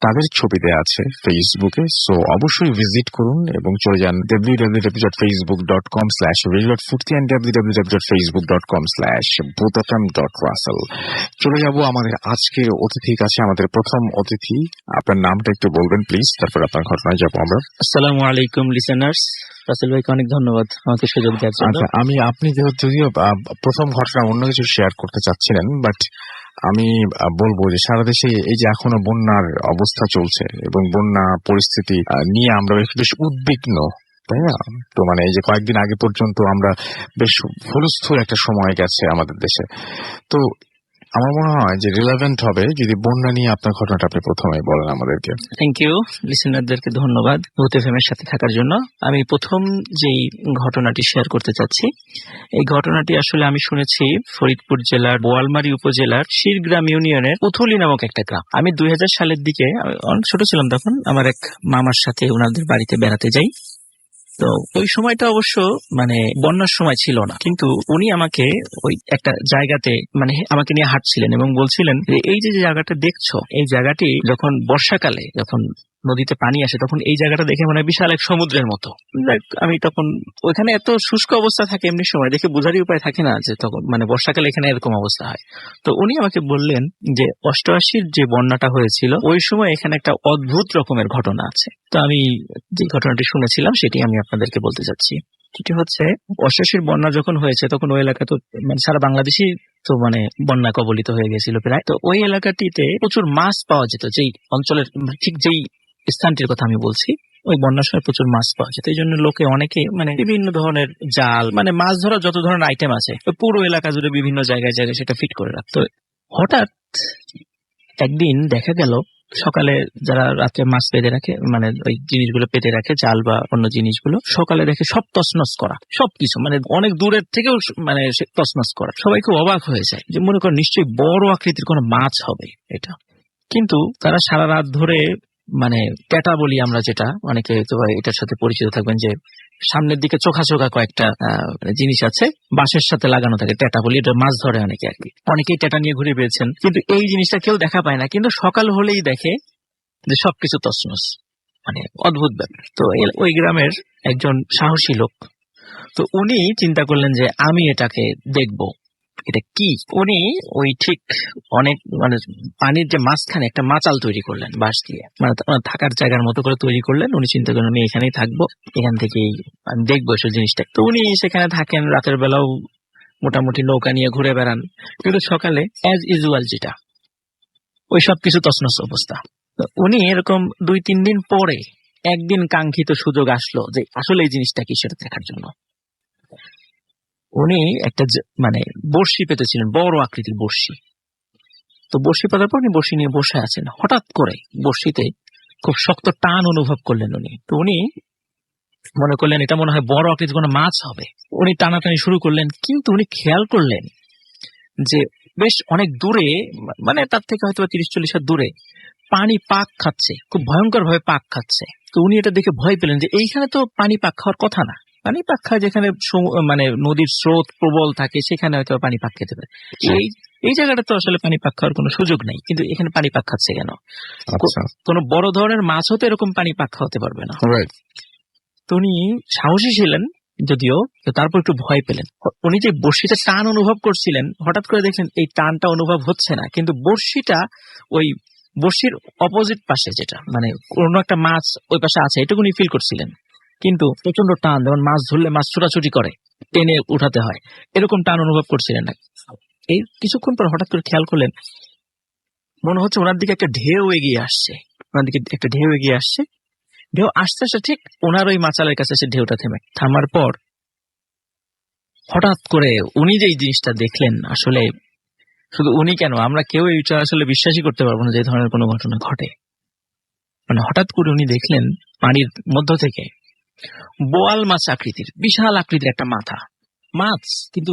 তাদের ছবি দেয়া আছে ফেসবুকে। সো অবশ্যই ভিজিট করুন এবং চলে যান www.facebook.com/radio.futi and www.facebook.com/bothfm.russell। চলে যাব আমাদের আজকের অতিথির কাছে। আমাদের প্রথম অতিথি, আপনার নামটা একটু বলবেন প্লিজ, তারপর আপনার ঘটনায় যাবো আমরা। আসসালামু আলাইকুম লিসেনার্স, রাসেল ভাইকে অনেক ধন্যবাদ আমাকে সুযোগ দেওয়ার জন্য। আচ্ছা, আপনি যদিও প্রথম ঘটনা অন্য কিছু শেয়ার করতে চাচ্ছিলেন, বাট আমি বলবো যে সারা দেশে এই যে এখনো বন্যার অবস্থা চলছে এবং বন্যা পরিস্থিতি নিয়ে আমরা বেশ উদ্বিগ্ন, তাই না? তো মানে এই যে কয়েকদিন আগে পর্যন্ত আমরা বেশ হুলস্থুল একটা সময় গেছে আমাদের দেশে। তো আমার মনে হয় যে রিলেভেন্ট হবে যদি বন্যা নিয়ে আপনার ঘটনাটা আপনি প্রথমে বলেন আমাদেরকে। থ্যাংক ইউ লিসেনারদেরকে ধন্যবাদ ভূত এফএম এর সাথে থাকার জন্য। আমি প্রথম যেই ঘটনাটি শেয়ার করতে চাচ্ছি, এই ঘটনাটি আসলে আমি শুনেছি ফরিদপুর জেলার বোয়ালমারী উপজেলার শিরগ্রাম ইউনিয়নের উথলি নামক একটা গ্রাম। আমি 2000 সালের দিকে, অনেক ছোট ছিলাম তখন, আমার এক মামার সাথে ওনাদের বাড়িতে বেড়াতে যাই। তো ওই সময়টা অবশ্য মানে বন্যার সময় ছিল না, কিন্তু উনি আমাকে ওই একটা জায়গাতে মানে আমাকে নিয়ে হাঁটছিলেন এবং বলছিলেন যে এই যে জায়গাটা দেখছো, এই জায়গাটি যখন বর্ষাকালে যখন নদীতে পানি আসে তখন এই জায়গাটা দেখে মনে হয় বিশাল এক সমুদ্রের মতো। আমি তখন ওইখানে এত শুষ্ক অবস্থা থাকে, এমনি সময় দেখে বোঝারই উপায় থাকে না যে তখন মানে বর্ষাকালে এখানে এরকম অবস্থা হয়। তো উনি আমাকে বললেন যে 88-র যে বন্যাটা হয়েছিল ওই সময় এখানে একটা অদ্ভুত রকমের ঘটনা আছে। তো আমি যে ঘটনাটি শুনেছিলাম সেটি আমি আপনাদেরকে বলতে চাচ্ছি। সেটি হচ্ছে 88-র বন্যা যখন হয়েছে তখন ওই এলাকা তো মানে সারা বাংলাদেশই তো মানে বন্যা কবলিত হয়ে গেছিল প্রায়। তো ওই এলাকাটিতে প্রচুর মাছ পাওয়া যেত, যেই অঞ্চলের ঠিক যেই স্থানটির কথা আমি বলছি, ওই বন্যার সময় প্রচুর মাছ পাওয়া যেত। এই জন্য লোকে অনেকে মানে বিভিন্ন ধরনের জাল, মানে মাছ ধরার যত ধরনের আইটেম আছে পুরো এলাকা জুড়ে বিভিন্ন জায়গায় জায়গায় সেটা ফিট করে রাখতো। হঠাৎ একদিন দেখা গেল সকালে যারা রাতে মাছ পেতে রাখে, মানে ওই জিনিসগুলো পেতে রাখে, জাল বা অন্য জিনিসগুলো, সকালে দেখে সব তছনছ করা, সবকিছু মানে অনেক দূরের থেকেও মানে তছনছ করা। সবাই খুব অবাক হয়ে যায় যে মনে করেন নিশ্চয়ই বড় আকৃতির কোনো মাছ হবে এটা। কিন্তু তারা সারা রাত ধরে মানে ট্যাটা বলি আমরা, যেটা অনেকে তো এটার সাথে পরিচিত থাকবেন, যে সামনের দিকে চোখা চোখা কয়েকটা জিনিস আছে বাঁশের সাথে লাগানো থাকে, ট্যাটা বলি, এটা মাছ ধরে অনেকে আর কি। অনেকেই ট্যাটা নিয়ে ঘুরে পেয়েছেন, কিন্তু এই জিনিসটা কেউ দেখা পায় না। কিন্তু সকাল হলেই দেখে যে সবকিছু তছনছ, মানে অদ্ভুত ব্যাপার। তো ওই গ্রামের একজন সাহসী লোক, তো উনি চিন্তা করলেন যে আমি এটাকে দেখবো এটা কি। উনি ওই ঠিক অনেক মানে পানির যে মাঝখানে একটা মাচাল তৈরি করলেন বাঁশ দিয়ে, মানে থাকার জায়গার মতো করে তৈরি করলেন। উনি চিন্তা করলেন আমি এখানেই থাকবো, এখান থেকেই আমি দেখবো এসব জিনিসটা। তো উনি সেখানে থাকেন, রাতের বেলাও মোটামুটি নৌকা নিয়ে ঘুরে বেড়ান। কিন্তু সকালে অ্যাজ ইউজুয়াল যেটা, ওই সব কিছু তছনছ অবস্থা। উনি এরকম 2-3 দিন পরে একদিন কাঙ্ক্ষিত সুযোগ আসলো যে আসলে এই জিনিসটা কি সেটা দেখার জন্য। উনি একটা মানে বড়শি পেতেছিলেন, বড় আকৃতির বড়শি। তো বড়শি পাতার পর উনি বড়শি নিয়ে বসে আছেন, হঠাৎ করে বড়শিতে খুব শক্ত টান অনুভব করলেন উনি। তো উনি মনে করলেন এটা মনে হয় বড় আকৃতির কোনো মাছ হবে। উনি টানাটানি শুরু করলেন, কিন্তু উনি খেয়াল করলেন যে বেশ অনেক দূরে, মানে তার থেকে হয়তো 30-40 হাত দূরে পানি পাক খাচ্ছে, খুব ভয়ঙ্কর ভাবে পাক খাচ্ছে। তো উনি এটা দেখে ভয় পেলেন যে এইখানে তো পানি পাক খাওয়ার কথা না। পানি পাক খায় যেখানে মানে নদীর স্রোত প্রবল থাকে সেখানে হয়তো পানি পাক খেতে পারে, এই জায়গাটা তো আসলে পানি পাক খাওয়ার কোনো সুযোগ নেই, কিন্তু এখানে পানি পাক খাচ্ছে কেন? কোনো বড় ধরনের মাছও তো এরকম পানি পাক খাওয়াতে পারবে না। তো উনি সাহসী ছিলেন যদিও, তারপর একটু ভয় পেলেন। উনি যে বড়শিটা টান অনুভব করছিলেন, হঠাৎ করে দেখলেন এই টানটা অনুভব হচ্ছে না, কিন্তু বড়শিটা ওই বড়শির অপোজিট পাশে, যেটা মানে কোন একটা মাছ ওই পাশে আছে এটুকু উনি ফিল করছিলেন। কিন্তু প্রচন্ড টান, যেমন মাছ ধরলে মাছ ছোটাছুটি করে, টেনে উঠাতে হয়, এরকম টান অনুভব করছিলেন না। এই কিছুক্ষণ পর হঠাৎ করে খেয়াল করলেন মনে হচ্ছে ওনার দিকে একটা ঢেউ এগিয়ে আসছে, ওনার দিকে একটা ঢেউ এগিয়ে আসছে। ঢেউ আসতে আসতে ঠিক ওনার ওই মাচালের কাছে এসে ঢেউটা থামার পর হঠাৎ করে উনি যে জিনিসটা দেখলেন, আসলে শুধু উনি কেন, আমরা কেউ এটা আসলে বিশ্বাসই করতে পারবো না যে ধরনের কোনো ঘটনা ঘটে। মানে হঠাৎ করে উনি দেখলেন পানির মধ্য থেকে বোয়াল মাছ আকৃতির, বিশাল আকৃতির একটা মাথা মাছ, কিন্তু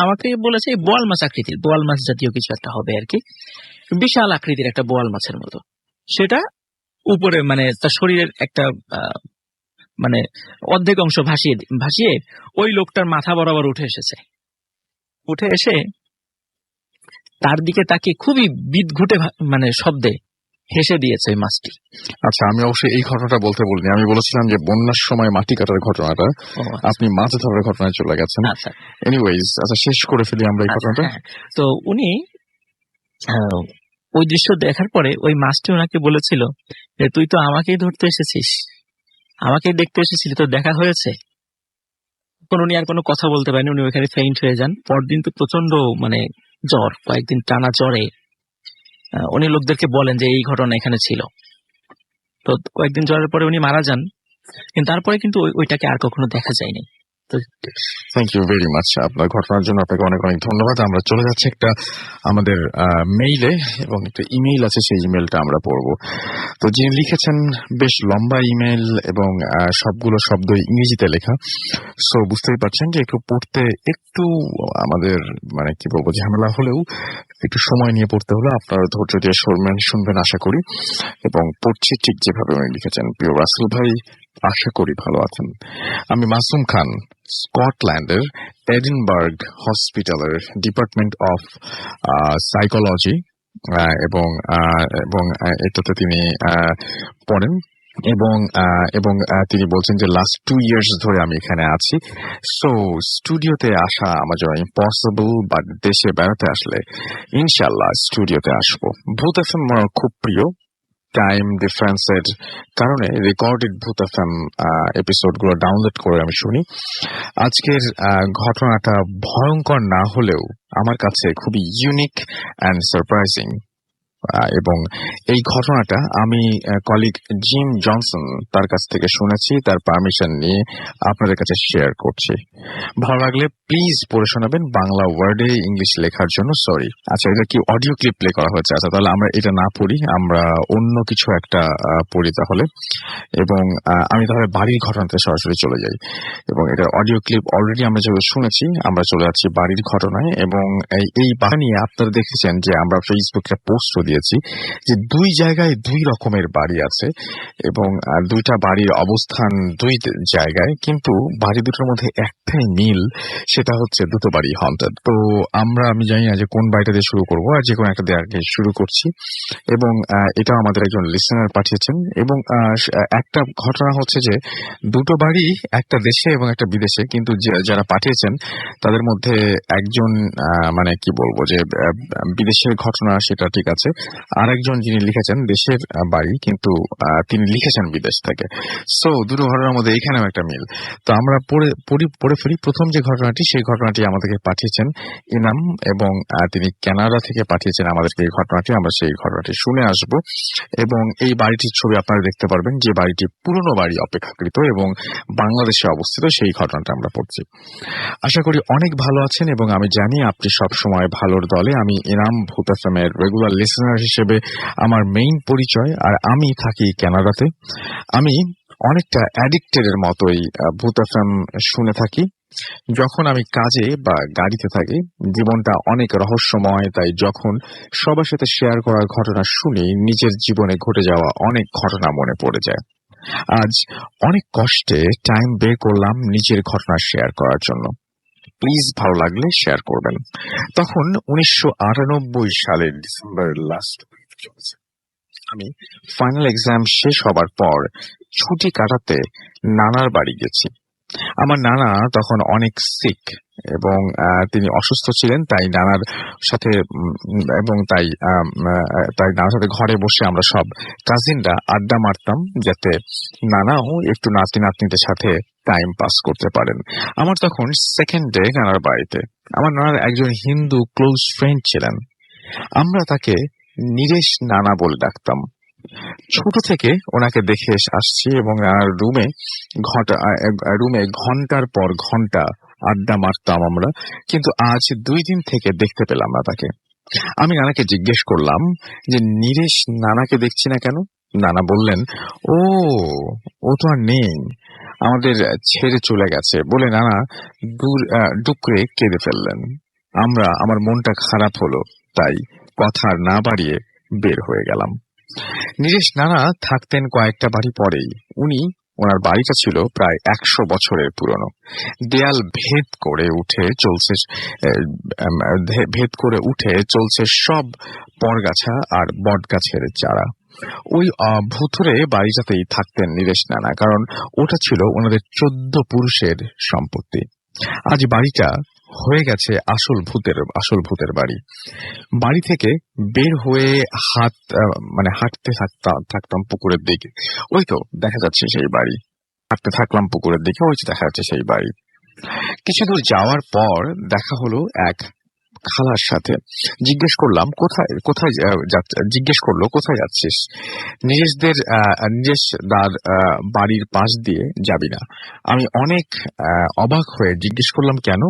আমাকে বলেছে বোয়াল মাছ আকৃতির, বোয়াল মাছ জাতীয় কিছু একটা হবে আর কি, বিশাল আকৃতির একটা বোয়াল মাছের মতো। সেটা উপরে মানে তার শরীরের একটা মানে অর্ধেক অংশ ভাসিয়ে ওই লোকটার মাথা বরাবর উঠে এসেছে। উঠে এসে তার দিকে তাকে খুবই বিদঘুটে মানে শব্দে হেসে দিয়েছে ওই মাছটি। আচ্ছা, আমি অবশ্যই এই ঘটনাটা বলতে বলিনি, আমি বলেছিলাম যে বন্যার সময় মাটি কাটার ঘটনাটা। ও আপনি মাছ ধরার ঘটনায় চলে গেছেন। আচ্ছা এনিওয়েজ, আচ্ছা শেষ করে ফেলি আমরা এই আচ্ছা ঘটনাটা। হ্যাঁ, তো উনি ওই দৃশ্য দেখার পরে ওই মাছটি ওনাকে বলেছিল যে তুই তো আমাকেই ধরতে এসেছিস, আমাকেই দেখতে এসেছিলি, তো দেখা হয়েছে। তখন উনি আর কোনো কথা বলতে পারেনি, উনি ওইখানে ফেইন্ট হয়ে যান। পরদিন তো প্রচন্ড মানে জ্বর, কয়েকদিন টানা জ্বরে উনি লোকদেরকে বলেন যে এই ঘটনা এখানে ছিল। তো কয়েকদিন জ্বরের পরে উনি মারা যান, কিন্তু তারপরে কিন্তু ওইটাকে আর কখনো দেখা যায়নি। তো থ্যাংক ইউ ভেরি মাচ আপনার ঘটনার জন্য, আপনাকে অনেক অনেক ধন্যবাদ। আমরা চলে যাচ্ছি একটা আমাদের মেইলে, এবং একটা ইমেইল আছে, সেই ইমেইলটা আমরা পড়বো। তো যিনি লিখেছেন বেশ লম্বা ইমেইল, এবং সবগুলো শব্দ ইংরেজিতে লেখা, সো বুঝতেই পারছেন যে একটু পড়তে একটু আমাদের মানে কি বলবো ঝামেলা হলেও একটু সময় নিয়ে পড়তে হলো। আপনারা ধৈর্য দিয়ে শুনবেন আশা করি। এবং পড়ছি ঠিক যেভাবে উনি লিখেছেন। প্রিয় রাসেল ভাই, আশা করি ভালো আছেন। আমি মাসুম খান, স্কটল্যান্ডের এডিনবার্গ হসপিটালের ডিপার্টমেন্ট অফ সাইকোলজি, এবং এবং এটাতে তিনি পড়েন, এবং এবং তিনি বলছেন যে লাস্ট 2 ইয়ার্স ধরে আমি এখানে আছি। সো স্টুডিওতে আসা আমার জন্য ইম্পসিবল, বাট দেশে বেড়াতে আসলে ইনশাল্লাহ স্টুডিওতে আসবো। ভূত এফএম আমার খুব প্রিয়। টাইম ডিফারেন্সের কারণে রেকর্ডেড ভূত এফএম এপিসোড গুলো ডাউনলোড করে আমি শুনি। আজকের ঘটনাটা ভয়ঙ্কর না হলেও আমার কাছে খুবই ইউনিক অ্যান্ড সারপ্রাইজিং, এবং এই ঘটনাটা আমি কলিগ জিম জনসন তার কাছ থেকে শুনেছি, তার পারমিশন নিয়ে আপনাদের কাছে শেয়ার করছি। ভালো লাগলে প্লিজ পড়ে শোনাবেন, বাংলা ওয়ার্ডে ইংলিশ লেখার জন্য সরি। আচ্ছা, এটা কি অডিও ক্লিপ প্লে করা হয়েছে? আচ্ছা, তাহলে আমরা এটা না পড়ি, আমরা অন্য কিছু একটা পড়ি তাহলে। এবং আমি তাহলে বাড়ির ঘটনাতে সরাসরি চলে যাই, এবং এটা অডিও ক্লিপ অলরেডি আমরা যেগুলো শুনেছি, আমরা চলে যাচ্ছি বাড়ির ঘটনায়। এবং এই বাড়ি নিয়ে আপনারা দেখেছেন যে আমরা ফেসবুকে পোস্টও দিয়েছি যে 2 জায়গায় 2 রকমের বাড়ি আছে, এবং 2টা বাড়ির অবস্থান 2 জায়গায়, কিন্তু বাড়ি দুটোর মধ্যে একটাই মিল, সেটা হচ্ছে দুটো বাড়ি হন্টেড। তো আমি জানি না যে কোন বাড়িটা দিয়ে শুরু করবো, আর যে কোনো একটা দিয়ে আগে শুরু করছি। এবং এটা আমাদের একজন লিসেনার পাঠিয়েছেন। এবং একটা ঘটনা হচ্ছে যে দুটো বাড়ি একটা দেশে এবং একটা বিদেশে, কিন্তু যারা পাঠিয়েছেন তাদের মধ্যে একজন মানে কি বলবো যে বিদেশের ঘটনা, সেটা ঠিক আছে। আর একজন যিনি লিখেছেন দেশের বাড়ি, কিন্তু তিনি লিখেছেন বিদেশ থেকে। সো দুটো ঘটনার মধ্যে এখানেও একটা মিল। তো আমরা পড়ে ফেলি। প্রথম যে ঘটনাটি, সেই ঘটনাটি আমাদেরকে পাঠিয়েছেন ইনাম, এবং তিনি কানাডা থেকে পাঠিয়েছেন আমাদেরকে এই ঘটনাটি। আমরা সেই ঘটনাটি শুনে আসব, এবং এই বাড়িটির ছবি আপনারা দেখতে পারবেন, যে বাড়িটি পুরনো বাড়ি অপেক্ষাকৃত এবং বাংলাদেশে অবস্থিত, সেই ঘটনাটা আমরা পড়ছি। আশা করি অনেক ভালো আছেন, এবং আমি জানি আপনি সব সময় ভালোর দলে। আমি ইনাম, ভূত এফএমের রেগুলার লিসেনার হিসেবে আমার মেইন পরিচয়, আর আমি থাকি কানাডাতে। আমি অনেকটা অ্যাডিক্টেড এর মতোই ভূত এফএম শুনে থাকি। যখন আমি কাজে বা গাড়িতে থাকি, জীবনটা অনেক রহস্যময়, তাই যখন সবার সাথে শেয়ার করার ঘটনা শুনি, নিজের জীবনে ঘটে যাওয়া অনেক ঘটনা মনে পড়ে যায়। আজ অনেক কষ্টে টাইম বের করলাম নিজের ঘটনা শেয়ার করার জন্য। প্লিজ ভালো লাগলে শেয়ার করবেন। তখন 1998 সালের ডিসেম্বর লাস্ট চলছে। আমি ফাইনাল এক্সাম শেষ হবার পর ছুটি কাটাতে নানার বাড়ি গেছি। আমার নানা তখন অনেক সিক, এবং তিনি অসুস্থ ছিলেন, তাই নানার সাথে নানার সাথে ঘরে বসে আমরা সব কাজিনরা আড্ডা মারতাম, যাতে নানাও একটু নাতি নাতনিদের সাথে টাইম পাস করতে পারেন। আমার তখন সেকেন্ড ডে নানার বাড়িতে। আমার নানার একজন হিন্দু ক্লোজ ফ্রেন্ড ছিলেন, আমরা তাকে নীরেশ নানা বলে ডাকতাম। ছোট থেকে ওনাকে দেখে আসছি, এবং রুমে ঘন্টার পর ঘন্টা আড্ডা মারতাম আমরা, কিন্তু আজ 2 দিন থেকে দেখতে পেলাম না তাকে। আমি নানাকে জিজ্ঞেস করলাম যে নীরেশ নানাকে দেখছি না কেন। নানা বললেন, ও তো আর নেই, আমাদের ছেড়ে চলে গেছে বলে নানা ডুকরে কেঁদে ফেললেন। আমার মনটা খারাপ হলো, তাই কথা আর না বাড়িয়ে বের হয়ে গেলাম। নীরেশ নানা থাকতেন কয়েকটা বাড়ি পরেই। ওনার বাড়িটা ছিল প্রায় 100 বছরের পুরনো। দেয়াল ভেদ করে উঠে চলছে সব পরগাছা আর বট গাছের চারা। ওই ভুতুরে বাড়িটাতেই থাকতেন নীরেশ নানা, কারণ ওটা ছিল ওনাদের 14 পুরুষের সম্পত্তি। আজ বাড়িটা হয়ে গেছে আসল ভূতের বাড়ি। বাড়ি থেকে বের হয়ে হাঁটতে থাকতাম পুকুরের দিকে। ওই তো দেখা যাচ্ছে সেই বাড়ি। হাঁটতে থাকলাম পুকুরের দিকে, ওই তো দেখা যাচ্ছে সেই বাড়ি। কিছু দূর যাওয়ার পর দেখা হলো এক খালার সাথে। জিজ্ঞেস করলাম জিজ্ঞেস করলো কোথায় যাচ্ছিস? নীরেশ দার বাড়ির পাশ দিয়ে যাবি না। আমি অনেক অবাক হয়ে জিজ্ঞেস করলাম কেন?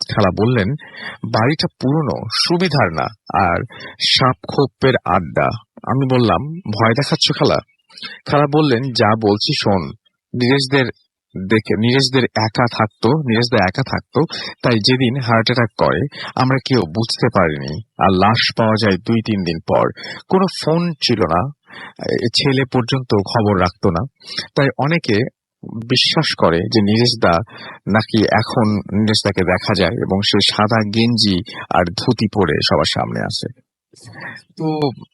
খালা বললেন, বাড়িটা পুরনো, সুবিধার না, আর সাপ খোপের আড্ডা। আমি বললাম, ভয় দেখাচ্ছ খালা? খালা বললেন, যা বলছি শোন। নীরেশদের একা থাকতো, তাই যেদিন হার্ট অ্যাটাক করে আমরা কেউ বুঝতে পারিনি, আর লাশ পাওয়া যায় 2-3 দিন পর। কোনো ফোন ছিল না, ছেলে পর্যন্ত খবর রাখতো না। তাই অনেকে বিশ্বাস করে যে নীরেশদাকে দেখা যায় এবং সে সাদা গেঞ্জি আর ধুতি পরে সবার সামনে আসে। তো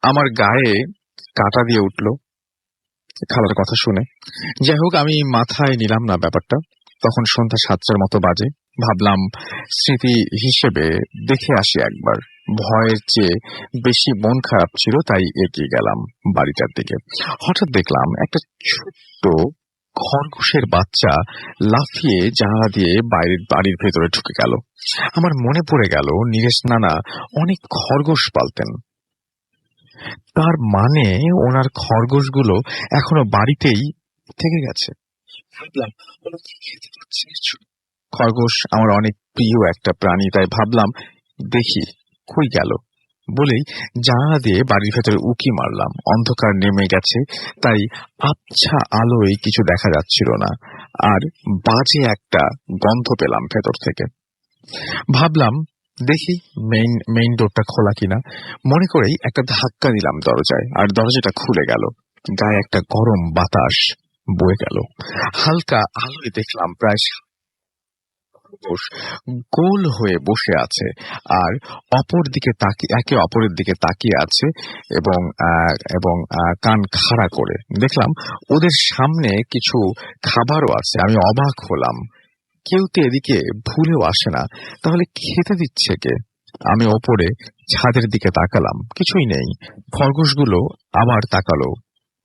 আমার গায়ে কাঁটা দিয়ে উঠলো খালার কথা শুনে। যাই হোক, আমি মাথায় নিলাম না ব্যাপারটা। তখন সন্ধ্যা 7টার মতো বাজে। ভাবলাম স্মৃতি হিসেবে দেখে আসি একবার। ভয়ের চেয়ে বেশি মন খারাপ ছিল, তাই এগিয়ে গেলাম বাড়িটার দিকে। হঠাৎ দেখলাম একটা ছোট্ট খরগোশের বাচ্চা লাফিয়ে জানালা দিয়ে বাড়ির ভেতরে ঢুকে গেল। আমার মনে পড়ে গেল নীরেশ নানা অনেক খরগোশ পালতেন। তার মানে ওনার খরগোশগুলো এখনো বাড়িতেই থেকে গেছে। ভাবলাম, খরগোশ আমার অনেক প্রিয় একটা প্রাণী, তাই ভাবলাম দেখি কই গেল। বলেই জানালা দিয়ে বাড়ির ভেতরে উকি মারলাম। অন্ধকার নেমে গেছে, তাই আবছা আলোয় কিছু দেখা যাচ্ছিল না, আর বাজে একটা গন্ধ পেলাম ভেতর থেকে। ভাবলাম দেখি মেইন ডোরটা খোলা কিনা। মনে করেই একটা ধাক্কা দিলাম দরজায়, আর দরজাটা খুলে গেল। গায়ে একটা গরম বাতাস বয়ে গেল। হালকা আলোয় দেখলাম প্রায় গোল হয়ে বসে আছে, আর একে অপরের দিকে তাকিয়ে আছে এবং কান খাড়া করে। দেখলাম ওদের সামনে কিছু খাবারও আছে। আমি অবাক হলাম, কেউ তো এদিকে ভুলেও আসে না, তাহলে খেতে দিচ্ছে কে? আমি ওপরে ছাদের দিকে তাকালাম, কিছুই নেই। খরগোশগুলো আবার তাকালো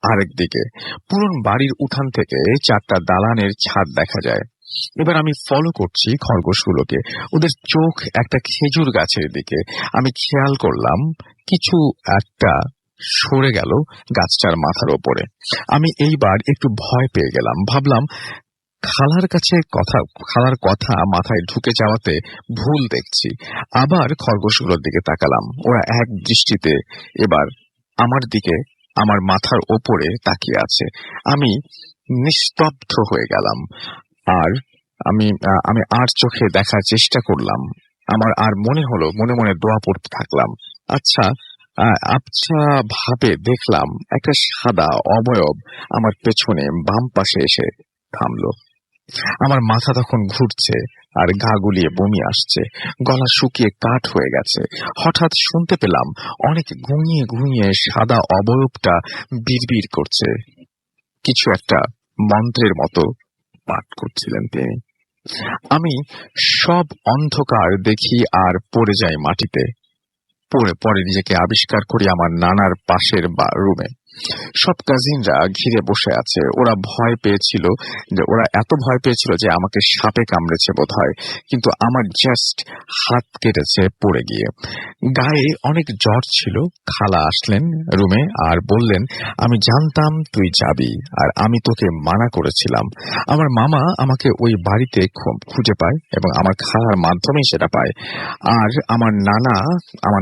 আরেক দিকে। পুরন বাড়ির উঠান থেকে 4টা দালানের ছাদ দেখা যায়। এবার আমি ফলো করছি খরগোশগুলোকে। ওদের চোখ একটা খেজুর গাছের দিকে। আমি খেয়াল করলাম কিছু একটা সরে গেল গাছটার মাথার ওপরে। আমি এইবার একটু ভয় পেয়ে গেলাম। ভাবলাম খালার কথা মাথায় ঢুকে যাওয়াতে ভুল দেখছি। আবার খরগোশগুলোর দিকে তাকালাম। ওরা এক দৃষ্টিতে এবার আমার মাথার ওপরে তাকিয়ে আছে। আমি নিস্তব্ধ হয়ে গেলাম, আর আমি আর চোখে দেখার চেষ্টা করলাম। আমার আর মনে মনে দোয়া পড়তে থাকলাম। আবছা ভাবে দেখলাম একটা সাদা অবয়ব আমার পেছনে বাম পাশে এসে থামলো। আমার মাথা তখন ঘুরছে, আর গা গুলিয়ে বমি আসছে। গলা শুকিয়ে কাঠ হয়ে গেছে। হঠাৎ শুনতে পেলাম অনেক ঘুমিয়ে ঘুমিয়ে সাদা অবয়বটা বিড়বিড় করছে। কিছু একটা মন্ত্রের মতো পাঠ করছিলেন তিনি। আমি সব অন্ধকার দেখি আর পড়ে যাই মাটিতে। পরে নিজেকে আবিষ্কার করি আমার নানার পাশের রুমে। সব কাজিনরা ঘিরে বসে আছে। ওরা এত ভয় পেয়েছিল যে আমাকে সাপে কামড়েছে বোধ হয়, কিন্তু আমার জাস্ট হাত কেটেছে পড়ে গিয়ে। গায়ে অনেক জ্বর ছিল। খালা আসলেন রুমে আর বললেন, আমি জানতাম তুই যাবি, আর আমি তোকে মানা করেছিলাম। আমার মামা আমাকে ওই বাড়িতে খুঁজে পায় এবং আমার খালার মাধ্যমেই সেটা পায়। আর আমার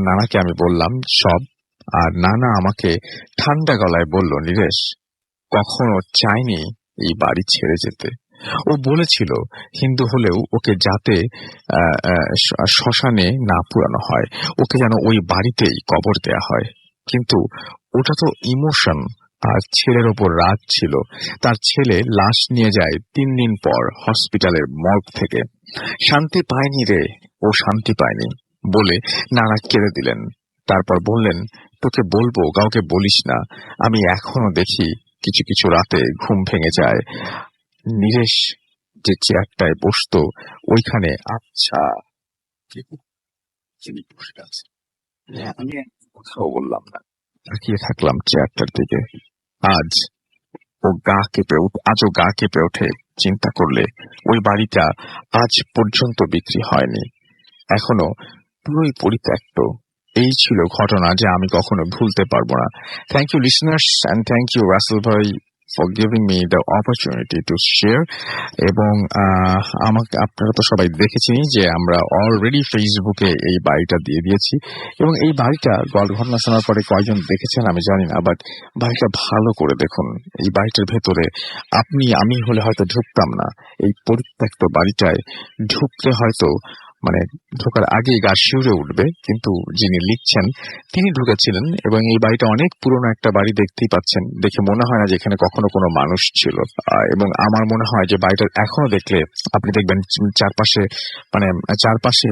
নানাকে আমি বললাম সব। আর নানা আমাকে ঠান্ডা গলায় বলল, নীরেশ কখনো চাইনি এই বাড়ি ছেড়ে যেতে। ও বলেছিল হিন্দু হলেও ওকে যাতে শ্মশানে না পুরানো হয়, ওকে যেন ওই বাড়িতেই কবর দেয়া হয়। কিন্তু ওটা তো ইমোশন, আর ছেলের ওপর রাগ ছিল। তার ছেলে লাশ নিয়ে যায় 3 দিন পর হসপিটালের মর্গ থেকে। শান্তি পায়নি রে, ও শান্তি পায়নি বলে নানা কেঁদে দিলেন। তারপর বললেন, তোকে বলবো, কাউকে বলিস না। আমি এখনো দেখি কিছু কিছু রাতে ঘুম ভেঙে যায়। নীরেশ যে চেয়ারটায় বসতো ওইখানে আচ্ছা কেউ যিনি বসে আছে। আমি কোথাও বললাম না, তাকিয়ে থাকলাম চেয়ারটার দিকে। আজ আজও গা কেঁপে ওঠে চিন্তা করলে। ওই বাড়িটা আজ পর্যন্ত বিক্রি হয়নি, এখনো পুরোই পরিত্যক্ত। এই ছিল ঘটনা যা আমি কখনো ভুলতে পারবো না। Thank you listeners and thank you Russel ভাই for giving me the opportunity to share. এবং আমাকে আপনারা তো সবাই দেখেছেনই যে আমরা অলরেডি ফেসবুকে এই বাড়িটা দিয়ে দিয়েছি, এবং এই বাড়িটা ঘটনা শোনার পরে কয়জন দেখেছেন আমি জানি না, বাট বাড়িটা ভালো করে দেখুন। এই বাড়িটার ভেতরে আমি হলে হয়তো ঢুকতাম না। এই পরিত্যক্ত বাড়িটায় ঢুকলে হয়তো মানে ঢোকার আগেই গা শিউরে উঠবে, কিন্তু যিনি লিখছেন তিনি ঢুকেছিলেন। এবং এই বাড়িটা অনেক পুরনো একটা বাড়ি, দেখতেই পাচ্ছেন, দেখে মনে হয় না যে এখানে কখনো কোনো মানুষ ছিল। এবং আমার মনে হয় যে বাড়িটা এখনো দেখলে আপনি দেখবেন চারপাশে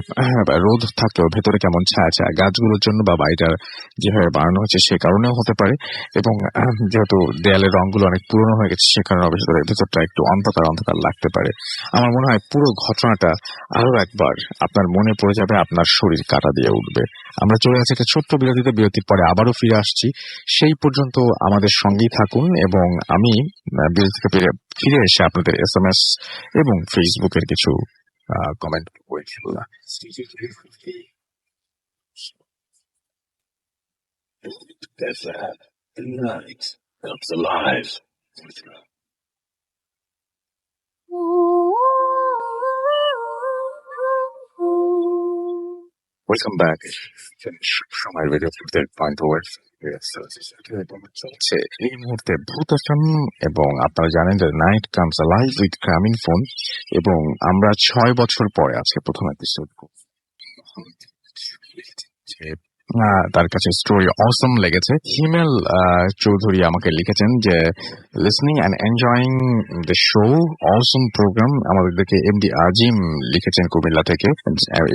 রোদ থাকলেও ভেতরে কেমন ছায়া ছায়া, গাছগুলোর জন্য বা বাড়িটার যেভাবে বানানো হয়েছে সে কারণেও হতে পারে। এবং যেহেতু দেয়ালের রঙগুলো অনেক পুরনো হয়ে গেছে সে কারণে ভেতরটা একটু অন্ধকার অন্ধকার লাগতে পারে। আমার মনে হয় পুরো ঘটনাটা আরো একবার আপনার মনে পড়ে যাবে, আপনার শরীর কাঁটা দিয়ে উঠবে। আমরা চলে যাচ্ছি একটা ছোট্ট বিরতিতে, বিরতির পরে আবারও ফিরে আসছি। সেই পর্যন্ত আমাদের সঙ্গেই থাকুন, এবং আমি বিরতি থেকে ফিরে এসে আপনাদের SMS এবং ফেসবুকের কিছু কমেন্ট পড়ছি। Welcome back. সময় রেডিও পয়েন্ট চলছে এই মুহূর্তে ভূত FM, এবং আপনারা জানেন যে নাইট কামস লাইভ উইথ গ্রামীণ ফোন, এবং আমরা 6 বছর পরে আজকে প্রথম এপিসোড। তার কাছে স্টোরি অসম লেগেছে। হিমেল চৌধুরী আমাকে লিখেছেন যে listening and enjoying the show, awesome programme. আমাদেরকে MD আজিম লিখেছেন কুমিল্লা থেকে।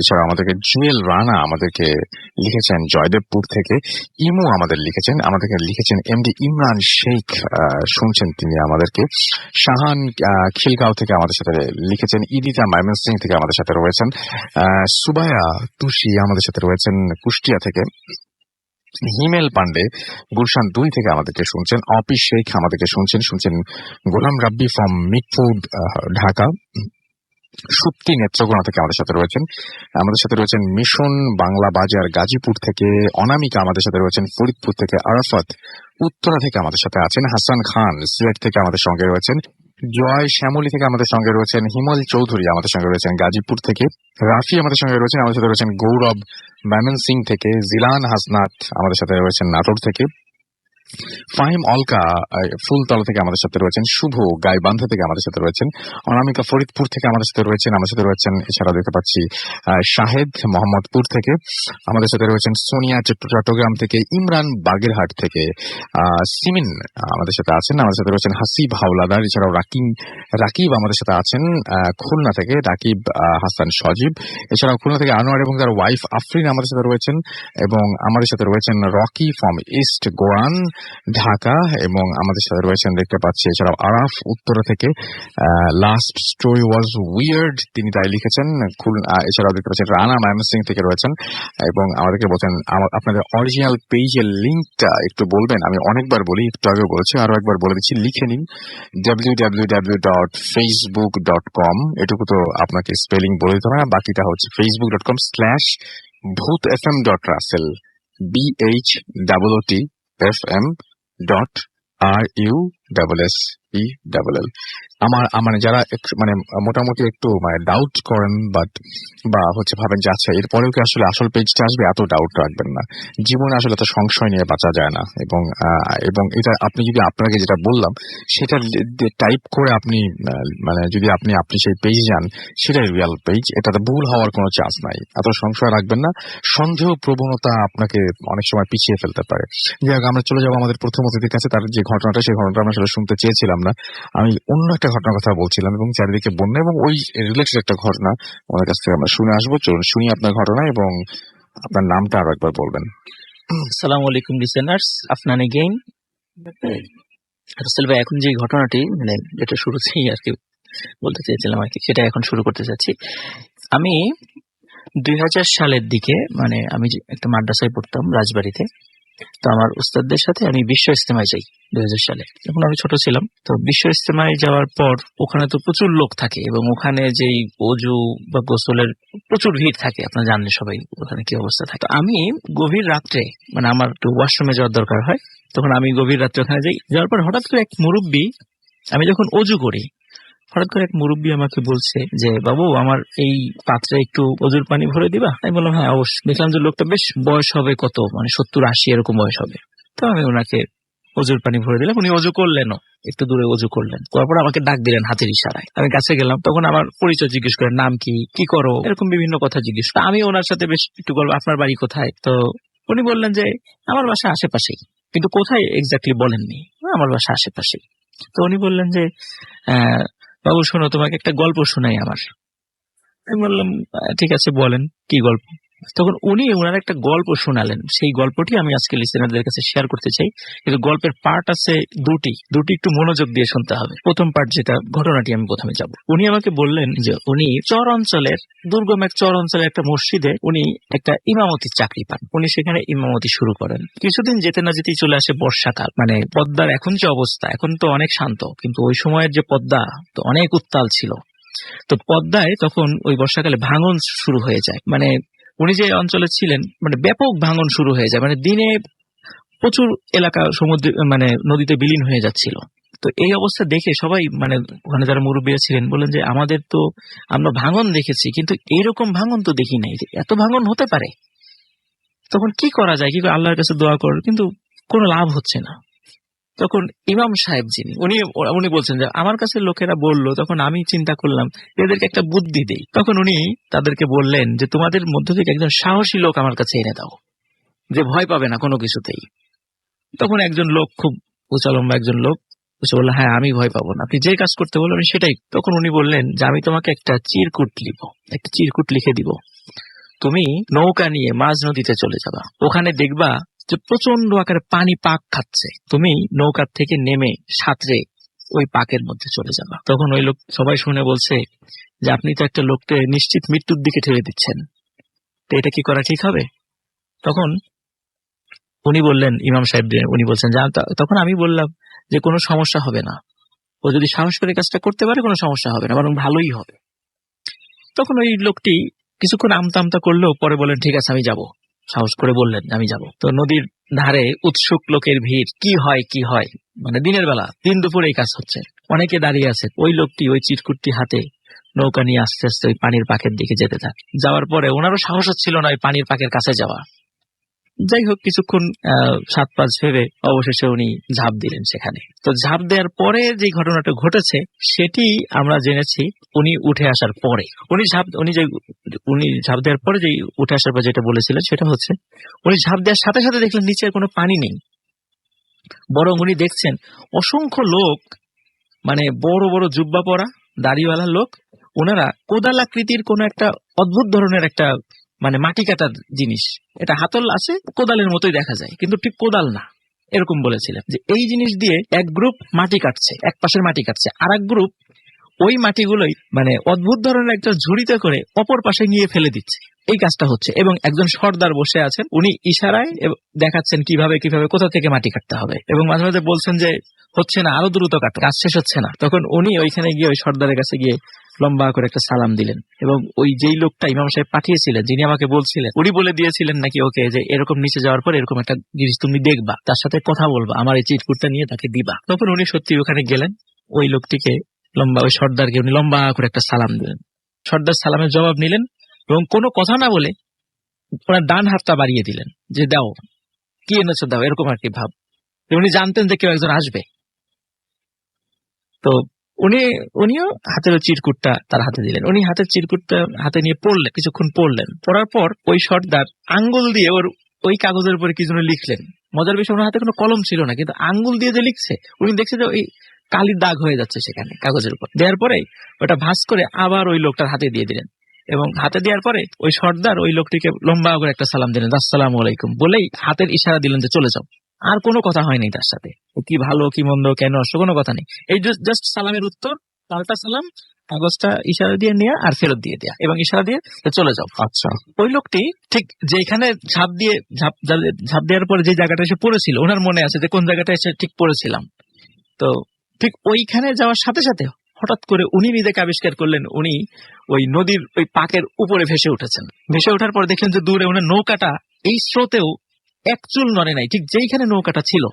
এছাড়া আমাদেরকে জুয়েল রানা আমাদেরকে লিখেছেন জয়দেবপুর থেকে। ইমু আমাদেরকে লিখেছেন MD ইমরান শেখ, শুনছেন তিনি আমাদেরকে। শাহান খিলগাঁও থেকে আমাদের সাথে লিখেছেন। ইদিতা ময়মনসিংহ থেকে আমাদের সাথে রয়েছেন। সুবায়া তুষি আমাদের সাথে রয়েছেন কুষ্টিয়া থেকে। হিমেল পান্ডে গুলশান 2 থেকে আমাদেরকে শুনছেন। অপি শেখ আমাদেরকে শুনছেন। গোলাম রাব্বি ফ্রম মিটফুড ঢাকা। সুপ্তি নেত্রকোনা থেকে আমাদের সাথে রয়েছেন মিশন বাংলা বাজার গাজীপুর থেকে। অনামিকা আমাদের সাথে রয়েছেন ফরিদপুর থেকে। আরাফাত উত্তরা থেকে আমাদের সাথে আছেন। হাসান খান সিলেট থেকে আমাদের সঙ্গে রয়েছেন। জয় শ্যামলী থেকে আমাদের সঙ্গে রয়েছেন। হিমল চৌধুরী আমাদের সঙ্গে রয়েছেন গাজীপুর থেকে। রাফি আমাদের সঙ্গে রয়েছেন। আমাদের সাথে রয়েছেন গৌরব ময়মনসিংহ থেকে। জিলান হাসনাত আমাদের সাথে রয়েছেন নাটোর থেকে। ফাহিম অলকা ফুলতলা থেকে আমাদের সাথে রয়েছেন। শুভ গাইবান্ধা থেকে আমাদের সাথে রয়েছেন। অনামিকা ফরিদপুর থেকে আমাদের সাথে রয়েছেন। এছাড়া দেখতে পাচ্ছি শাহেদ মোহাম্মদপুর থেকে আমাদের সাথে রয়েছেন। সোনিয়া চট্টগ্রাম থেকে। ইমরান বাগেরহাট থেকে। সিমিন আমাদের সাথে আছেন। আমাদের সাথে রয়েছেন হাসিব হাওলাদার। এছাড়াও রাকিব আমাদের সাথে আছেন খুলনা থেকে। রাকিব হাসান সজীব। এছাড়াও খুলনা থেকে আনোয়ার এবং তার ওয়াইফ আফরিন আমাদের সাথে রয়েছেন। এবং আমাদের সাথে রয়েছেন Rocky from east Goan Dhaka. এবং আমাদের সাথে রয়েছেন দেখতে পাচ্ছি এছাড়াও আরাফ উত্তরা থেকে। লাস্ট স্টোরি ওয়াজ উইয়ার্ড, তিনি তাই লিখেছেন। এছাড়াও দেখতে পাচ্ছেন রানা ময়মনসিংহ থেকে রয়েছেন, এবং আমাদেরকে বলছেন আপনাদের অরিজিনাল পেজের লিঙ্কটা একটু বলবেন। আমি অনেকবার বলি, একটু আগে বলেছি, আরো একবার বলে দিচ্ছি, লিখে নিন www.facebook.com। এটুকু তো আপনাকে স্পেলিং বলে দিতে হবে না, বাকিটা হচ্ছে facebook.com/bhoothfm.russell BHOOTFM.RUSSELL। আমার যারা মোটামুটি একটু ডাউট করেন বা ভাবেন যে আচ্ছা এরপরেও কি আসলে আসল পেজটা আসবে, এত ডাউট রাখবেন না। জীবনে আসলে এত সংশয় নিয়ে বাঁচা যায় না। এবং এটা আপনি যদি আপনাকে যেটা বললাম সেটা টাইপ করে আপনি যদি আপনি সেই পেজে যান, সেটাই রিয়েল পেজ। এটাতে ভুল হওয়ার কোনো চান্স নাই। এত সংশয় রাখবেন না। সন্দেহ প্রবণতা আপনাকে অনেক সময় পিছিয়ে ফেলতে পারে। যাই হোক, আমরা চলে যাবো আমাদের প্রথম অতিথির কাছে। তার যে ঘটনাটা, সেই ঘটনাটা আমরা আসলে শুনতে চেয়েছিলাম না। আমি অন্য একটা ঘটনার কথা বলছিলাম, এবং চারিদিকে বন্যা এবং ওই রিলেটেড একটা ঘটনা ওনার কাছ থেকে আমরা শুনে আসবো। চলুন শুনি আপনার ঘটনা, এবং আপনার নামটা আরো একবার বলবেন। আসসালামু আলাইকুম লিসেনার্স, আফনান এগেইন। রাসেল ভাই, এখন যে ঘটনাটি মানে যেটা শুরুতেই আর কি বলতে চেয়েছিলাম আর কি, সেটা এখন শুরু করতে চাচ্ছি। আমি 2000 সালের দিকে মানে আমি যে একটা মাদ্রাসায় পড়তাম রাজবাড়িতে, তো আমার উস্তাদদের সাথে আমি বিশ্ব ইজতেমায় যাই 2000 সালে, যখন আমি ছোট ছিলাম। তো বিশ্ব ইজতেমায় যাওয়ার পর ওখানে তো প্রচুর লোক থাকে এবং ওখানে যেই অজু বা গোসলের প্রচুর ভিড় থাকে, আপনারা জানেন সবাই ওখানে কি অবস্থা থাকে। তো আমি গভীর রাত্রে মানে আমার একটু ওয়াশরুমে যাওয়ার দরকার হয়, তখন আমি গভীর রাত্রে ওখানে যাই। যাওয়ার পর হঠাৎ করে এক মুরব্বী, আমি যখন অজু করি, হঠাৎ করে এক মুরব্বী আমাকে বলছে যে, বাবু আমার এই পাত্রে একটু অজুর পানি ভরে দিবা? আমি বললাম হ্যাঁ অবশ্যই। দেখলাম যে লোকটা বেশ বয়স হবে কত, মানে 70-80 এরকম বয়স হবে। তো আমি ওনাকে অজুর পানি ভরে দিলাম, উনি অজু করলেনও, একটু দূরে অজু করলেন, করার পর আমাকে ডাক দিলেন হাতের ইশারায়। আমি কাছে গেলাম, তখন আমার পরিচয় জিজ্ঞেস করেন, নাম কি, কি করো, এরকম বিভিন্ন কথা জিজ্ঞেস করেন। আমি ওনার সাথে বেশ একটু বলবো আপনার বাড়ি কোথায়। তো উনি বললেন যে আমার বাসা আশেপাশেই, কিন্তু কোথায় এক্স্যাক্টলি বলেননি, আমার বাসা আশেপাশেই। তো উনি বললেন যে আহ বাবু শোনো, তোমাকে একটা গল্প শোনাই আমার। আমি বললাম ঠিক আছে বলেন, কি গল্প? তখন উনি ওনার একটা গল্প শোনালেন, সেই গল্পটি আমি আজকে লিসেনারদের কাছে শেয়ার করতে চাই। কিন্তু গল্পের পার্ট আছে দুটি একটু মনোযোগ দিয়ে শুনতে হবে। প্রথম পার্ট যেটা, ঘটনাটি আমি প্রথমে যাব। উনি আমাকে বললেন যে উনি চর অঞ্চলের, দুর্গম এক চর অঞ্চলের একটা মসজিদে উনি একটা ইমামতির চাকরি পান। উনি সেখানে ইমামতি শুরু করেন। কিছুদিন যেতে না যেতেই চলে আসে বর্ষাকাল। মানে পদ্মার এখন যে অবস্থা, এখন তো অনেক শান্ত, কিন্তু ওই সময়ের যে পদ্মা তো অনেক উত্তাল ছিল। তো পদ্মায় তখন ওই বর্ষাকালে ভাঙন শুরু হয়ে যায়। মানে উনি যে অঞ্চলে ছিলেন, মানে ব্যাপক ভাঙন শুরু হয়ে যায়, মানে দিনে প্রচুর এলাকা সমুদ্রে মানে নদীতে বিলীন হয়ে যাচ্ছিল। তো এই অবস্থা দেখে সবাই মানে ওখানে যারা মুরব্বীরা ছিলেন বললেন যে আমাদের তো, আমরা ভাঙন দেখেছি কিন্তু এরকম ভাঙন তো দেখি নাই, এত ভাঙন হতে পারে। তখন কি করা যায়, কি করে আল্লাহর কাছে দোয়া করার, কিন্তু কোনো লাভ হচ্ছে না। তখন ইমাম সাহেব যিনি, উনি উনি বলছেন যে আমার কাছে লোকেরা বলল, তখন আমি চিন্তা করলাম এদেরকে একটা বুদ্ধি দেই। তখন উনি তাদেরকে বললেন যে তোমাদের মধ্য থেকে একজন সাহসী লোক আমার কাছে এনে দাও, যে ভয় পাবে না কোনো কিছুতেই। তখন একজন লোক, খুব উচালম্বা একজন লোক এসে বলল, হ্যাঁ আমি ভয় পাবো না, আপনি যে কাজ করতে বলবেন সেটাই। তখন উনি বললেন যে আমি তোমাকে একটা চিরকুট একটা চিরকুট লিখে দিব, তুমি নৌকা নিয়ে মাঝ নদীতে চলে যাবা, ওখানে দেখবা যে প্রচন্ড আকারে পানি পাক খাচ্ছে, তুমি নৌকার থেকে নেমে সাঁতরে ওই পাকের মধ্যে চলে যাবা। তখন ওই লোক সবাই শুনে বলছে যে আপনি তো একটা লোককে নিশ্চিত মৃত্যুর দিকে ঠেলে দিচ্ছেন, তো এটা কি করা ঠিক হবে? তখন উনি বললেন, ইমাম সাহেব উনি বলছেন, তখন আমি বললাম যে কোনো সমস্যা হবে না, ও যদি সাহস করে কাজটা করতে পারে কোনো সমস্যা হবে না, বরং ভালোই হবে। তখন ওই লোকটি কিছুক্ষণ আমতা আমতা করলেও পরে বলেন ঠিক আছে আমি যাব, সাহস করে বললেন আমি যাব। তো নদীর ধারে উৎসুক লোকের ভিড়, কি হয়, মানে দিনের বেলা, দিন দুপুরে এই কাজ হচ্ছে, অনেকে দাঁড়িয়ে আছে। ওই লোকটি ওই চিরকুটটি হাতে নৌকা নিয়ে আস্তে আস্তে ওই পানির পাকের দিকে যেতে থাকে। যাওয়ার পরে ওনারও সাহস হচ্ছিল না ওই পানির পাকের কাছে যাওয়া। যাই হোক, কিছুক্ষণ 7-5 ভেবে অবশেষে উনি ঝাঁপ দিলেন সেখানে। তো ঝাঁপ দেওয়ার পরে যে ঘটনাটা ঘটেছে সেটি আমরা জেনেছি উনি উঠে আসার পরে। উনি ঝাঁপ দেওয়ার পরে যে উঠে আসার পর যেটা বলেছিলেন সেটা হচ্ছে, উনি ঝাঁপ দেওয়ার সাথে সাথে দেখলেন নিচে কোনো পানি নেই, বরং উনি দেখছেন অসংখ্য লোক, মানে বড় বড় জুব্বা পরা দাড়িওয়ালা লোক, ওনারা কোদাল আকৃতির কোন একটা অদ্ভুত ধরনের একটা মানে মাটি কাটার জিনিস, এটা হাতল আছে, কোদালের মতোই দেখা যায় কিন্তু ঠিক কোদাল না, এরকম বলেছিলেন। যে এই জিনিস দিয়ে এক গ্রুপ মাটি কাটছে, এক পাশের মাটি কাটছে, আর এক গ্রুপ ওই মাটিগুলোই মানে অদ্ভুত ধরনের একটা ঝুড়িতে করে অপর পাশে নিয়ে ফেলে দিচ্ছে, এই কাজটা হচ্ছে। এবং একজন সর্দার বসে আছেন, উনি ইশারায় দেখাচ্ছেন কিভাবে কিভাবে কোথা থেকে মাটি কাটতে হবে, এবং মাঝে মাঝে বলছেন যে হচ্ছে না, আরো দ্রুত কাটো, কাজ শেষ হচ্ছে না। তখন উনি ওইখানে গিয়ে ওই সর্দারের কাছে গিয়ে লম্বা করে একটা সালাম দিলেন, এবং ওই যেই লোকটা ইমাম সাহেব পাঠিয়েছিলেন, যিনি আমাকে বলছিলেন, উনি বলে দিয়েছিলেন নাকি ওকে যে এরকম নিচে যাওয়ার পর এরকম একটা জিনিস তুমি দেখবা, তার সাথে কথা বলবা, আমার এই চিরকুটটা নিয়ে তাকে দিবা। তখন উনি সত্যি ওখানে গেলেন, ওই লোকটিকে ওই সর্দারকে উনি লম্বা করে একটা সালাম দিলেন। সর্দার সালামের জবাব নিলেন এবং কোনো কথা না বলে ওনার ডান হাতটা বাড়িয়ে দিলেন যে দাও, কি এনেছো দাও, এরকম আর কি ভাব। উনি জানতেন যে কেউ একজন আসবে। তো উনিও হাতের চিরকুটটা তার হাতে দিলেন। উনি হাতের চিরকুটটা হাতে নিয়ে পড়লেন, কিছুক্ষণ পড়লেন। পড়ার পর ওই সর্দার আঙ্গুল দিয়ে ওই কাগজের উপরে কি যেন লিখলেন। মজার বিষয়, ওনার হাতে কোনো কলম ছিল না, কিন্তু আঙ্গুল দিয়ে যে লিখছে, উনি দেখছে যে ওই কালির দাগ হয়ে যাচ্ছে সেখানে কাগজের উপর। দেওয়ার পরে ওটা ভাঁজ করে আবার ওই লোকটার হাতে দিয়ে দিলেন। এবং হাতে দেওয়ার পরে ওই সর্দার ওই লোকটিকে লম্বা করে একটা সালাম দিলেন, আসসালামু আলাইকুম বলেই হাতের ইশারা দিলেন যে চলে যাও। আর কোনো কথা হয়নি তার সাথে, কি ভালো কি মন্দ কেন আসছো কোনো কথা নেই, এই জাস্ট সালামের উত্তর, পাল্টা সালাম, কাগজটা ইশারা দিয়ে নেওয়া আর ফেরত দিয়ে দেয়া এবং ইশারা দিয়ে চলে যাও। আচ্ছা, ওই লোকটি ঠিক যেখানে ঝাঁপ দেওয়ার পরে যে জায়গাটা এসে পড়েছিল, ওনার মনে আছে যে কোন জায়গাটা এসে ঠিক পড়েছিলাম। তো ঠিক ওইখানে যাওয়ার সাথে সাথে হঠাৎ করে উনি নিজেকে আবিষ্কার করলেন উনি ওই নদীর ওই পাকের উপরে ভেসে উঠেছেন। ভেসে ওঠার পর দেখলেন যে দূরে ওনার নৌকাটা এই স্রোতেও এক চুল নড়ে নাই, ঠিক যেইখানে নৌকাটা ছিল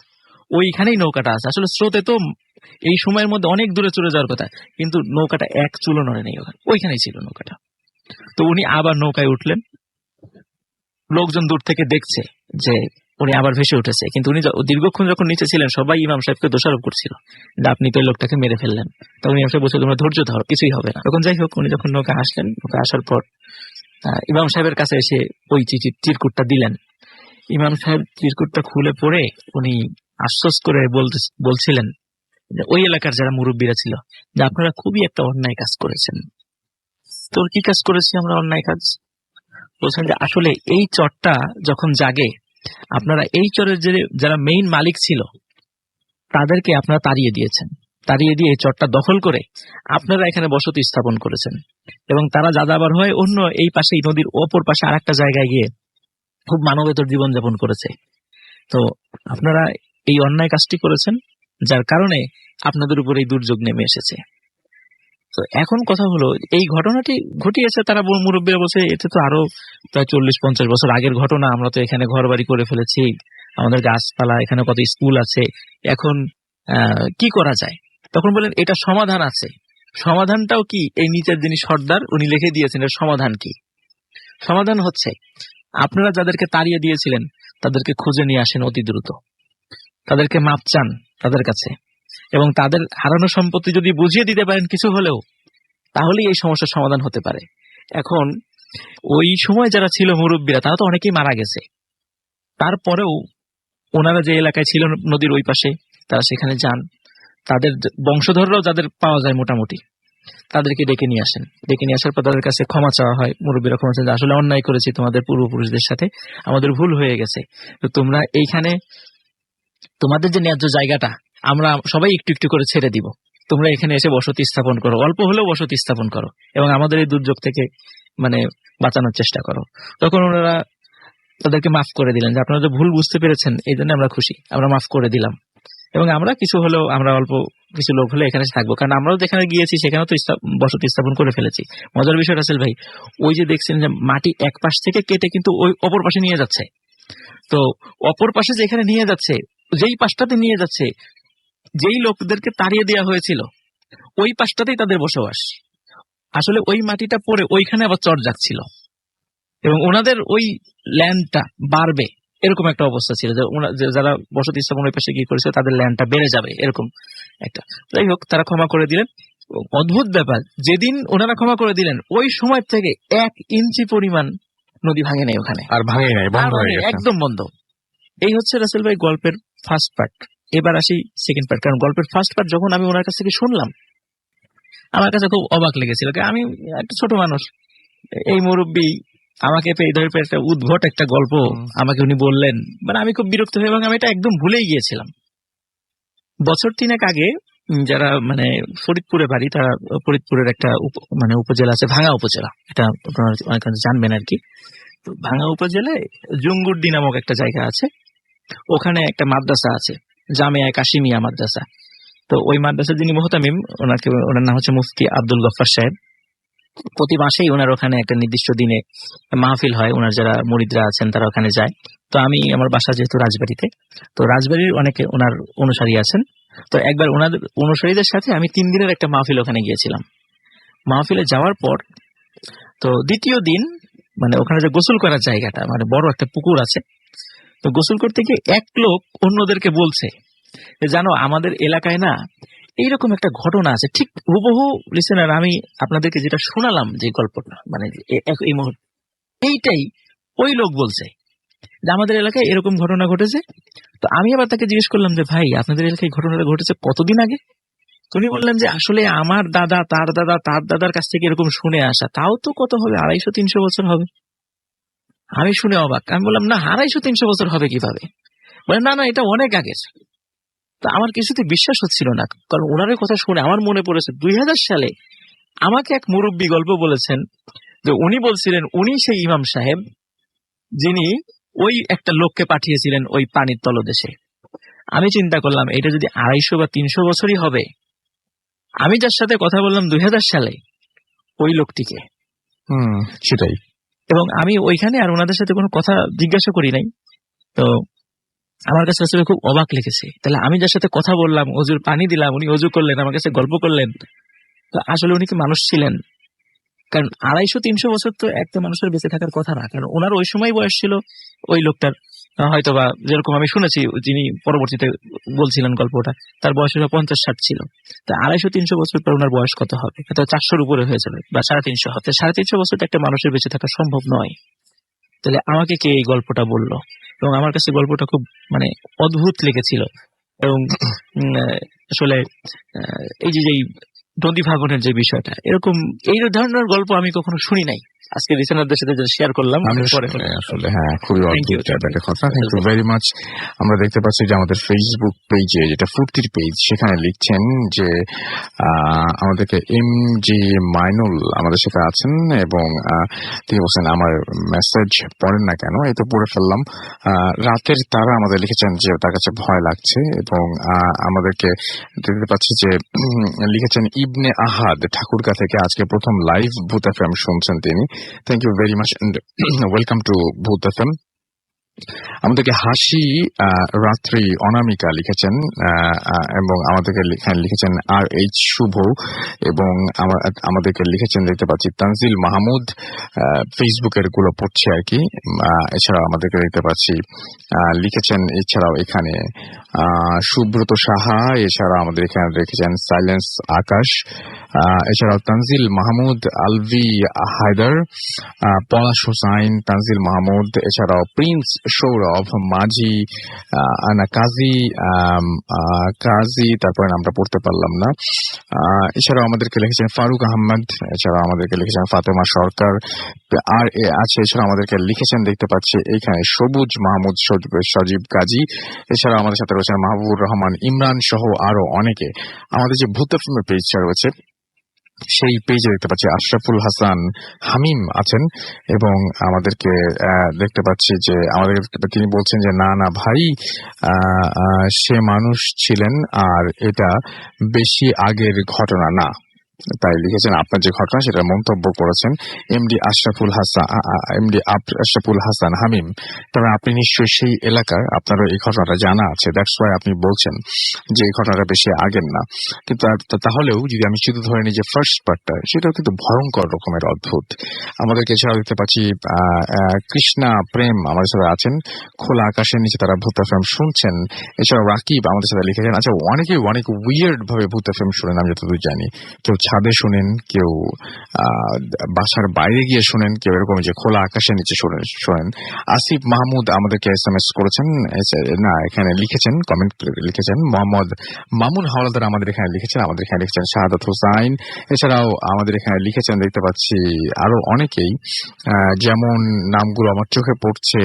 ওইখানেই নৌকাটা আছে। আসলে স্রোতে তো এই সময়ের মধ্যে অনেক দূরে চলে যাওয়ার কথা, কিন্তু নৌকাটা এক চুলও নড়ে নেই, ওইখানেই ছিল নৌকাটা। তো উনি আবার নৌকায় উঠলেন, লোকজন দূর থেকে দেখছে যে উনি আবার ভেসে উঠেছে, কিন্তু উনি দীর্ঘক্ষণ যখন নিচে ছিলেন সবাই ইমাম সাহেবকে দোষারোপ করছিল যে আপনি তো এই লোকটাকে মেরে ফেললেন। তখন ইমাম সাহেব বলছে তোমরা ধৈর্য ধরো, কিছুই হবে না। তখন যাই হোক উনি যখন নৌকা আসলেন, নৌকা আসার পর ইমাম সাহেবের কাছে এসে ওই চিরকুটটা দিলেন। ইমাম সাহেব চিরকুটটা খুলে পড়ে উনি আশ্বাস করে বলছিলেন যে ওই এলাকার যারা মুরব্বীরা ছিল যে আপনারা খুবই একটা অন্যায় কাজ করেছেন। তো কি কাজ করেছি আমরা অন্যায় কাজ? বলছেন যে আসলে এই চরটা যখন জাগে আপনারা এই চরের যারা মেইন মালিক ছিল তাদেরকে আপনারা তাড়িয়ে দিয়েছেন, তাড়িয়ে দিয়ে এই চরটা দখল করে আপনারা এখানে বসতি স্থাপন করেছেন এবং তারা যাযাবার হয়ে অন্য এই পাশে নদীর অপর পাশে আরেকটা জায়গায় গিয়ে খুব মানবেতর জীবনযাপন করেছে। তো আপনারা এই অন্যায় কাজটি করেছেন, যার কারণে আপনাদের উপর এই দুর্যোগ নেমে এসেছে। তো এখন কথা হলো এই ঘটনাটি ঘটিয়েছে তারা মুরব্বীরা বলছে এতে তো আরো প্রায় 40-50 বছর আগের ঘটনা, আমরা তো এখানে ঘর বাড়ি করে ফেলেছি, আমাদের গাছপালা, এখানে কত স্কুল আছে, এখন কি করা যায়? তখন বলেন এটা সমাধান আছে। সমাধানটাও কি? এই নিচের যিনি সর্দার উনি লিখে দিয়েছেন এর সমাধান কি। সমাধান হচ্ছে আপনারা যাদেরকে তাড়িয়ে দিয়েছিলেন তাদেরকে খুঁজে নিয়ে আসেন অতি দ্রুত, তাদেরকে মাপ চান তাদের কাছে, এবং তাদের হারানো সম্পত্তি যদি বুঝিয়ে দিতে পারেন কিছু হলেও, তাহলেই এই সমস্যার সমাধান হতে পারে। এখন ওই সময় যারা ছিল মুরব্বীরা তারা তো অনেকেই মারা গেছে, তারপরেও ওনারা যে এলাকায় ছিল নদীর ওই পাশে তারা সেখানে যান, তাদের বংশধররাও যাদের পাওয়া যায় মোটামুটি তাদেরকে ডেকে নিয়ে আসেন। ডেকে নিয়ে আসার পর তাদের কাছে ক্ষমা চাওয়া হয়, মুরব্বীরা ক্ষমা চান যে আসলে অন্যায় করেছি তোমাদের পূর্বপুরুষদের সাথে, আমাদের ভুল হয়ে গেছে, তো তোমরা এইখানে তোমাদের যে ন্যায্য জায়গাটা আমরা সবাই একটু একটু করে ছেড়ে দিব, তোমরা এখানে এসে বসতি স্থাপন করো, অল্প হলেও বসতি স্থাপন করো এবং আমাদের এই দুর্যোগ থেকে বাঁচানোর চেষ্টা করো। তখন ওনারা তাদেরকে মাফ করে দিলেন যে আপনারা যে ভুল বুঝতে পেরেছেন এই জন্য আমরা খুশি, আমরা মাফ করে দিলাম এবং আমরা কিছু হলেও আমরা অল্প কিছু লোক হলে এখানে থাকবো, কারণ আমরাও যেখানে গিয়েছি সেখানে তো বসতি স্থাপন করে ফেলেছি। মজার বিষয় রাসেল ভাই, ওই যে দেখছেন যে মাটি এক পাশ থেকে কেটে কিন্তু ওই অপর পাশে নিয়ে যাচ্ছে, তো অপর পাশে যেখানে নিয়ে যাচ্ছে, যেই পাশটাতে নিয়ে যাচ্ছে, যেই লোকদেরকে তাড়িয়ে দেওয়া হয়েছিল ওই পাশটাতেই তাদের বসবাস। আসলে ওই মাটিটা পরে ওইখানে আবার চর জাগছিল এবং ওনাদের ওই ল্যান্ডটা বাড়বে এরকম একটা অবস্থা ছিল যে যারা বসতি স্থাপন ওই পাশে গিয়ে করেছে তাদের ল্যান্ডটা বেড়ে যাবে এরকম একটা। যাই হোক তারা ক্ষমা করে দিলেন। অদ্ভুত ব্যাপার, যেদিন ওনারা ক্ষমা করে দিলেন ওই সময় থেকে 1 ইঞ্চি পরিমাণ নদী ভাঙে নাই ওখানে, আর ভাঙে নাই, বন্ধ হয়ে গেছে, একদম বন্ধ। এই হচ্ছে রাসেল ভাই গল্পের ফার্স্ট পার্ট। এবার আসি সেকেন্ড পার্ট, কারণ গল্পের ফার্স্ট পার্ট যখন আমি ওনার কাছ থেকে শুনলাম আমার কাছে খুব অবাক লেগেছিল। আমি একটা ছোট মানুষ, এই মুরব্বী আমাকে পেয়ে ধরে একটা উদ্ভট একটা গল্প আমাকে উনি বললেন, আমি খুব বিরক্ত হয়ে এবং আমি এটা একদম ভুলেই গিয়েছিলাম। বছর 3 আগে যারা ফরিদপুরে বাড়ি, তারা ফরিদপুরের একটা উপজেলা আছে, ভাঙ্গা উপজেলা, এটা আপনারা অনেক জানবেন আর কি। তো ভাঙ্গা উপজেলায় জুঙ্গুরদি নামক একটা জায়গা আছে, ওখানে একটা মাদ্রাসা আছে, জামিয়া কাশিমিয়া মাদ্রাসা। তো ওই মাদ্রাসার যিনি মুহতামিম ওনার নাম হচ্ছে মুফতি আব্দুল গফফার সাহেব। প্রতি মাসেই ওনার ওখানে একটা নির্দিষ্ট দিনে মাহফিল হয়, ওনার যারা মুরিদরা আছেন তারা ওখানে যায়। তো আমি আমার বাসা যেহেতু রাজবাড়িতে, তো রাজবাড়ির অনেকে ওনার অনুসারী আছেন, তো একবার ওনাদের অনুসারীদের সাথে আমি 3 দিনের একটা মাহফিল ওখানে গিয়েছিলাম। মাহফিলে যাওয়ার পর তো দ্বিতীয় দিন ওখানে যে গোসল করার জায়গাটা বড় একটা পুকুর আছে, তো গোসল করতে গিয়ে এক লোক অন্যদেরকে বলছে যে জানো আমাদের এলাকায় না এইরকম একটা ঘটনা আছে, ঠিক হুবহু লিসেনার আমি আপনাদেরকে যেটা শোনালাম যে গল্পটা এই মুহূর্তে এইটাই ওই লোক বলছে যে আমাদের এলাকায় এরকম ঘটনা ঘটেছে। তো আমি আবার তাকে জিজ্ঞেস করলাম যে ভাই আপনাদের এলাকায় ঘটনাটা ঘটেছে কতদিন আগে? উনি বললেন যে আসলে আমার দাদা তার দাদা তার দাদার কাছ থেকে এরকম শুনে আসা, তাও তো কত হবে, 250-300 বছর হবে। আমি শুনে অবাক। আমি বললাম, না 250-300 বছর হবে কিভাবে? বলে, না না, এটা অনেক আগের। তো আমার কিছুতে বিশ্বাস হচ্ছিল না, কারণ ওনার কথা শুনে আমার মনে পড়েছে 2000 সালে আমাকে এক মুরব্বী গল্প বলেছেন যে উনি বলছিলেন উনি সেই ইমাম সাহেব যিনি ওই একটা লোককে পাঠিয়েছিলেন ওই পানির তলদেশে। আমি চিন্তা করলাম এটা যদি 250 বা 300 বছরই হবে, আমি যার সাথে কথা বললাম 2000 সালে ওই লোকটিকে, সেটাই। এবং আমি ওইখানে আর ওনাদের সাথে কোনো কথা জিজ্ঞাসা করি নাই। তো আমার কাছে আসলে খুব অবাক লেগেছে। তাহলে আমি যার সাথে কথা বললাম, অজুর পানি দিলাম, উনি অজু করলেন, আমার কাছে গল্প করলেন, তো আসলে উনি কি মানুষ ছিলেন? কারণ 250-300 বছর তো একটা মানুষের বেঁচে থাকার কথা না, কারণ ওনার ওই সময় বয়স ছিল ওই লোকটার হয়তোবা, যেরকম আমি শুনেছি যিনি পরবর্তীতে বলছিলেন গল্পটা, তার বয়স 50-60 ছিল। তা 250-300 বছর পর ওনার বয়স কত হবে? হয়তো 400-র উপরে হয়ে যাবে, বা 350 হবে। 350 বছর তো একটা মানুষের বেঁচে থাকা সম্ভব নয়। তাহলে আমাকে কে এই গল্পটা বললো? এবং আমার কাছে গল্পটা খুব অদ্ভুত লেগেছিল। এবং আসলে এই যে নদী ভাঙনের যে বিষয়টা, এরকম এই ধরনের গল্প আমি কখনো শুনি নাই। আজকে লিসেনারদের সাথে শেয়ার করলাম। আসলে হ্যাঁ, খুবই অদ্ভুত একটা কথা। Thank you very much. আমরা দেখতে পাচ্ছি যে আমাদের ফেসবুক পেজে, যেটা ফুর্তির পেজ, সেখানে লিখছেন যে আমাদেরকে MG মাইনুল আমাদের সাথে আছেন, এবং তিনি বলছেন আমার মেসেজ পড়েন না কেন, এই তো পড়ে ফেললাম। রাতের তারা আমাদের লিখেছেন যে তার কাছে ভয় লাগছে, এবং আমাদেরকে দেখতে পাচ্ছি যে লিখেছেন ইবনে আহাদ ঠাকুরগা থেকে আজকে প্রথম লাইভ ভূত এফএম শুনছেন তিনি। Thank you very much and welcome to Bhoot FM. আমাদেরকে হাসি রাত্রি অনামিকা লিখেছেন, এবং আমাদেরকে লিখেছেন RH শুভ, এবং আমাদেরকে লিখেছেন দেখতে পাচ্ছি তানজিল মাহমুদ। ফেসবুকের গুলো পড়ছে আর কি। এছাড়াও আমাদেরকে দেখতে পাচ্ছি লিখেছেন, এছাড়াও এখানে সুব্রত সাহা, এছাড়াও আমাদের এখানে লিখেছেন সাইলেন্স আকাশ, এছাড়াও তানজিল মাহমুদ, আলভি হায়দার, পলাশ হোসাইন, তানজিল মাহমুদ, এছাড়াও প্রিন্স সৌরভ, মাঝি, আনা কাজী, তারপরে নামটা পড়তে পারলাম না। এছাড়াও আমাদেরকে লিখেছেন ফারুক আহমদ, এছাড়াও আমাদেরকে লিখেছেন ফাতেমা সরকার, আর আছে। এছাড়া আমাদেরকে লিখেছেন দেখতে পাচ্ছি এইখানে সবুজ মাহমুদ, সজীব গাজী, এছাড়াও আমাদের সাথে রয়েছেন মাহবুবুর রহমান, ইমরান সহ আরো অনেকে। আমাদের যে ভূত এফএমের পেজটা রয়েছে সেই পেজে দেখতে পাচ্ছি আশরাফুল হাসান হামিম আছেন, এবং আমাদেরকে দেখতে পাচ্ছি যে তিনি বলছেন যে না না ভাই, সে মানুষ ছিলেন আর এটা বেশি আগের ঘটনা না। তাই লিখেছেন আপনার যে ঘটনা সেটা মন্তব্য করেছেন এমডি আশরাফুল হাসান হামিম। তবে আপনি নিশ্চয়ই সেই এলাকার, আপনারও এই ঘটনাটা জানা আছে, দ্যাটস ওয়াই আপনি বলছেন যে এই ঘটনাটা বেশি আগের না। কিন্তু তাহলেও যদি আমি শুধু ধরে নিই যে ফার্স্ট পার্টটা, সেটাও কিন্তু ভয়ঙ্কর রকমের অদ্ভুত। আমাদেরকে এছাড়াও দেখতে পাচ্ছি কৃষ্ণা প্রেম আমাদের সাথে আছেন, খোলা আকাশের নিচে তারা ভূত এফএম শুনছেন। এছাড়াও রাকিব আমাদের সাথে লিখেছেন। আচ্ছা, অনেকেই অনেক উইয়ার্ড ভাবে ভূত এফএম শুনেন, আমি যতদূর জানি। কেউ ছাদে শুনেন, কেউ বাসার বাইরে গিয়ে শুনেন, কেউ এরকম যে খোলা আকাশের নিচে শোনেন। আসিফ মাহমুদ আমাদেরকে SMS করেছেন, না এখানে লিখেছেন, কমেন্ট লিখেছেন। মোহাম্মদ মামুন হাওলাদার আমাদের এখানে লিখেছেন, আমাদের এখানে লিখেছেন শাহাদাত হোসাইন। এছাড়াও আমাদের এখানে লিখেছেন দেখতে পাচ্ছি আরো অনেকেই, যেমন নামগুলো আমার চোখে পড়ছে,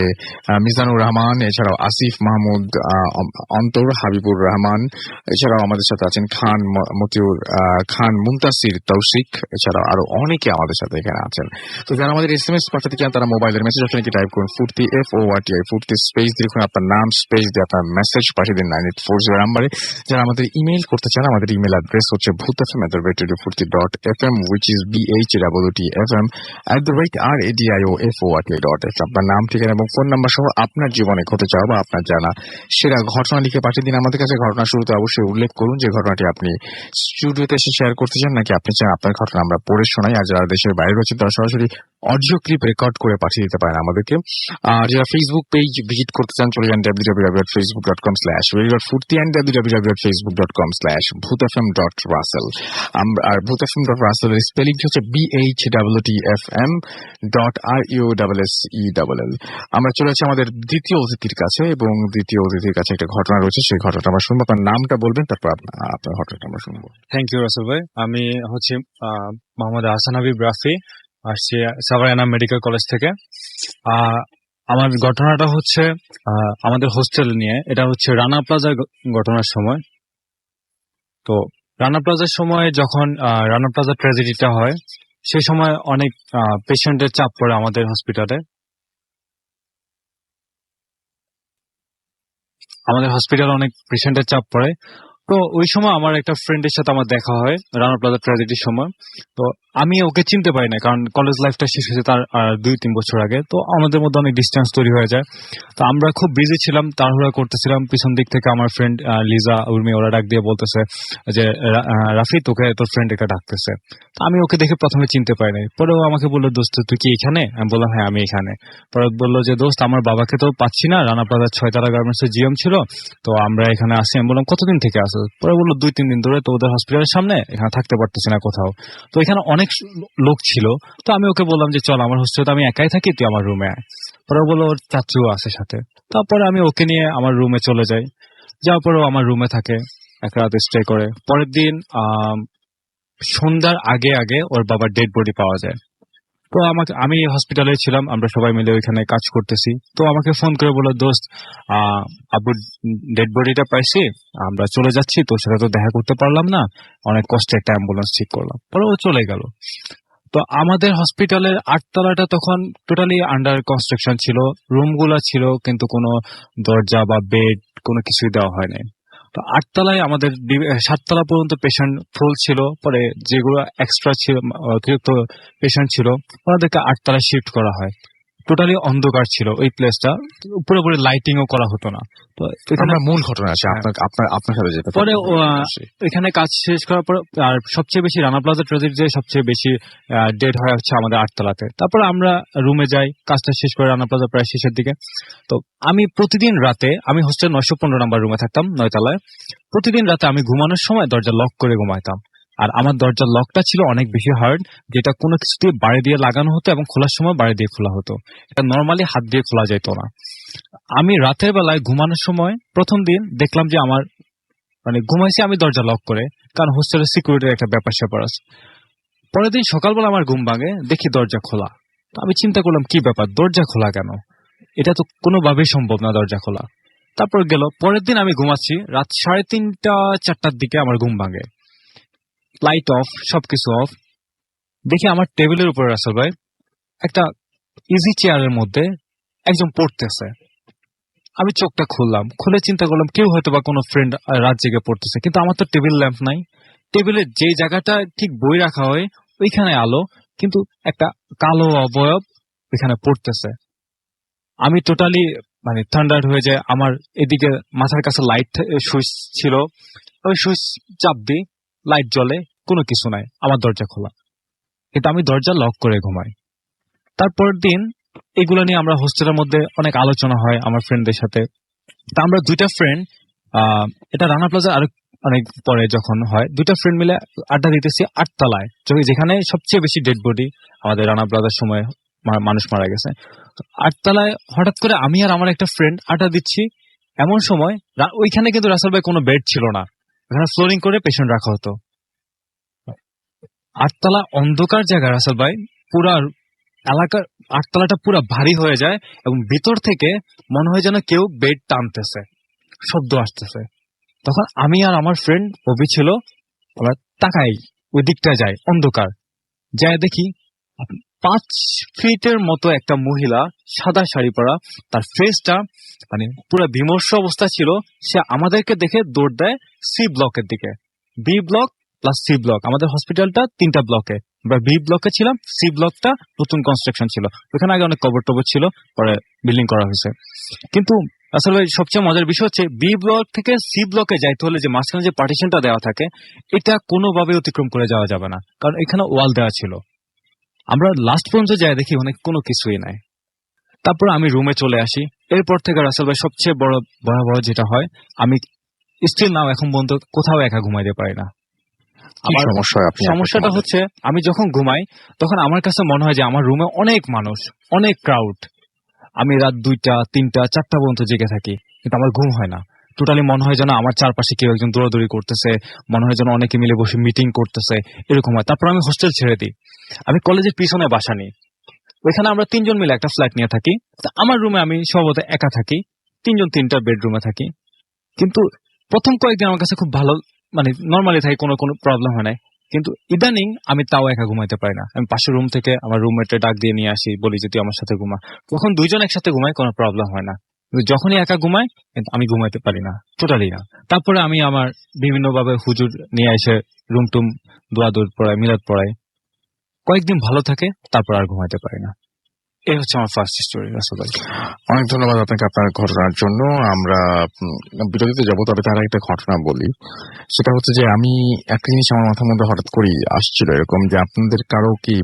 মিজানুর রহমান, এছাড়াও আসিফ মাহমুদ, অন্তর, হাবিবুর রহমান, এছাড়াও আমাদের সাথে আছেন খান মতিউর খান, মুনতাসির, তৌসিক, এছাড়াও আরো অনেকে আমাদের সাথে এখানে আছেন। তো যারা আমাদের SMS পাঠাতে চান তারা মোবাইলের মেসেজ অপশনে টাইপ করুন ফুর্তি, FORTI, ফুর্তি স্পেস দিয়ে আপনার নাম স্পেস দিয়ে আপনার মেসেজ পাঠিয়ে দিন 9840 নাম্বারে। যারা আমাদের ইমেইল করতে চান, আমাদের ইমেল অ্যাড্রেস হচ্ছে bhutfm@radiofuርቲ.fm, which is BHWTFM@radiofuርቲ.fm। আপনার নাম, ঠিকানা এবং ফোন নাম্বার সহ আপনার জীবনে ঘটে যাওয়া বা আপনার জানা সেরা ঘটনা লিখে পাঠিয়ে দিন আমাদের কাছে। ঘটনা শুরুতে অবশ্যই উল্লেখ করুন যে ঘটনাটি আপনি স্টুডিওতে এসে শেয়ার করতে চান, নাকি আপনি চান আপনার ঘটনা আমরা পড়ে শোনাই। আর যারা দেশের বাইরে রয়েছে তারা সরাসরি অডিও ক্লিপ রেকর্ড করে পাঠিয়ে দিতে পারেন আমাদেরকে। আর যারা ফেসবুক পেজ ভিজিট করতে চান চলে যান www.facebook.com/radio.furti and www.facebook.com/bhutfm.russell। R bhutfm.russell এর স্পেলিং হচ্ছে BHWTFM.RUSSELL। আমরা চলে যাচ্ছি আমাদের দ্বিতীয় অতিথির কাছে, এবং দ্বিতীয় অতিথির কাছে একটা ঘটনা রয়েছে, সেই ঘটনাটা আমরা শুনবো। আপনার নামটা বলবেন, তারপর আপনার ঘটনাটা আমরা শুনবো। থ্যাংক ইউ রাসেল ভাই। আমি হচ্ছে মোহাম্মদ আহসান হাবিব রাফি, আসছি সাভারানা মেডিকেল কলেজ থেকে। আমার ঘটনাটা হচ্ছে আমাদের হোস্টেল নিয়ে। এটা হচ্ছে রানা প্লাজার ঘটনার সময়। তো রানা প্লাজার সময় যখন রানা প্লাজা ট্র্যাজেডিটা হয়, সেই সময় অনেক পেশেন্টের চাপ পড়ে আমাদের হসপিটালে। অনেক পেশেন্টের চাপ পড়ে। তো ওই সময় আমার একটা ফ্রেন্ডের সাথে আমার দেখা হয় রানা প্লাজা ট্র্যাজেডির সময়। তো আমি ওকে চিনতে পারি না, কারণ কলেজ লাইফটা শেষ হয়েছে তার 2-3 বছর আগে। তো আমাদের মধ্যে অনেক ডিস্টেন্স তৈরি হয়ে যায়। তো আমরা খুব বিজি ছিলাম, তাড়াহুড়া করতেছিলাম। পিছন দিক থেকে আমার ফ্রেন্ড লিজা, উর্মি ওরা ডাক দিয়ে বলতেছে যে রাফি, তোকে তোর ফ্রেন্ড একে ডাকতেছে। তো আমি ওকে দেখে প্রথমে চিনতে পারি নাই। পরে ও আমাকে বললো, দোস্ত তুই কি এখানে? আমি বললাম হ্যাঁ আমি এখানে। পরে বললো যে দোস্ত, আমার বাবাকে তো পাচ্ছি না, রানা প্লাজার 6 তারা গার্মেন্টসের জিএম ছিল, তো আমরা এখানে আসি। আমি বললাম কতদিন থেকে আসো? পরে বললো 2-3 দিন ধরে, তো ওদের হসপিটালের সামনে এখানে থাকতে পারতেছি না কোথাও। তো এখানে অনেক লোক ছিল। তো আমি ওকে বললাম যে চল, আমার হোস্টেলে আমি একাই থাকি, তুই আমার রুমে আয়। পরে বললো ওর চাচুও আছে সাথে। তারপরে আমি ওকে নিয়ে আমার রুমে চলে যাই। যাওয়ার পরে আমার রুমে থাকে, এক রাত স্টে করে। পরের দিন সন্ধ্যার আগে আগে ওর বাবার ডেড বডি পাওয়া যায়। তো আমি হসপিটালে ছিলাম, আমরা সবাই মিলে ওইখানে কাজ করতেছি। তো আমাকে ফোন করে বললো, দোস্ত আব্বুর ডেড বডিটা পাইছি, আমরা চলে যাচ্ছি, তোর সাথে তো দেখা করতে পারলাম না, অনেক কষ্টে একটা অ্যাম্বুলেন্স ঠিক করলাম। পরে ও চলে গেল। তো আমাদের হসপিটালের 8 তলাটা তখন টোটালি আন্ডার কনস্ট্রাকশন ছিল, রুমগুলো ছিল, কিন্তু কোনো দরজা বা বেড কোনো কিছুই দেওয়া হয়নি। তো 8 তলায় আমাদের 7 তলা পর্যন্ত পেশেন্ট ফুল ছিল। পরে যেগুলো এক্সট্রা ছিল, অতিরিক্ত পেশেন্ট ছিল, ওনাদেরকে 8 তলায় শিফট করা হয়। টোটালি অন্ধকার ছিল ওই প্লেসটা, পুরোপুরি লাইটিংও করা হতো না। তো এখানে মূল ঘটনা আছে আপনার সাথে যেটা পরে এখানে কাজ শেষ করার পর, আর সবচেয়ে বেশি রানা প্লাজা ট্র্যাজেডি যে সবচেয়ে বেশি ডেড হয় হচ্ছে আমাদের 8 তলাতে। তারপর আমরা রুমে যাই, কাজটা শেষ করে রানা প্লাজা প্রায় শেষের দিকে। তো আমি প্রতিদিন রাতে, আমি হোস্টেল 915 নাম্বার রুমে থাকতাম 9 তলায়। প্রতিদিন রাতে আমি ঘুমানোর সময় দরজা লক করে ঘুমাইতাম। আর আমার দরজার লকটা ছিল অনেক বেশি হার্ড, যেটা কোনো কিছু দিয়ে বাড়ি দিয়ে লাগানো হতো, এবং খোলার সময় বাড়ি দিয়ে খোলা হতো। এটা নর্মালি হাত দিয়ে খোলা যেত না। আমি রাতের বেলায় ঘুমানোর সময় প্রথম দিন দেখলাম যে আমার ঘুমাইছি আমি দরজা লক করে, কারণ হোস্টেলের সিকিউরিটির একটা ব্যাপার স্যাপার আছে। পরের দিন সকালবেলা আমার ঘুম ভাঙে, দেখি দরজা খোলা। আমি চিন্তা করলাম কি ব্যাপার, দরজা খোলা কেন? এটা তো কোনোভাবেই সম্ভব না দরজা খোলা। তারপর গেল, পরের দিন আমি ঘুমাচ্ছি, রাত 3:30-4টার দিকে আমার ঘুম ভাঙে, লাইট অফ, সবকিছু অফ। দেখি আমার টেবিলের উপরে রাসেল ভাই একটা ইজি চেয়ারের মধ্যে একজন পড়তেছে। আমি চোখটা খুললাম, খুলে চিন্তা করলাম কেউ হয়তো বা কোনো ফ্রেন্ড রাত জেগে পড়তেছে, কিন্তু আমার তো টেবিল ল্যাম্প নাই। টেবিলের যে জায়গাটা ঠিক বই রাখা হয় ওইখানে আলো, কিন্তু একটা কালো অবয়ব ওইখানে পড়তেছে। আমি টোটালি থান্ডার্ড হয়ে যায়। আমার এদিকে মাথার কাছে লাইট সুইচ ছিল, ওই সুইচ চাপ দিই, লাইট জ্বলে, কোনো কিছু নাই, আমার দরজা খোলা, কিন্তু আমি দরজা লক করে ঘুমাই। তারপর দিন এগুলো নিয়ে আমরা হোস্টেলের মধ্যে অনেক আলোচনা হয় আমার ফ্রেন্ডদের সাথে। তা আমরা 2টা ফ্রেন্ড, এটা রানা প্লাজা আর অনেক পরে যখন হয়, 2টা ফ্রেন্ড মিলে আড্ডা দিতেছি 8 তলায়, যেখানে সবচেয়ে বেশি ডেড বডি আমাদের রানা প্লাজার সময় মানুষ মারা গেছে। 8 তলায় হঠাৎ করে আমি আর আমার একটা ফ্রেন্ড আড্ডা দিচ্ছি। এমন সময় ওইখানে কিন্তু রাসেল ভাই কোনো বেড ছিল না, ওখানে ফ্লোরিং করে পেশেন্ট রাখা হতো। 8 তলা অন্ধকার জায়গা রাসেল ভাই, পুরা এলাকার 8 তলাটা পুরো ভারী হয়ে যায়, এবং ভিতর থেকে মনে হয় যেন কেউ বেড টানতেছে, শব্দ আসতেছে। তখন আমি আর আমার ফ্রেন্ড অভি ছিল, আমরা তাকাই, ওই দিকটা যাই, অন্ধকার যায়, দেখি 5 ফিটের মতো একটা মহিলা, সাদা শাড়ি পরা, তার ফেসটা পুরো বিমর্ষ অবস্থা ছিল। সে আমাদেরকে দেখে দৌড় দেয় সি ব্লকের দিকে। B block plus C block, আমাদের হসপিটালটা 3টা ব্লকে, আমরা বি ব্লকে ছিলাম, সি ব্লকটা নতুন কনস্ট্রাকশন ছিল, ওখানে আগে অনেক কবর টবর ছিল, পরে বিল্ডিং করা হয়েছে। কিন্তু আসলে সবচেয়ে মজার বিষয় হচ্ছে বি ব্লক থেকে সি ব্লকে যাইতে হলে যে মাঝখানে যে পার্টিশনটা দেওয়া থাকে, এটা কোনোভাবে অতিক্রম করে যাওয়া যাবে না, কারণ এখানে ওয়াল দেওয়া ছিল। আমরা লাস্ট পর্যন্ত যাই দেখি অনেক কোনো কিছুই নাই। তারপর আমি রুমে চলে আসি। এরপর থেকে রাসেল ভাই সবচেয়ে বড় ভয়াবহ যেটা হয়, আমি স্টিল নাও এখন পর্যন্ত কোথাও একা ঘুমাইতে পারি না। কি আমার সমস্যা হয় আপনি একা সমস্যাটা ঘুমালে? হচ্ছে আমি যখন ঘুমাই তখন আমার কাছে মনে হয় যে আমার রুমে অনেক মানুষ, অনেক ক্রাউড। আমি রাত 2টা 3টা 4টা পর্যন্ত জেগে থাকি, কিন্তু আমার ঘুম হয় না। টোটালি মনে হয় যেন আমার চারপাশে কেউ একজন দৌড়াদৌড়ি করতেছে, মনে হয় যেন অনেকে মিলে বসে মিটিং করতেছে, এরকম হয়। তারপর আমি হোস্টেল ছেড়ে দিই, আমি কলেজের পিছনে বাসা নিই। ওইখানে আমরা 3জন মিলে একটা ফ্ল্যাট নিয়ে থাকি। তা আমার রুমে আমি সম্ভবত একা থাকি, 3জন 3টা বেডরুমে থাকি। কিন্তু প্রথম কয়েকদিন আমার কাছে খুব ভালো, মানে নর্মালি থাকি, কোনো কোনো প্রবলেম হয় না। কিন্তু ইদানিং আমি তাও একা ঘুমাইতে পারি না। আমি পাশের রুম থেকে আমার রুমমেটে ডাক দিয়ে নিয়ে আসি, বলি যে তুই আমার সাথে ঘুমা। তখন 2জন একসাথে ঘুমাই, কোনো প্রবলেম হয় না। কিন্তু যখনই একা ঘুমাই, কিন্তু আমি ঘুমাইতে পারি না, টোটালি না। তারপরে আমি আমার বিভিন্নভাবে হুজুর নিয়ে এসে রুম টুম দোয়া দৌড় পড়াই, মিলাদ পড়াই, কয়েকদিন ভালো থাকে, তারপর আর ঘুমাইতে পারি না। এই হচ্ছে আমার ফার্স্ট স্টোরি রাসেল ভাই। অনেক ধন্যবাদ আপনাকে আপনার ঘটনার জন্য। আমরা বিরতিতে যাবো, তবে তার একটা ঘটনা বলি। সেটা হচ্ছে যে আমি একটা জিনিস আমার মাথার মধ্যে হঠাৎ করেই আসছিল, এরকম যে আপনাদের কারো কি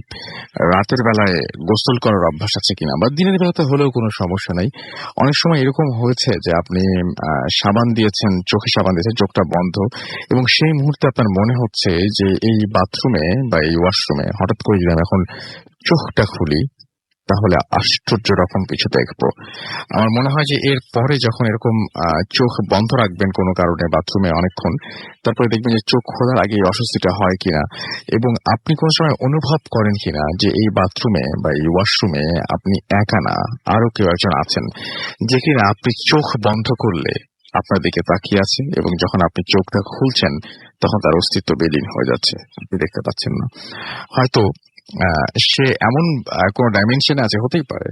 রাতের বেলায় গোসল করার অভ্যাস আছে কিনা, বা দিনের বেলাতে হলেও কোনো সমস্যা নাই। অনেক সময় এরকম হয়েছে যে আপনি সাবান দিয়েছেন, চোখে সাবান দিয়েছেন, চোখটা বন্ধ, এবং সেই মুহূর্তে আপনার মনে হচ্ছে যে এই বাথরুমে বা এই ওয়াশরুমে হঠাৎ করে যদি আমি এখন চোখটা খুলি তাহলে আশ্চর্য রকম কিছু দেখবো। আমার মনে হয় যে এর পরে যখন এরকম চোখ বন্ধ রাখবেন কোনো কারণে বাথরুমে অনেকক্ষণ, তারপরে দেখবেন যে চোখ খোলার আগে এই অস্বস্তিটা হয় কিনা, এবং আপনি কোনো সময় অনুভব করেন কিনা যে এই বাথরুমে বা এই ওয়াশরুমে আপনি একা না, আরো কেউ একজন আছেন, যে কিনা আপনি চোখ বন্ধ করলে আপনার দিকে তাকিয়ে আছে, এবং যখন আপনি চোখটা খুলছেন তখন তার অস্তিত্ব বিলীন হয়ে যাচ্ছে, আপনি দেখতে পাচ্ছেন না। হয়তো সে এমন কোন ডাইমেনশনে আছে, হতেই পারে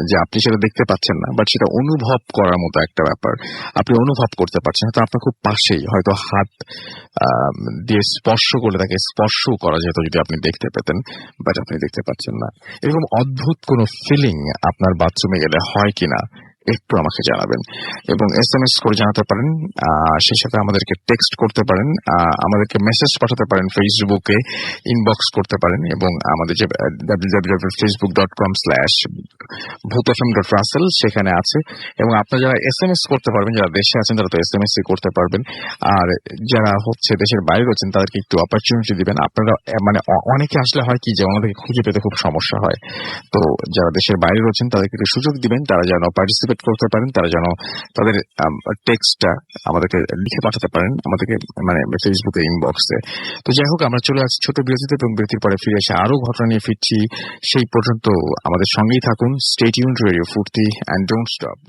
যে আপনি সেটা দেখতে পাচ্ছেন না, বাট সেটা অনুভব করার মতো একটা ব্যাপার, আপনি অনুভব করতে পারছেন। হয়তো আপনার খুব পাশেই, হয়তো হাত দিয়ে স্পর্শ করলে তাকে স্পর্শ করা যেত যদি আপনি দেখতে পেতেন, বাট আপনি দেখতে পাচ্ছেন না। এরকম অদ্ভুত কোনো ফিলিং আপনার বাথরুমে গেলে হয় কিনা একটু আমাকে জানাবেন, এবং SMS করে জানাতে পারেন। সেই সাথে আমাদেরকে টেক্সট করতে পারেন, আমাদেরকে মেসেজ পাঠাতে পারেন, ফেসবুকে ইনবক্স করতে পারেন, এবং আমাদের যে www.facebook.com/bhutfm.russell সেখানে আছে। এবং আপনারা যারা SMS করতে পারবেন, যারা দেশে আছেন তারা তো SMS করতে পারবেন, আর যারা হচ্ছে দেশের বাইরে রয়েছেন তাদেরকে একটু অপরচুনিটি দিবেন। আপনারা মানে অনেকে আসলে হয় কি যে আমাদেরকে খুঁজে পেতে খুব সমস্যা হয়, তো যারা দেশের বাইরে রয়েছেন তাদেরকে একটু সুযোগ দিবেন, তারা যেন পার্টিসিপেট করতে পারেন, তারা যেন তাদের টেক্সটটা আমাদেরকে লিখে পাঠাতে পারেন আমাদেরকে, মানে ফেসবুকে ইনবক্সে। তো যাই হোক, আমরা চলে আসছি ছোট বিরতিতে, এবং বিরতির পরে ফিরে এসে আরো ঘটনা নিয়ে ফিরছি। সেই পর্যন্ত আমাদের সঙ্গেই থাকুন। Stay tuned, radio Foorti, and don't stop.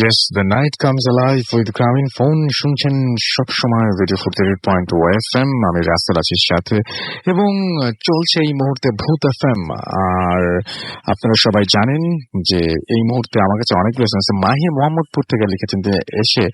Yes, the night comes alive with Gramin Phone. শুনছেন সবসময় রেডিও 48.0 FM। আমি রাসেল আছি সাথে, এবং চলছে এই মুহূর্তে ভূত FM। আর আপনারা সবাই জানেন যে এই মুহূর্তে আমার কাছে অনেক লোক আছে। মাহি মোহাম্মদপুর থেকে লিখেছেন যে এসে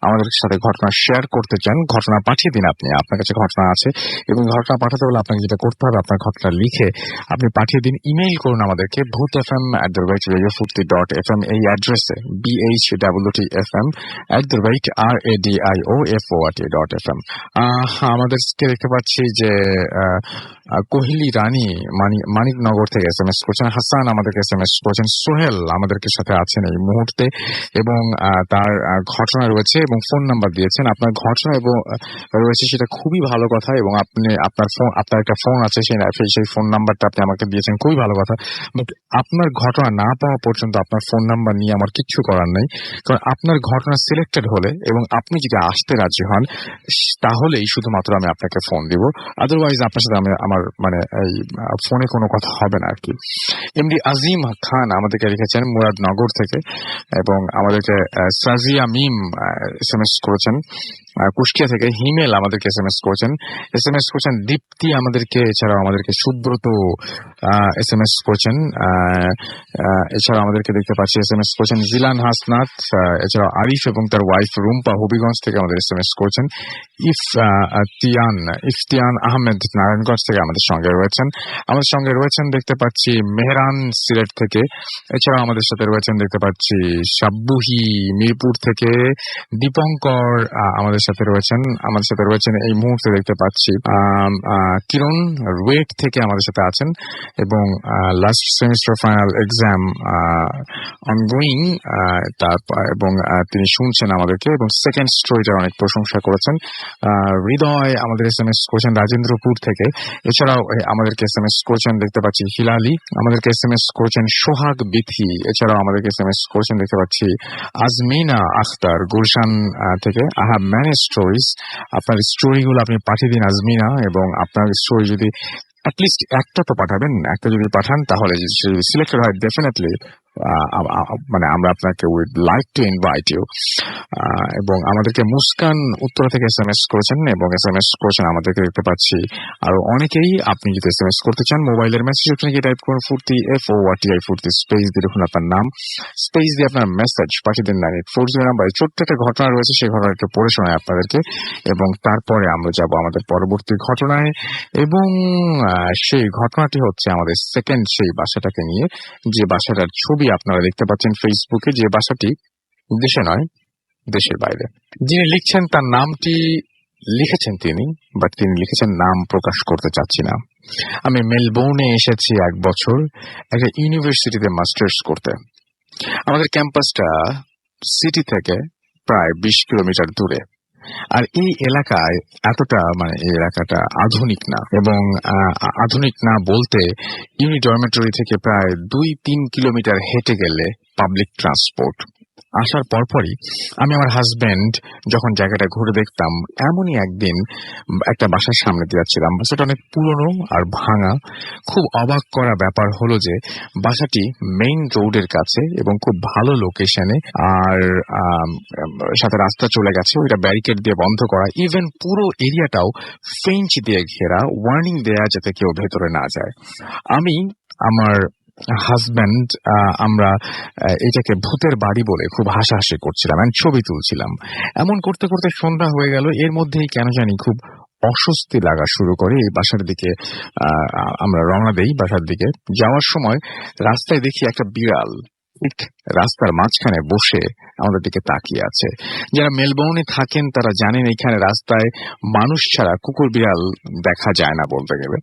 আমাদের সাথে ঘটনা শেয়ার করতে চান। ঘটনা পাঠিয়ে দিন আপনি, আপনার কাছে ঘটনা আছে, এবং ঘটনা পাঠাতে হলে আপনাকে যেটা করতে হবে, আপনার ঘটনা লিখে আপনি পাঠিয়ে দিন। ইমেইল করুন আমাদেরকে bhutfm@radio.fm এই অ্যাড্রেসে, BHWTFM@radioFORT.FM। আমাদেরকে দেখতে পাচ্ছি যে কোহলি রানী মানিকনগর থেকে SMS করছেন, হাসান আমাদেরকে SMS করছেন, সোহেল আমাদেরকে সাথে আছেন এই মুহূর্তে, এবং তার ঘটনা রয়েছে এবং ফোন নাম্বার দিয়েছেন। আপনার ঘটনা এবং রয়েছে সেটা খুবই ভালো কথা, এবং আপনি আপনার একটা ফোন আছে, সেই ফোন নাম্বারটা আপনি আমাকে দিয়েছেন, খুবই ভালো কথা। বাট আপনার ঘটনা না পাওয়া পর্যন্ত আপনার ফোন নাম্বার নিয়ে আমার কিচ্ছু করার নেই, কারণ আপনার ঘটনা সিলেক্টেড হলে এবং আপনি যদি আসতে রাজি হন তাহলেই শুধুমাত্র আমি আপনাকে ফোন দিব, আদারওয়াইজ আপনার সাথে আমার মানে এই ফোনে কোনো কথা হবে না আর কি। এমডি আজিম খান আমাদেরকে লিখেছেন মুরাদনগর থেকে, এবং আমাদেরকে সাজিয়া মিম SMS করেছেন, কুষ্টিয়া থেকে হিমেল আমাদেরকে এসএমএস করেছেন দীপ্তি আমাদেরকে, এছাড়াও আমাদেরকে সুব্রত এসএমএস করেছেন, এছাড়াও আমাদেরকে দেখতে পাচ্ছি এসএমএস করেছেন জিলান হাসনাত, এছাড়াও আরিফ এবং তার ওয়াইফ রুম্পা হবিগঞ্জ থেকে আমাদের এসএমএস করেছেন। ইফতিয়ান আহমেদ নারায়ণগঞ্জ থেকে আমাদের সঙ্গে রয়েছেন দেখতে পাচ্ছি মেহরান সিলেট থেকে, এছাড়াও আমাদের সাথে রয়েছেন দেখতে পাচ্ছি সাব্বুহি মিরপুর থেকে, দীপঙ্কর আমাদের সাথে রয়েছেন এই মুহূর্তে দেখতে পাচ্ছি কিরণ রুয়েট থেকে আমাদের সাথে আছেন, এবং last semester final exam ongoing, এবং তিনি শুনছেন আমাদেরকে এবং সেকেন্ড স্টোরিটার অনেক প্রশংসা করেছেন। হৃদয় আমাদের এসএমএস করেছেন রাজেন্দ্রপুর থেকে, এছাড়াও আমাদেরকে এসএমএস করেছেন দেখতে পাচ্ছি হিলালি, আমাদেরকে এসএমএস করেছেন সোহাগ বিথি, এছাড়াও আমাদেরকে এসএমএস করেছেন দেখতে পাচ্ছি আজমিনা আখতার গুলশান থেকে। আই হ্যাভ ম্যানি স্টোরিজ, আপনার স্টোরিগুলো আপনি পাঠিয়ে দিন আজমিনা, এবং আপনার স্টোরি যদি অ্যাটলিস্ট একটা তো পাঠাবেন, একটা যদি পাঠান তাহলে যদি সিলেক্টেড হয় ডেফিনেটলি মানে আমরা আপনাকে would like to invite you. এবং আমাদেরকে মুস্কান উত্তরা থেকে এসএমএস করেছেন এবং এসএমএস করেছেন আমাদেরকে দেখতে পাচ্ছি আরো অনেকেই। আপনি যদি এসএমএস করতে চান মোবাইলের মেসেজ অপশনে গিয়ে টাইপ করুন ফুর্তি FORTI ফুর্তি, স্পেস দিয়ে দেখুন আপনার নাম, স্পেস দিয়ে আপনার মেসেজ পাঠিয়ে দিন 9840 নাম্বারে। ছোট্ট একটা ঘটনা রয়েছে, সেই ঘটনাটা পড়ে শোনায় আপনাদেরকে, এবং তারপরে আমরা যাব আমাদের পরবর্তী ঘটনায়। এবং সেই ঘটনাটি হচ্ছে আমাদের সেকেন্ড সেই বাসাটাকে নিয়ে, যে বাসাটার ছবি আপনারা দেখতে পাচ্ছেন ফেসবুকে, যে বাসাটি দেশে নয় দেশের বাইরে। যিনি লিখছেন তার নামটি লিখেছেন তিনি, বাট তিনি লিখেছেন নাম প্রকাশ করতে চাচ্ছি না। আমি মেলবোর্নে এসেছি 1 বছর একটা ইউনিভার্সিটিতে মাস্টার্স করতে। আমাদের ক্যাম্পাসটা সিটি থেকে প্রায় 20 কিলোমিটার দূরে, আর এই এলাকায় এই এলাকাটা আধুনিক না, এবং আধুনিক না বলতে ইউনি ডরমেটরি থেকে প্রায় 2-3 কিলোমিটার হেঁটে গেলে পাবলিক ট্রান্সপোর্ট। আসার পরপরই আমি আমার হাজবেন্ড যখন জায়গাটা ঘুরে দেখতাম, এমনই একদিন একটা বাসার সামনে দিয়ে যাচ্ছিলাম। বাসাটা অনেক পুরনো আর ভাঙা। খুব অবাক করা ব্যাপার হলো যে বাসাটি মেইন রোডের কাছে এবং খুব ভালো লোকেশনে, আর সাথে রাস্তা চলে গেছে, ওইটা ব্যারিকেড দিয়ে বন্ধ করা। ইভেন পুরো এরিয়াটাও ফেঞ্চ দিয়ে ঘেরা, ওয়ার্নিং দেয়া যাতে কেউ ভেতরে না যায়। আমি আমার হাজব্যান্ড আমরা এটাকে ভূতের বাড়ি বলে খুব হাসাহাসি করছিলাম, ছবি তুলছিলাম। এমন করতে করতে সন্ধ্যা হয়ে গেল। এর মধ্যেই কেন জানি খুব অস্বস্তি লাগা শুরু করে। এই বাসার দিকে আমরা রওনা দেই। বাসার দিকে যাওয়ার সময় রাস্তায় দেখি একটা বিড়াল ঠিক রাস্তার মাঝখানে বসে আমাদের দিকে তাকিয়ে আছে। যারা মেলবোর্নে থাকেন তারা জানেন এখানে রাস্তায় মানুষ ছাড়া কুকুর বিড়াল দেখা যায় না বলতে গেলে।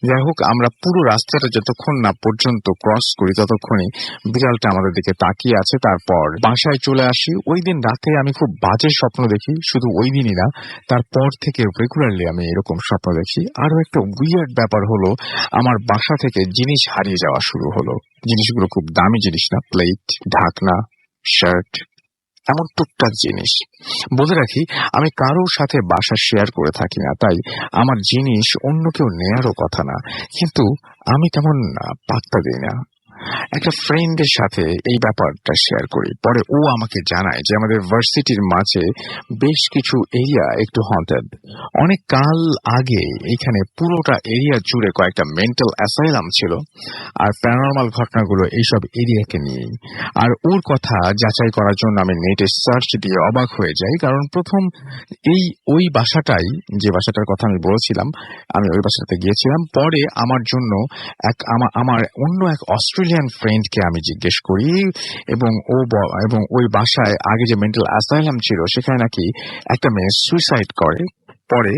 যাই হোক, আমরা পুরো রাস্তাটা যতক্ষণ না পর্যন্ত ক্রস করি ততক্ষণই বিড়ালটা আমাদের দিকে তাকিয়ে আছে। তারপর বাসায় চলে আসি। ওই দিন রাতে আমি খুব বাজে স্বপ্ন দেখি। শুধু ওই দিনই না, তারপর থেকে রেগুলারলি আমি এরকম স্বপ্ন দেখি। আরো একটা উইয়ার্ড ব্যাপার হলো, আমার বাসা থেকে জিনিস হারিয়ে যাওয়া শুরু হলো। জিনিসগুলো খুব দামি জিনিস না, প্লেট, ঢাকনা, শার্ট, এমন টুকটাক জিনিস। বলে রাখি, আমি কারোর সাথে বাসা শেয়ার করে থাকি না, তাই আমার জিনিস অন্য কেউ নেয়ারও কথা না, কিন্তু আমি তেমন পাত্তা দিই না। একটা ফ্রেন্ডের সাথে এই ব্যাপারটা শেয়ার করি। পরে ও আমাকে জানায় যে আমাদের ভার্সিটির মাঝে বেশ কিছু এরিয়া একটু হন্টেড। অনেক কাল আগে এখানে পুরোটা এরিয়া জুড়ে কয়েকটা মেন্টাল অ্যাসাইলাম ছিল, আর প্যারানরমাল ঘটনাগুলো এইসব এরিয়াকে নিয়েই। আর ওর কথা যাচাই করার জন্য আমি নেটে সার্চ দিয়ে অবাক হয়ে যাই, কারণ প্রথম ওই বাসাটাই, যে বাসাটার কথা আমি বলেছিলাম, আমি ওই বাসাটাতে গিয়েছিলাম। পরে আমার জন্য আমার অন্য এক অস্ট্রেলিয়ান ফ্রেন্ডকে আমি জিজ্ঞেস করি, এবং ওই বাসায় আগে যে মেন্টাল অ্যাসাইলাম ছিল সেখানে নাকি একটা মেয়ে সুইসাইড করে পরে,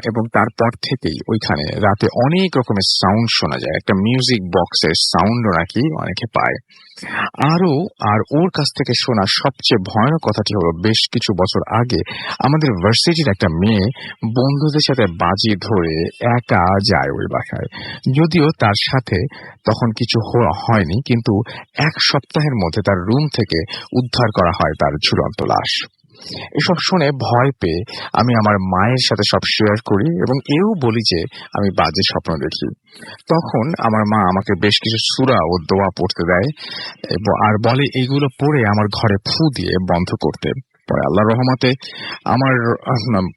এবং তারপর থেকেই ওইখানে রাতে অনেক রকমের সাউন্ড শোনা যায়। একটা মিউজিক বক্সের সাউন্ডও নাকি অনেকে পায়। আর ওর কাছ থেকে শোনা সবচেয়ে ভয়ানক কথাটি হলো, বেশ কিছু বছর আগে আমাদের ভার্সিটির একটা মেয়ে বন্ধুদের সাথে বাজি ধরে একা যায় ওই বাসায়। যদিও তার সাথে তখন কিছু হয়নি, কিন্তু 1 সপ্তাহের মধ্যে তার রুম থেকে উদ্ধার করা হয় তার ঝুলন্ত লাশ। এসব শুনে ভয় পেয়ে আমি আমার মায়ের সাথে সব শেয়ার করি এবং এও বলি যে আমি বাজে স্বপ্ন দেখি। তখন আমার মা আমাকে বেশ কিছু সূরা ও দোয়া পড়তে দেয় আর বলে এইগুলো পড়ে আমার ঘরে ফু দিয়ে বন্ধ করতে। পরে আল্লাহর রহমতে আমার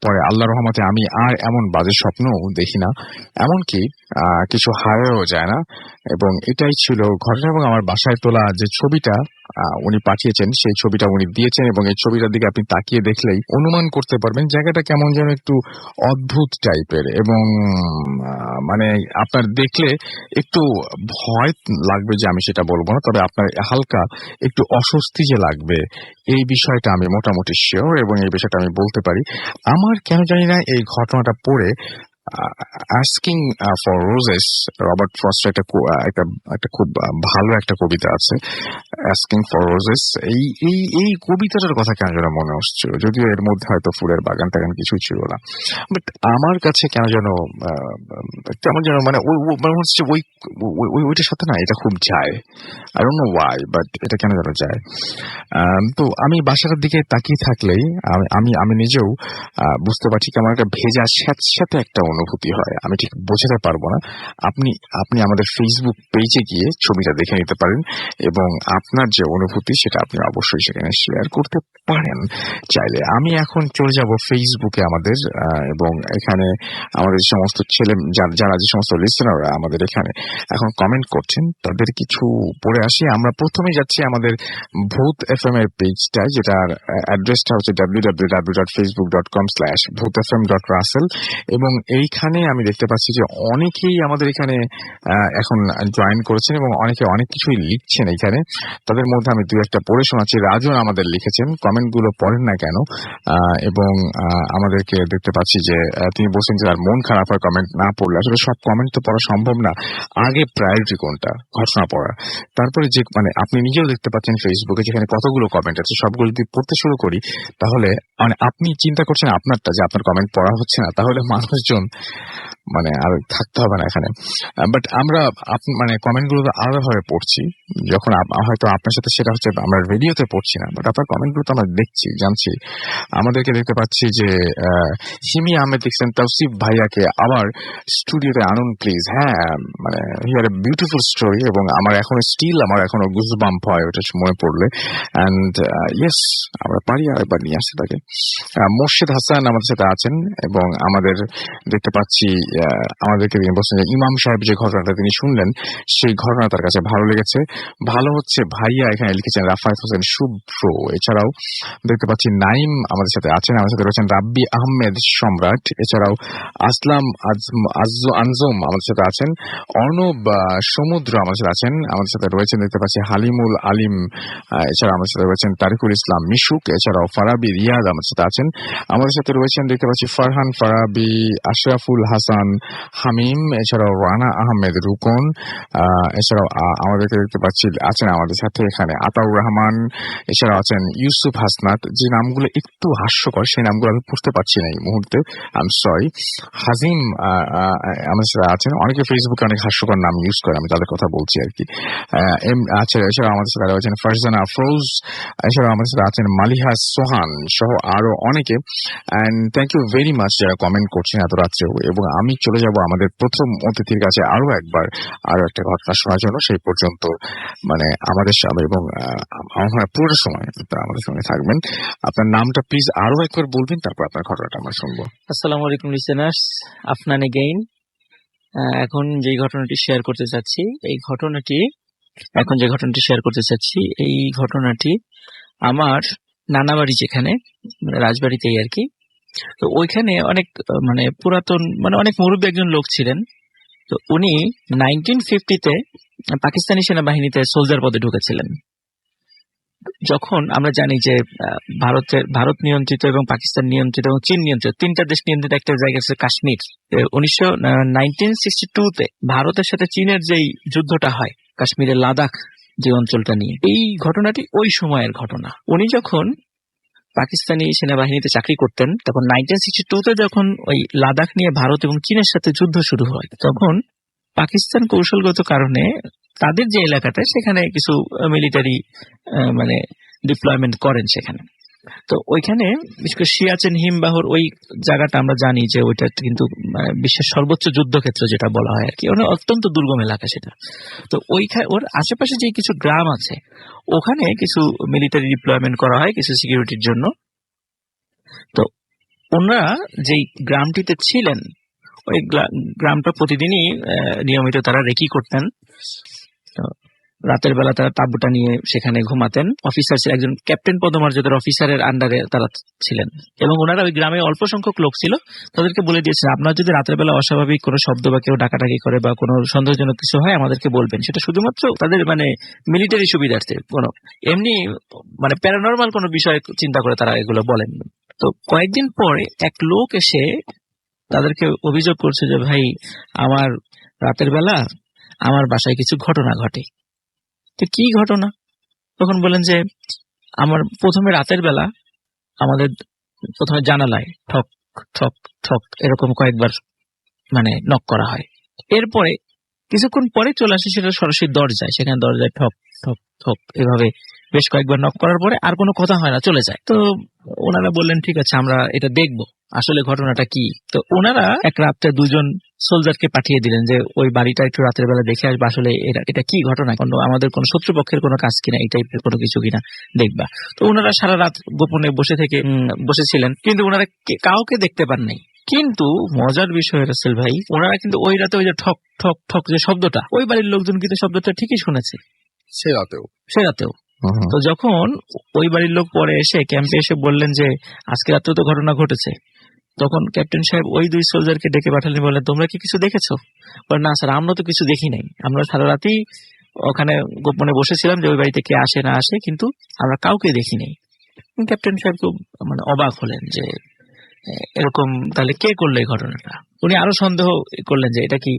পরে আল্লাহর রহমতে আমি আর এমন বাজে স্বপ্নও দেখি না, এমনকি কিছু হারায়ও যায় না। এবং এটাই ছিল ঘটনা। এবং আমার বাসায় তোলা যে ছবিটা উনি পাঠিয়েছেন, সেই ছবিটা উনি দিয়েছেন, এবং এই ছবিটার দিকে আপনি তাকিয়ে দেখলেই অনুমান করতে পারবেন জায়গাটা কেমন যেন একটু অদ্ভুত টাইপের। এবং মানে আপনার দেখলে একটু ভয় লাগবে, যে আমি সেটা বলবো না, তবে আপনার হালকা একটু অস্বস্তি যে লাগবে এই বিষয়টা আমি মোটামুটি শিওর, এবং এই বিষয়টা আমি বলতে পারি। আমার কেন জানি না এই ঘটনাটা পড়ে আস্কিং ফর রোজেস, রবার্ট ফ্রস্টের একটা খুব ভালো একটা কবিতা আছে, আস্কিং ফর রোজেস। এই এই এই কবিতাটার কথা কেন যেন মনে হচ্ছিল, যদিও এর মধ্যে হয়তো ফুলের বাগান টাগান কিছু ছিল না, বাট আমার কাছে কেন যেন কেমন যেন মানে মনে হচ্ছে ওইটার সাথে না এটা খুব যায়। I don't know Y, but এটা কেন যেন যায়। তো আমি বাসাটার দিকে তাকিয়ে থাকলেই আমি নিজেও বুঝতে পারছি কেমন একটা ভেজা স্যাঁতস্যাঁতে একটা অনুভূতি হয়। আমি ঠিক বোঝাতে পারবো না। আপনি আমাদের ফেসবুক পেজে গিয়ে ছবিটা দেখে নিতে পারেন, এবং আপনার যে অনুভূতি সেটা আপনি অবশ্যই সেখানে শেয়ার করতে পারেন চাইলে। আমি এখন চলে যাব ফেসবুকে আমাদের, এবং এখানে আমাদের যে সমস্ত যারা যে সমস্ত লিসেনাররা আমাদের এখানে এখন কমেন্ট করছেন তাদের কিছু পড়ে আসি। আমরা প্রথমে যাচ্ছি আমাদের ভূত এফএম এর পেজটা, যেটার অ্যাড্রেসটা হচ্ছে www.facebook.com/bhutfm.russell, এবং এইখানে আমি দেখতে পাচ্ছি যে অনেকেই আমাদের এখানে এখন জয়েন করেছেন, এবং অনেকে অনেক কিছুই লিখছেন এখানে। তাদের মধ্যে আমি দুই একটা পড়ে শোনাচ্ছি। রাজন আমাদের লিখেছেন, কমেন্টগুলো পড়েন না কেন, এবং আমাদেরকে দেখতে পাচ্ছি যে তিনি বলছেন যে তার মন খারাপ হয় কমেন্ট না পড়লে। আসলে সব কমেন্ট তো পড়া সম্ভব না। আগে প্রায়োরিটি কোনটা, ঘটনা পড়া, তারপরে যে মানে আপনি নিজেও দেখতে পাচ্ছেন ফেসবুকে যেখানে কতগুলো কমেন্ট আছে, সবগুলো যদি পড়তে শুরু করি তাহলে মানে আপনি চিন্তা করছেন আপনারটা যে আপনার কমেন্ট পড়া হচ্ছে না, তাহলে মানুষজন মানে আর থাকতে হবে না এখানে। বাট আমরা মানে কমেন্টগুলো আলাদাভাবে পড়ছি, যখন হয়তো আপনার সাথে সেটা হচ্ছে আমরা রেডিওতে পড়ছি না, বাট আপনার কমেন্টগুলো তো আমরা দেখছি, জানছি। আমাদেরকে দেখতে পাচ্ছি যে সিমি আহমেদ লিখছেন তৌসিফ ভাইয়াকে আবার স্টুডিওতে আনুন প্লিজ। হ্যাঁ, মানে হিয়ার এ বিউটিফুল স্টোরি, এবং আমার এখনো গুজবাম্প হয় ওটা মনে পড়লে। অ্যান্ড ইয়েস, আমরা পারি আরেকবার নিয়ে আসতে তাকে। মোর্শেদ হাসান আমাদের সাথে আছেন, এবং আমাদের দেখতে পাচ্ছি আমাদেরকে তিনি বলছেন যে ইমাম সাহেব যে ঘটনাটা তিনি শুনলেন সেই ঘটনা তার কাছে ভালো লেগেছে। ভালো হচ্ছে ভাইয়া এখানে লিখেছেন রাফায়েত হোসেন শুভ্র। এছাড়াও দেখতে পাচ্ছি নাইম আমাদের সাথে আছেন, আমাদের সাথে রয়েছেন রাব্বি আহমেদ সম্রাট, এছাড়াও আসলাম আনজুম আমাদের সাথে আছেন, অর্ণব সমুদ্র আমাদের সাথে আছেন, আমাদের সাথে রয়েছেন দেখতে পাচ্ছি হালিমুল আলিম, এছাড়া আমাদের সাথে রয়েছেন তারিকুল ইসলাম মিশুক, এছাড়াও ফারাবি রিয়াদ আমাদের সাথে আছেন, আমাদের সাথে রয়েছেন দেখতে পাচ্ছি ফারহান ফারাবি, আশরাফুল হাসান হামিম, এছাড়াও রানা আহমেদ রুকন, এছাড়াও আমাদেরকে দেখতে পাচ্ছি আছেন আমাদের সাথে এখানে আতাউর রহমান, এছাড়াও আছেন ইউসুফ হাসনাত। যে নামগুলো একটু হাস্যকর সেই নামগুলো আমি পড়তে পারছি না এই মুহূর্তে, আই এম সরি। হাজিম আমাদের সাথে আছেন। অনেকে ফেসবুকে অনেক হাস্যকর নাম ইউজ করে, আমি তাদের কথা বলছি আর কি। এছাড়াও আমাদের সাথে রয়েছেন ফারজানা আফরোজ, এছাড়াও আমাদের সাথে আছেন মালিহা সোহান সহ আরো অনেকে। And thank you very much যারা কমেন্ট করছেন এত রাত্রেও। এবং আমি চলে যাব আমাদের প্রথম অতিথির কাছে আরো একটা ঘটনা শোনার জন্য। সেই পর্যন্ত মানে আমাদের সাথে এবং আমার পুরো সময় আমাদের সঙ্গে থাকবেন। আপনার নামটা প্লিজ আরো একবার বলবেন, তারপর আপনার ঘটনাটা আমরা শুনবো। আসসালামু আলাইকুম লিসেনার্স, আফনান এগেইন। এখন যে ঘটনাটি শেয়ার করতে চাচ্ছি এই ঘটনাটি আমার নানা বাড়ি, যেখানে রাজবাড়িতেই আর কি। তো ওইখানে অনেক মানে পুরাতন মানে অনেক মুরব্বী একজন লোক ছিলেন। তো উনি 1950-তে পাকিস্তানি সেনাবাহিনীতে সোলজার পদে ঢুকেছিলেন। যখন আমরা জানি যে ভারত নিয়ন্ত্রিত এবং পাকিস্তান নিয়ন্ত্রিত এবং চীন নিয়ন্ত্রিত তিনটা দেশ নিয়ন্ত্রিত একটা জায়গা আছে কাশ্মীর। 1962-তে ভারতের সাথে চীনের যেই যুদ্ধটা হয় কাশ্মীরের লাদাখ যে অঞ্চলটা নিয়ে, এই ঘটনাটি ওই সময়ের ঘটনা। উনি যখন পাকিস্তানি সেনাবাহিনীতে চাকরি করতেন তখন 1962-তে যখন ওই লাদাখ নিয়ে ভারত এবং চীনের সাথে যুদ্ধ শুরু হয়, তখন পাকিস্তান কৌশলগত কারণে তাদের যে এলাকাটা সেখানে কিছু মিলিটারি মানে ডিপ্লয়মেন্ট করেন সেখানে। তো ওইখানে বিশেষ করে সিয়াচেন হিমবাহর ওই জায়গাটা আমরা জানি যে ওইটা কিন্তু বিশ্বের সর্বোচ্চ যুদ্ধক্ষেত্র যেটা বলা হয় আর কি, অত্যন্ত দুর্গম এলাকা সেটা। তো ওর আশেপাশে যে কিছু গ্রাম আছে ওখানে কিছু মিলিটারি ডিপ্লয়মেন্ট করা হয় কিছু সিকিউরিটির জন্য। তো ওনারা যেই গ্রামটিতে ছিলেন ওই গ্রামটা প্রতিদিনই নিয়মিত তারা রেকি করতেন। তো রাতের বেলা তারা তাঁবুটা নিয়ে সেখানে ঘুমাতেন। অফিসার ছিল একজন ক্যাপ্টেন পদমর্যাদার অফিসারের আন্ডারে তারা ছিলেন, এবং ওনারা ওই গ্রামে অল্প সংখ্যক লোক ছিল, তাদেরকে বলে দিয়েছেন আপনারা যদি রাতের বেলা অস্বাভাবিক কোনো শব্দ বা কেউ ডাকাডাকি করে বা কোনো সন্দেহজনক কিছু হয় আমাদেরকে বলবেন। সেটা শুধুমাত্র তাদের মানে মিলিটারি সুবিধার্থে, কোনো এমনি মানে প্যারানরমাল কোনো বিষয় চিন্তা করে তারা এগুলো বলেন। তো কয়েকদিন পরে এক লোক এসে তাদেরকে অভিযোগ করছে যে ভাই আমার রাতের বেলা আমার বাসায় কিছু ঘটনা ঘটে। তো কি ঘটনা? তখন বলেন যে আমার প্রথমে রাতের বেলা আমাদের প্রথমে জানালায় ঠক ঠক ঠক এরকম কয়েকবার মানে নক করা হয়। এরপরে কিছুক্ষণ পরে চলে আসে সেটা সরাসরি দরজায়, সেখানে দরজায় ঠক ঠক ঠক এভাবে বেশ কয়েকবার নক করার পরে আর কোনো কথা হয় না, চলে যায়। তো ওনারা বললেন ঠিক আছে আমরা এটা দেখবো আসলে ঘটনাটা কি। তো ওনারা এক রাত্রে দুজন সোলজারকে পাঠিয়ে দিলেন যে ওই বাড়িটা একটু রাতের বেলা দেখে আসবে, আসলে এটা কি ঘটনা, আমাদের কোনো শত্রুপক্ষের কোনো কাজ কিনা, এই টাইপের কোনো কিছু কিনা দেখবা। তো ওনারা সারা রাত গোপনে বসেছিলেন, কিন্তু ওনারা কাউকে দেখতে পান নাই। কিন্তু মজার বিষয় রাসেল ভাই, ওনারা কিন্তু ওই রাতে ওই যে ঠক ঠক ঠক যে শব্দটা, ওই বাড়ির লোকজন কিন্তু শব্দটা ঠিকই শুনেছে সে রাতেও। তো যখন ওই বাড়ির লোক পরে এসে ক্যাম্পে এসে বললেন যে আজকে রাত্রে তো ঘটনা ঘটেছে, তখন ক্যাপ্টেন সাহেব ওই দুই সোলজারকে ডেকে পাঠালেন, বললেন তোমরা কি কিছু দেখেছো? না স্যার, আমরা তো কিছু দেখি নাই, আমরা সারা রাতেই ওখানে গোপনে বসেছিলাম যে ওই বাড়িতে কে আসে না আসে, কিন্তু আমরা কাউকে দেখি নাই। ক্যাপ্টেন সাহেব খুব মানে অবাক হলেন যে এরকম তাহলে কে করলো এই ঘটনাটা। উনি আরো সন্দেহ করলেন যে এটা কি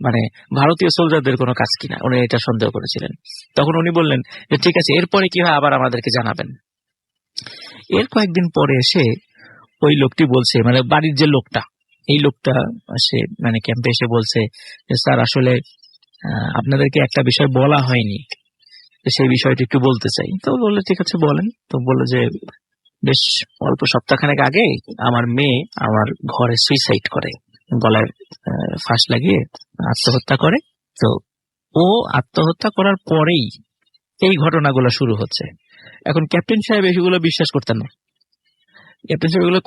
মানে ভারতীয় সোলজারদের কোনো কাজ কিনা, উনি এটা সন্দেহ করেছিলেন। তখন উনি বললেন যে ঠিক আছে এরপরে কি হয় আবার আমাদেরকে জানাবেন। এর কয়েকদিন পরে এসে ওই লোকটি বলছে, মানে বাড়ির যে লোকটা, এই লোকটা সে মানে ক্যাম্পে এসে বলছে যে স্যার আসলে আপনাদেরকে একটা বিষয় বলা হয়নি, সেই বিষয়টি একটু বলতে চাই। তো বললো ঠিক আছে বলেন। তো বললো যে বেশ অল্প সপ্তাহখানেক আগে আমার মেয়ে আমার ঘরে সুইসাইড করে, গলায় ফাঁস লাগিয়ে আত্মহত্যা করে। তো ও আত্মহত্যা করার পরেই এই ঘটনাগুলো শুরু হচ্ছে। এখন ক্যাপ্টেন সাহেব এগুলো বিশ্বাস করতেন না, ক্যাপ্টেন সাহেব এগুলো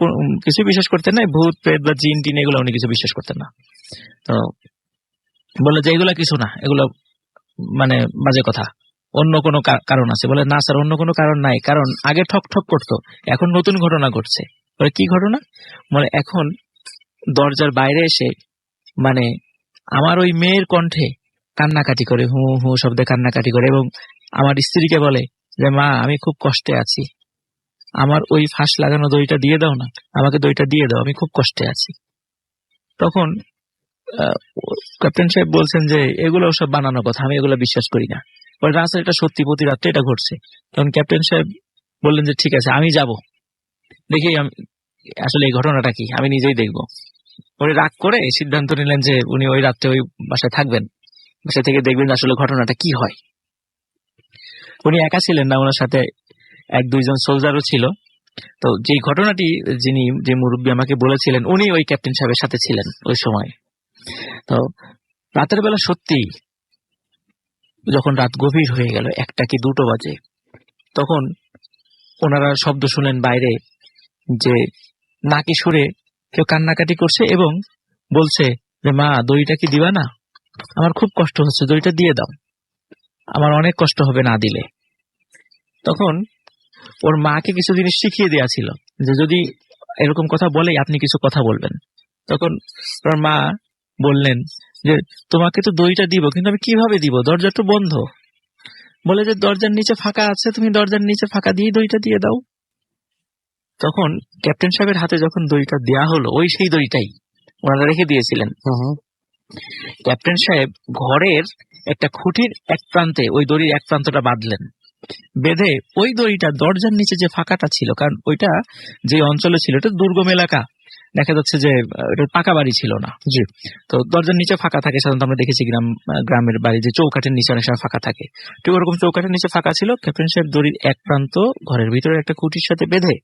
কিছু বিশ্বাস করতেন না, ভূত প্রেত বা জিন টিন এগুলো উনি কিছু বিশ্বাস করতেন না। তো বলে যে এগুলা কিছু না, এগুলো মানে বাজে কথা, অন্য কোনো কারণ আছে। বলে না স্যার অন্য কোনো কারণ নাই, কারণ আগে ঠক ঠক করতো, এখন নতুন ঘটনা ঘটছে। বলে কি ঘটনা? মানে এখন দরজার বাইরে এসে মানে আমার ওই মেয়ের কণ্ঠে কান্নাকাটি করে, হু হু শব্দে কান্নাকাটি করে, এবং আমার স্ত্রীকে বলে যে মা আমি খুব কষ্টে আছি, আমার ওই ফাঁস লাগানো দইটা দিয়ে দাও না, আমাকে দইটা দিয়ে দাও, আমি খুব কষ্টে আছি। তখন ক্যাপ্টেন সাহেব বলছেন যে এগুলো সব বানানো কথা, আমি এগুলো বিশ্বাস করি না। রাস্তায় এটা সত্যি, প্রতি রাত্রে এটা ঘটছে। তখন ক্যাপ্টেন সাহেব বললেন যে ঠিক আছে আমি যাব, দেখি আসলে এই ঘটনাটা কি, আমি নিজেই দেখবো। উনি রাগ করে সিদ্ধান্ত নিলেন যে উনি ওই রাত্রে ওই বাসায় থাকবেন, বাসা থেকে দেখবেন আসলে ঘটনাটা কি হয়। উনি একা ছিলেন না, ওনার সাথে এক দুইজন সোলজারও ছিল। তো যে ঘটনাটি যে মুরব্বী আমাকে বলেছিলেন উনি ওই ক্যাপ্টেন সাহেবের সাথে ছিলেন ওই সময়। তো রাতের বেলা সত্যি যখন রাত গভীর হয়ে গেল, 1টা কি 2টো বাজে, তখন ওনারা শব্দ শুনেন বাইরে যে নাকি সুরে কেউ কান্নাকাটি করছে এবং বলছে যে মা দইটা কি দিবা না, আমার খুব কষ্ট হচ্ছে, দইটা দিয়ে দাও, আমার অনেক কষ্ট হবে না দিলে। তখন ওর মাকে কিছু জিনিস শিখিয়ে দেওয়া ছিল যে যদি এরকম কথা বলে আপনি কিছু কথা বলবেন। তখন ওর মা বললেন যে তোমাকে তো দইটা দিব, কিন্তু আমি কিভাবে দিব, দরজা তো বন্ধ। বলে যে দরজার নিচে ফাঁকা আছে, তুমি দরজার নিচে ফাঁকা দিয়ে দইটা দিয়ে দাও। তখন ক্যাপ্টেন সাহেবের হাতে যখন দইটা দেয়া হলো, ওই সেই দইটাই ওনারা রেখে দিয়েছিলেন। ক্যাপ্টেন সাহেব ঘরের একটা খুঁটির এক প্রান্তে ওই দড়ির এক প্রান্তটা বাঁধলেন, বেঁধে ওই দড়িটা দরজার নিচে যে ফাঁকাটা ছিল, কারণ ওইটা যে অঞ্চলে ছিল এটা দুর্গম এলাকা, দেখা যাচ্ছে যে এটা পাকা বাড়ি ছিল না। জি। তো দরজার নিচে ফাঁকা থাকে সাধারণত, আমরা দেখেছি গ্রামের বাড়ি যে চৌকাঠের নিচে অনেক সময় ফাঁকা থাকে, ঠিক ওরকম চৌকাঠের নিচে ফাঁকা ছিল। ক্যাপ্টেন সাহেব দড়ির এক প্রান্ত ঘরের ভিতরে একটা খুঁটির সাথে বেঁধে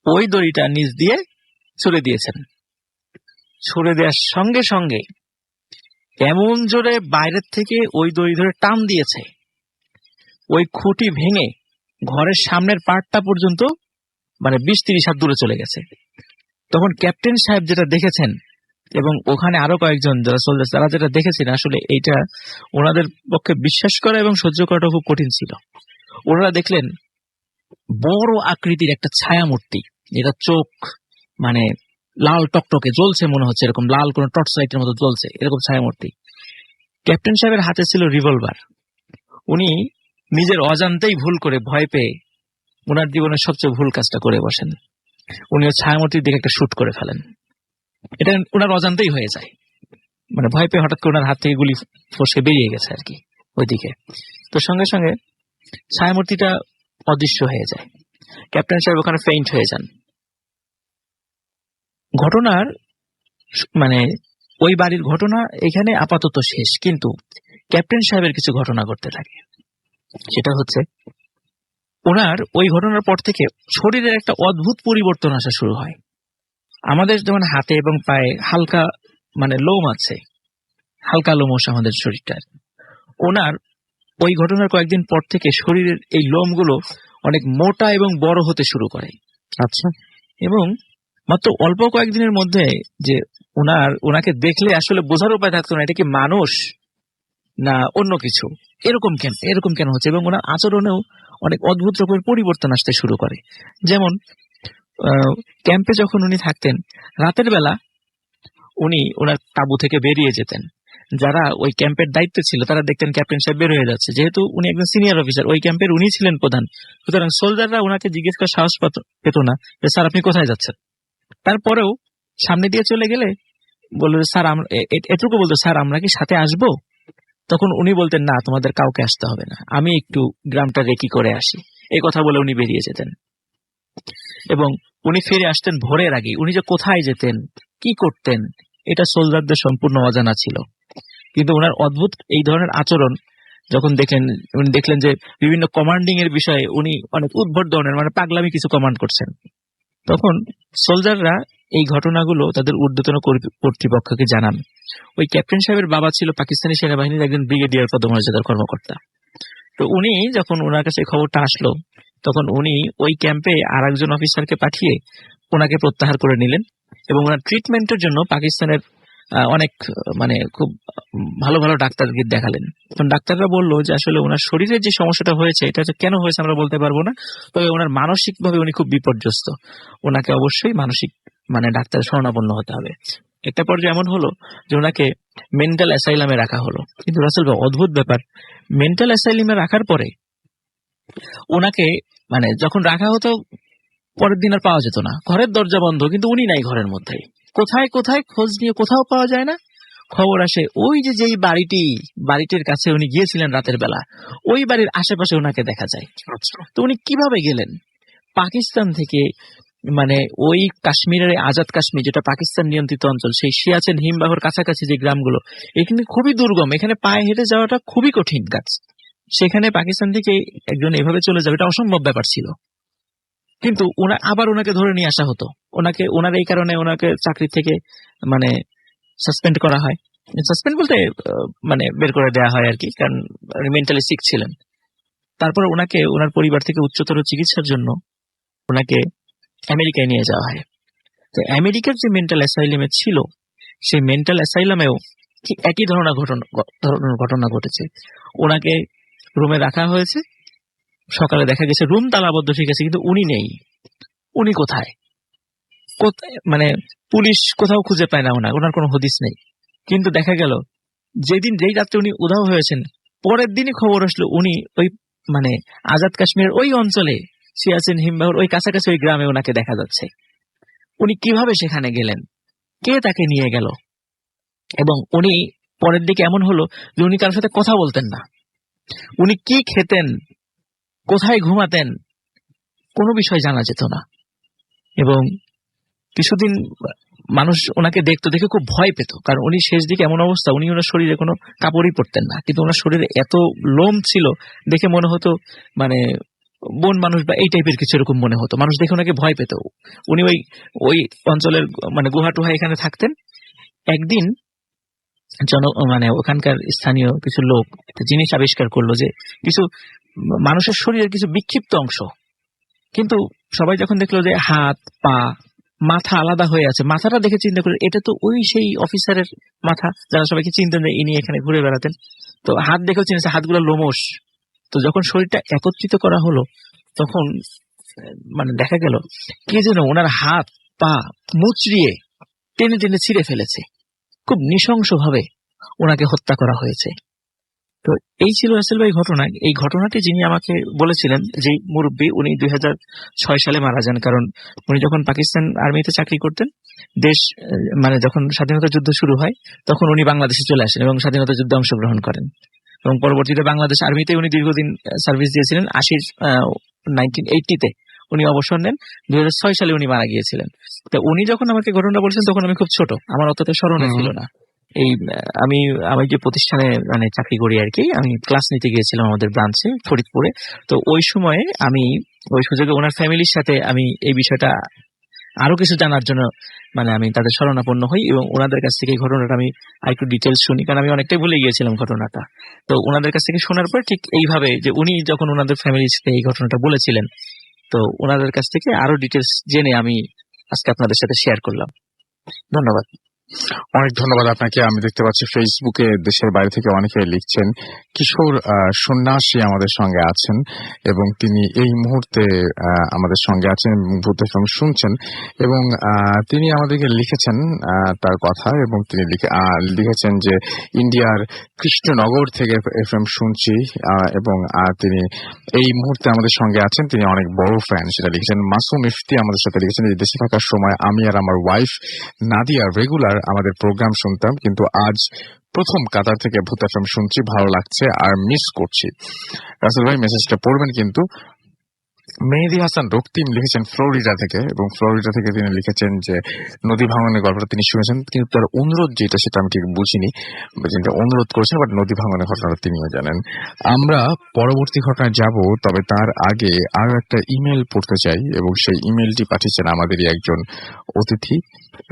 ওই দড়িটা নিচ দিয়ে ছুড়ে দিয়েছেন। ছুড়ে দেওয়ার সঙ্গে সঙ্গে এমন জোরে বাইরের থেকে ওই দড়ি ধরে টান দিয়েছে, ওই খুঁটি ভেঙে ঘরের সামনের পার্টটা পর্যন্ত মানে 20-30 হাত দূরে চলে গেছে। তখন ক্যাপ্টেন সাহেব যেটা দেখেছেন এবং ওখানে আরো কয়েকজন যারা সোলজার তারা যেটা দেখেছেন, আসলে এইটা ওনাদের পক্ষে বিশ্বাস করা এবং সহ্য করাটা খুব কঠিন ছিল। ওনারা দেখলেন বড় আকৃতির একটা ছায়া মূর্তি, যেটা চোখ মানে লাল টকটকে জ্বলছে, মনে হচ্ছে এরকম লাল কোন টর্চ লাইটের মতো জ্বলছে, এরকম ছায়া মূর্তি। ক্যাপ্টেন সাহেবের হাতে ছিল রিভলভার। উনি নিজের অজান্তেই ভুল করে ভয় পেয়ে ওনার জীবনের সবচেয়ে ভুল কাজটা করে বসেন। উনি ওই ছায়ামূর্তির দিকে একটা শুট করে ফেলেন। এটা ওনার অজান্তেই হয়ে যায়, মানে ভয় পেয়ে হঠাৎ করে ওনার হাত থেকে গুলি ফসকে বেরিয়ে গেছে আর কি ওইদিকে। তো সঙ্গে সঙ্গে ছায়ামূর্তিটা অদৃশ্য হয়ে যায়। ক্যাপ্টেন সাহেব ওখানে ফেইন্ট হয়ে যান। ঘটনার মানে ওই বাড়ির ঘটনা এখানে আপাতত শেষ, কিন্তু ক্যাপ্টেন সাহেবের কিছু ঘটনা ঘটতে থাকে। সেটা হচ্ছে ওনার ওই ঘটনার পর থেকে শরীরের একটা অদ্ভুত পরিবর্তন আসা শুরু হয়। আমাদের যেমন হাতে এবং পায়ে হালকা মানে লোম আছে, হালকা লোমশ আমাদের শরীরটার, ওনার ওই ঘটনার কয়েকদিন পর থেকে শরীরের এই লোমগুলো অনেক মোটা এবং বড় হতে শুরু করে। আচ্ছা। এবং মাত্র অল্প কয়েকদিনের মধ্যে যে ওনাকে দেখলে আসলে বোঝার উপায় থাকতো না এটা কি মানুষ না অন্য কিছু, এরকম কেন হচ্ছে। এবং ওনার আচরণেও অনেক অদ্ভুত রকমের পরিবর্তন আসতে শুরু করে। যেমন ক্যাম্পে যখন উনি থাকতেন, রাতের বেলা উনি ওনার তাঁবু থেকে বেরিয়ে যেতেন। যারা ওই ক্যাম্পের দায়িত্বে ছিল তারা দেখতেন ক্যাপ্টেন সাহেব বের হয়ে যাচ্ছে। যেহেতু উনি একজন সিনিয়র অফিসার, ওই ক্যাম্পের উনি ছিলেন প্রধান, সুতরাং সোলজাররা ওনাকে জিজ্ঞেস করার সাহস পেত না যে স্যার আপনি কোথায় যাচ্ছেন। তারপরেও সামনে দিয়ে চলে গেলে বললো স্যার এটুকু বলতো, স্যার আমরা কি সাথে আসবো? তখন উনি বলতেন না, তোমাদের কাউকে আসতে হবে না, আমি একটু গ্রামটা রেকি করে আসি, এই কথা বলে উনি বেরিয়ে যেতেন। এবং উনি ফিরে আসতেন ভোরের আগে। উনি যে কোথায় যেতেন, কি করতেন, এটা সোলজারদের সম্পূর্ণ অজানা ছিল। কিন্তু ওনার অদ্ভুত এই ধরনের আচরণ যখন উনি দেখলেন যে বিভিন্ন কমান্ডিং এর বিষয়ে উনি অনেক উদ্ভট ধরনের মানে পাগলামি কিছু কমান্ড করছেন, তখন সোলজাররা এই ঘটনাগুলো তাদের ঊর্ধ্বতন কর্তৃপক্ষকে জানান। ওই ক্যাপ্টেন সাহেবের বাবা ছিল পাকিস্তানি সেনাবাহিনীর একজন ব্রিগেডিয়ার পদমর্যাদার কর্মকর্তা। তো উনি যখন ওনার কাছে খবরটা আসলো, তখন উনি ওই ক্যাম্পে আর একজন অফিসারকে পাঠিয়ে ওনাকে প্রত্যাহার করে নিলেন এবং ওনার ট্রিটমেন্টের জন্য পাকিস্তানের অনেক মানে খুব ভালো ভালো ডাক্তারকে দেখালেন। তখন ডাক্তাররা বললো যে আসলে ওনার শরীরের যে সমস্যাটা হয়েছে এটা কেন হয়েছে আমরা বলতে পারবো না, তবে ওনার মানসিক ভাবে উনি খুব বিপর্যস্ত, ওনাকে অবশ্যই মানসিক মানে ডাক্তারের শরণাপন্ন হতে হবে। একটা পর্যায়ে এমন হলো যে ওনাকে মেন্টাল অ্যাসাইলামে রাখা হলো। কিন্তু রাসেল ভাই, অদ্ভুত ব্যাপার, মেন্টাল অ্যাসাইলামে রাখার পরে ওনাকে মানে যখন রাখা হতো পরের দিন আর পাওয়া যেত না। ঘরের দরজা বন্ধ, কিন্তু উনি নাই ঘরের মধ্যে। কোথায় কোথায় খোঁজ নিয়ে কোথাও পাওয়া যায় না। খবর আসে ওই যে যেই বাড়িটির কাছে উনি গিয়েছিলেন রাতের বেলা, ওই বাড়ির আশেপাশে ওনাকে দেখা যায়। তো উনি কিভাবে গেলেন পাকিস্তান থেকে, মানে ওই কাশ্মীরের আজাদ কাশ্মীর যেটা পাকিস্তান নিয়ন্ত্রিত অঞ্চল, সেই সিয়াচেন হিমবাহর কাছাকাছি যে গ্রামগুলো, এখানে খুবই দুর্গম, এখানে পায়ে হেঁটে যাওয়াটা খুবই কঠিন কাজ। সেখানে পাকিস্তান থেকে একজন এভাবে চলে যাবে এটা অসম্ভব ব্যাপার ছিল। কিন্তু আবার ওনাকে ধরে নিয়ে আসা হতো। ওনার এই কারণে ওনাকে চাকরি থেকে মানে সাসপেন্ড করা হয়। সাসপেন্ড বলতে মানে বের করে দেওয়া হয় আর কি, কারণ মেন্টালি সিক ছিলেন। তারপর ওনাকে ওনার পরিবার থেকে উচ্চতর চিকিৎসার জন্য ওনাকে আমেরিকায় নিয়ে যাওয়া হয়। তো আমেরিকার যে মেন্টাল অ্যাসাইলামে ছিল, সেই মেন্টাল অ্যাসাইলামেও ঠিক একই ধরনের ঘটনা ঘটেছে। ওনাকে রুমে রাখা হয়েছে, সকালে দেখা গেছে রুম তালাবদ্ধ, ঠিক আছে, কিন্তু উনি নেই। উনি কোথায় মানে পুলিশ কোথাও খুঁজে পায় না ওনার কোনো হদিস নেই। কিন্তু দেখা গেল যেই রাত্রে উনি উধাও হয়েছেন, পরের দিনই খবর আসলো উনি ওই মানে আজাদ কাশ্মীরের ওই অঞ্চলে সিয়াচেন হিমবাহর ওই কাছাকাছি ওই গ্রামে ওনাকে দেখা যাচ্ছে। উনি কিভাবে সেখানে গেলেন, কে তাকে নিয়ে গেল? এবং উনি পরের দিকে এমন হলো যে উনি কারোর সাথে কথা বলতেন না। উনি কি খেতেন, কোথায় ঘুমাতেন, কোনো বিষয় জানা যেত না। এবং কিছুদিন মানুষ ওনাকে দেখতো, দেখে খুব ভয় পেত, কারণ উনি শেষ দিকে এমন অবস্থা, উনি ওনার শরীরে কোনো কাপড়ই পরতেন না, কিন্তু ওনার শরীরে এত লোম ছিল দেখে মনে হতো মানে বন মানুষ বা এই টাইপের কিছু এরকম মনে হতো। মানুষ দেখে ওনাকে ভয় পেত। উনি ওই অঞ্চলের মানে গুহাটুহা এখানে থাকতেন। একদিন মানে ওখানকার স্থানীয় কিছু লোক একটা জিনিস আবিষ্কার করলো যে কিছু মানুষের শরীরের কিছু বিক্ষিপ্ত অংশ কিন্তু সবাই যখন দেখলো যে হাত পা মাথা আলাদা হয়ে আছে, মাথাটা দেখে চিন্তা করে এটা তো ওই সেই অফিসারের মাথা যারা সবাইকে চিনতেন যে ইনি এখানে ঘুরে বেড়াতেন। তো হাত দেখেও চিনেছে, হাতগুলো লোমশ। তো যখন শরীরটা একত্রিত করা হলো তখন মানে দেখা গেল কে যেন ওনার হাত পা মুচড়িয়ে টেনে টেনে ছিঁড়ে ফেলেছে। খুব নৃশংস ভাবে ওনাকে হত্যা করা হয়েছে। তো এই ছিল রাসেল ভাই ঘটনা। এই ঘটনাটি যিনি আমাকে বলেছিলেন, যে মুরব্বী, উনি 2006 সালে মারা যান। কারণ উনি যখন পাকিস্তান আর্মিতে চাকরি করতেন, দেশ মানে যখন স্বাধীনতা যুদ্ধ শুরু হয় তখন উনি বাংলাদেশে চলে আসেন এবং স্বাধীনতা যুদ্ধে অংশগ্রহণ করেন। এবং পরবর্তীতে বাংলাদেশ আর্মিতে উনি দীর্ঘদিন সার্ভিস দিয়েছিলেন। 1980-তে উনি অবসর নেন। 2006 সালে উনি মারা গিয়েছিলেন। তো উনি যখন আমাকে ঘটনা বলছেন তখন আমি খুব ছোট, আমার অতটা স্মরণে ছিল না। এই আমি যে প্রতিষ্ঠানে মানে চাকরি করি আর কি, আমি ক্লাস নিতে গিয়েছিলাম আমাদের ব্রাঞ্চে ফরিদপুরে। তো ওই সময়ে আমি ওই সুযোগে ওনার ফ্যামিলির সাথে আমি এই বিষয়টা আরো কিছু জানার জন্য মানে আমি তাদের শরণাপন্ন হই এবং ওনাদের কাছ থেকে এই ঘটনাটা আমি আরেকটু ডিটেলস শুনি, কারণ আমি অনেকটাই ভুলে গিয়েছিলাম ঘটনাটা। তো ওনাদের কাছ থেকে শোনার পর ঠিক এইভাবে যে উনি যখন ওনাদের ফ্যামিলির সাথে এই ঘটনাটা বলেছিলেন, তো ওনাদের কাছ থেকে আরো ডিটেলস জেনে আমি আজকে আপনাদের সাথে শেয়ার করলাম। ধন্যবাদ। অনেক ধন্যবাদ আপনাকে। আমি দেখতে পাচ্ছি ফেসবুকে দেশের বাইরে থেকে অনেকে লিখছেন। কিশোর সন্ন্যাসী আমাদের সঙ্গে আছেন এবং তিনি এই মুহূর্তে আমাদের সঙ্গে আছেন, ভূত এফএম শুনছেন এবং তিনি আমাদেরকে লিখেছেন তার কথা এবং তিনি লিখেছেন যে ইন্ডিয়ার কৃষ্ণনগর থেকে এফএম শুনছি এবং তিনি এই মুহূর্তে আমাদের সঙ্গে আছেন। তিনি অনেক বড় ফ্যান, সেটা লিখেছেন। মাসুম ইফতি আমাদের সাথে লিখেছেন যে দেশে থাকার সময় আমি আর আমার ওয়াইফ নাদিয়া রেগুলার আমাদের প্রোগ্রাম শুনতাম, কিন্তু আজ প্রথম কাতার থেকে ভূত এফএম শুনছি, ভালো লাগছে আর মিস করছি। রাসেল ভাই মেসেজটা পড়বেন কিন্তু। মেহেদী হাসান রক্তিম লিখেছেন ফ্লোরিডা থেকে এবং ফ্লোরিডা থেকে তিনি লিখেছেন যে নদী ভাঙনের গল্পটা তিনি শুনেছেন, কিন্তু তার অনুরোধ যেটা সেটা আমি ঠিক বুঝিনি, যেটা অনুরোধ করেছেন, বাট নদী ভাঙনের ঘটনাটা তিনিও জানেন। আমরা পরবর্তী ঘটনায় যাব, তবে তার আগে আরো একটা ইমেল পড়তে চাই এবং সেই ইমেলটি পাঠিয়েছেন আমাদেরই একজন অতিথি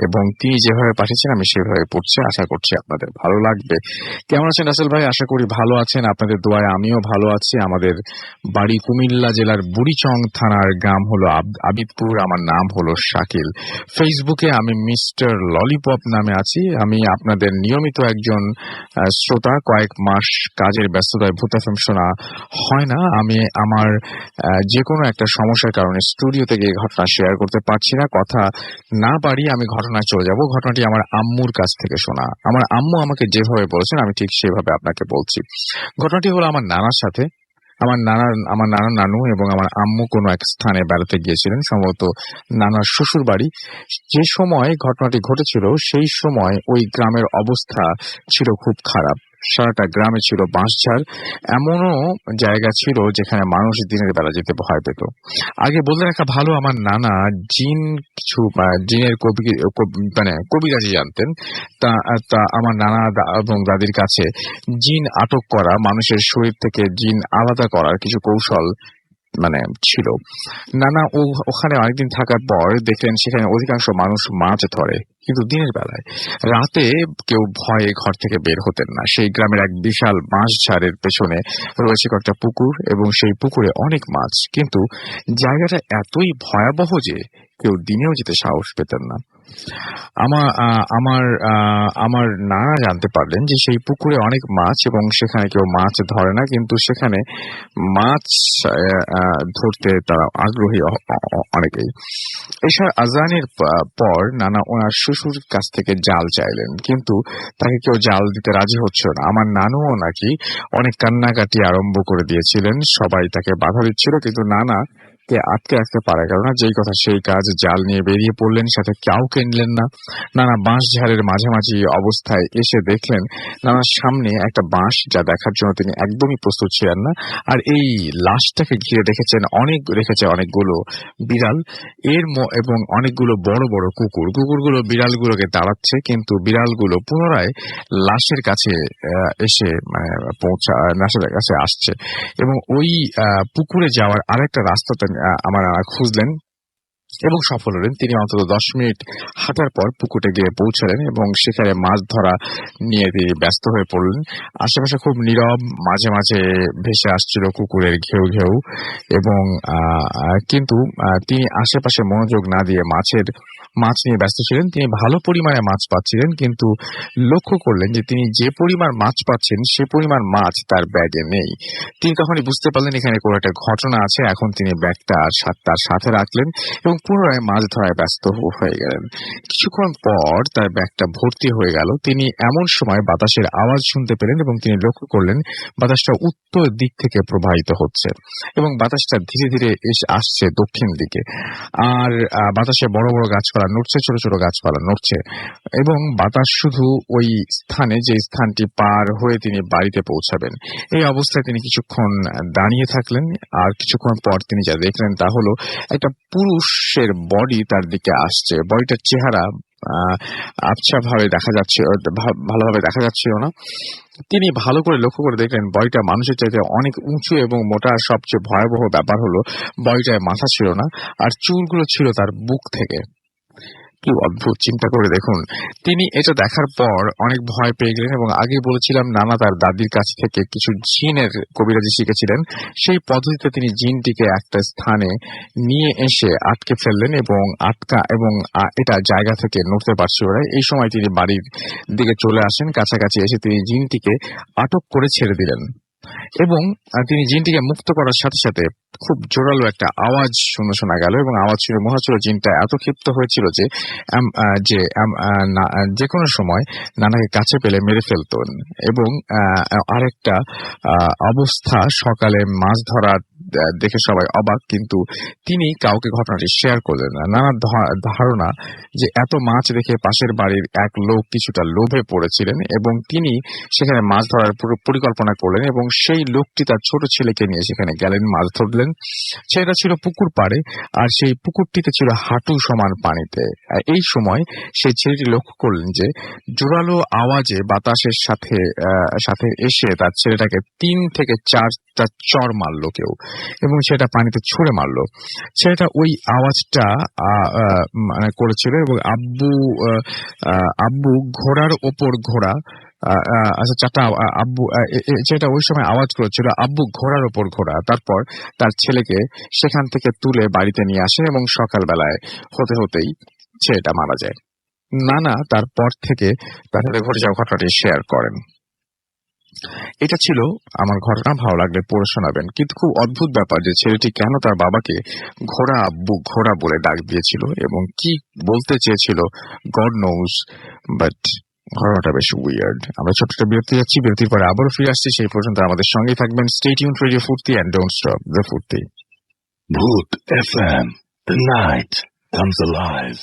এবং তিনি যেভাবে পাঠিয়েছেন আমি সেভাবে পড়ছি, আশা করছি আপনাদের ভালো লাগবে। কেমন আছেন রাসেল ভাই? আশা করি ভালো আছেন, আপনাদের দোয়ায় আমিও ভালো আছি। আমাদের বাড়ি কুমিল্লা জেলার বুড়িচং থানার গ্রাম হলো আবিদপুর, আমার নাম হলো শাকিল। ফেসবুকে আমি মিস্টার ললিপপ নামে আছি। আমি আপনাদের নিয়মিত একজন শ্রোতা। কয়েক মাস কাজের ব্যস্ততায় ভূত এফএম শোনা হয় না। আমি আমার যে কোনো একটা সমস্যার কারণে স্টুডিও থেকে এই ঘটনা শেয়ার করতে পারছি না। কথা না পারি আমি ঘটনায় চলে যাব। ঘটনাটি আমার আম্মুর কাছ থেকে শোনা। আমার আম্মু আমাকে যেভাবে বলেছেন আমি ঠিক সেভাবে আপনাকে বলছি। ঘটনাটি হলো আমার নানার সাথে। আমার নানা নানু এবং আমার আম্মু কোনো এক স্থানে বেড়াতে গিয়েছিলেন, সম্ভবত নানার শ্বশুর বাড়ি। যে সময় ঘটনাটি ঘটেছিল সেই সময় ওই গ্রামের অবস্থা ছিল খুব খারাপ। সারাটা গ্রামে ছিল বাঁশঝাড়, এমনও জায়গা ছিল যেখানে মানুষ দিনের বেলা যেতে ভয় পেত। আগে বলে রাখা ভালো, আমার নানা জিনের কবিরাজি জানতেন। তা আমার নানা এবং দাদির কাছে জিন আটক করা, মানুষের শরীর থেকে জিন আলাদা করার কিছু কৌশল ছিল। নানা ওখানে অনেকদিন থাকার পর দেখলেন সেখানে অধিকাংশ মানুষ মাছ ধরে, কিন্তু দিনের বেলায়। রাতে কেউ ভয়ে ঘর থেকে বের হতেন না। সেই গ্রামের এক বিশাল বাঁশঝাড়ের পেছনে রয়েছে কয়েকটা পুকুর এবং সেই পুকুরে অনেক মাছ, কিন্তু জায়গাটা এতই ভয়াবহ যে কেউ দিনেও যেতে সাহস পেতেন না। আমার নানা জানতে পারলেন যে সেই পুকুরে অনেক মাছ এবং সেখানে কেউ মাছ ধরে না, কিন্তু সেখানে মাছ ধরতে তারা আগ্রহী অনেকেই। এশার আজানের পর নানা ওনার শ্বশুর কাছ থেকে জাল চাইলেন, কিন্তু তাকে কেউ জাল দিতে রাজি হচ্ছিল না। আমার নানুও নাকি অনেক কান্নাকাটি আরম্ভ করে দিয়েছিলেন, সবাই তাকে বাধা দিচ্ছিল, কিন্তু নানা কে আটকে রাখতে পারে, কারণ যেই কথা সেই কাজ। জাল নিয়ে বেরিয়ে পড়লেন, সাথে কাউকে নিলেন না। নানা বাঁশঝাড়ের মাঝামাঝি অবস্থায় এসে দেখলেন নানার সামনে একটা বাঁশ, যা দেখার জন্য তিনি একদমই প্রস্তুত ছিলেন না। আর এই লাশটাকে ঘিরে রেখেছে অনেকগুলো বিড়াল এবং অনেকগুলো বড় বড় কুকুর। কুকুরগুলো বিড়ালগুলোকে তাড়াচ্ছে, কিন্তু বিড়ালগুলো পুনরায় লাশের কাছে লাশের কাছে আসছে এবং ওই পুকুরে যাওয়ার আরেকটা রাস্তা আমার খুঁজলেন, এবং সফল হলেন। তিনি অন্তত 10 মিনিট হাঁটার পর পুকুরে গিয়ে পৌঁছালেন এবং সেখানে মাছ ধরা নিয়ে তিনি ব্যস্ত হয়ে পড়লেন। আশেপাশে খুব নীরব, মাঝে মাঝে ভেসে আসছিল কুকুরের ঘেউ ঘেউ এবং কিন্তু তিনি আশেপাশে মনোযোগ না দিয়ে মাছ নিয়ে ব্যস্ত ছিলেন। তিনি ভালো পরিমাণে মাছ পাচ্ছিলেন, কিন্তু লক্ষ্য করলেন যে তিনি যে পরিমাণ মাছ পাচ্ছেন সে পরিমাণ মাছ তার ব্যাগে নেই। তিনি তখনই বুঝতে পারলেন এখানে কোনো একটা ঘটনা আছে। এখন তিনি ব্যাগটা তার সাথে রাখলেন এবং পুনরায় মাছ ধরায় ব্যস্ত হয়ে গেলেন। কিছুক্ষণ পর তার ব্যাগটা ভর্তি হয়ে গেল। তিনি এমন সময় বাতাসের আওয়াজ শুনতে পেলেন এবং তিনি লক্ষ্য করলেন বাতাসটা উত্তর দিক থেকে প্রবাহিত হচ্ছে এবং বাতাসটা ধীরে ধীরে আসছে দক্ষিণ দিকে। আর বাতাসে বড় বড় গাছপালা নড়ছে, ছোট ছোট গাছপালা নড়ছে এবং বাতাস শুধু ওই স্থানে, যে স্থানটি পার হয়ে তিনি বাড়িতে পৌঁছাবেন। এই অবস্থায় তিনি কিছুক্ষণ দাঁড়িয়ে থাকলেন। আর কিছুক্ষণ পর তিনি যা দেখলেন তা হলো একটা পুরুষের বডি তার দিকে আসছে। বডিটার চেহারা আবছা ভাবে দেখা যাচ্ছে, ভালোভাবে দেখা যাচ্ছিল না। তিনি ভালো করে লক্ষ্য করে দেখলেন বডিটা মানুষের চাইতে অনেক উঁচু এবং মোটা। আর সবচেয়ে ভয়াবহ ব্যাপার হলো বডিটায় মাথা ছিল না, আর চুলগুলো ছিল তার বুক থেকে। কি অদ্ভুত, চিন্তা করে দেখুন। তিনি এটা দেখার পর অনেক ভয় পেয়ে গেলেন এবং আগেই বলেছিলাম নানা তার দাদির কাছ থেকে কিছু জিনের কবিরাজি শিখেছিলেন। সেই পদ্ধতিতে তিনি জিনটিকে একটা স্থানে নিয়ে এসে আটকে ফেললেন এবং এটা জায়গা থেকে নড়তে পারছিল না। এই সময় তিনি বাড়ির দিকে চলে আসেন। কাছাকাছি এসে তিনি জিনটিকে আটক করে ছেড়ে দিলেন এবং তিনি জিনটিকে মুক্ত করার সাথে সাথে খুব জোরালো একটা আওয়াজ শোনা গেল এবং আওয়াজ শুনে মনে হচ্ছিল জিনটা এত ক্ষিপ্ত হয়েছিল যে কোনো সময় নানাকে কাছে পেলে মেরে ফেলতেন। এবং আরেকটা অবস্থা, সকালে মাছ ধরা দেখে সবাই অবাক, কিন্তু তিনি কাউকে ঘটনাটি শেয়ার করলেন না। নানা ধারণা যে এত মাছ দেখে পাশের বাড়ির এক লোক কিছুটা লোভে পড়েছিলেন এবং তিনি সেখানে মাছ ধরার পরিকল্পনা করলেন এবং সেই লোকটি তার ছোট ছেলেকে নিয়ে সেখানে গেলেন, মাছ ধরলেন। ছেলেটা ছিল পুকুর পাড়ে, আর সেই পুকুরটিতে ছিল হাঁটু সমান পানিতে। এই সময় সেই ছেলেটি লক্ষ্য করলেন যে জোরালো আওয়াজে বাতাসের সাথে এসে তার ছেলেটাকে 3 থেকে 4টা চড় মারলো কেউ এবং সেটা পানিতে ছুঁড়ে মারলো। ছেলেটা ওই আওয়াজটা করেছিল এবং আব্বু ঘোড়ার ওপর ঘোড়া, আচ্ছা চারটা আব্বু, যেটা ওই সময় আওয়াজ করেছিল আব্বু ঘোড়ার ওপর ঘোড়া। তারপর তার ছেলেকে সেখান থেকে তুলে বাড়িতে নিয়ে আসেন এবং সকালবেলায় হতেই ছেলেটা মারা যায়। নানা তারপর থেকে তার সাথে ঘটে যাওয়া ঘটনাটি শেয়ার করেন। এটা ছিল আমার ঘটনা। ভালো লাগলে পড়ে শোনাবেন। কিন্তু খুব অদ্ভুত ব্যাপার যে ছেলেটি কেন তার বাবাকে ঘোড়া আব্বু ঘোড়া বলে ডাক দিয়েছিল এবং কি বলতে চেয়েছিল গড নোজ, বাট ঘটনাটা বেশ উইয়ার্ড। আমরা ছোট্ট বিরতি যাচ্ছি, বিরতির পরে আবারও ফিরে আসছি। সেই পর্যন্ত আমাদের সঙ্গেই থাকবেন। Stay tuned radio Foorti and don't stop the Foorti. Bhoot FM, the night comes alive.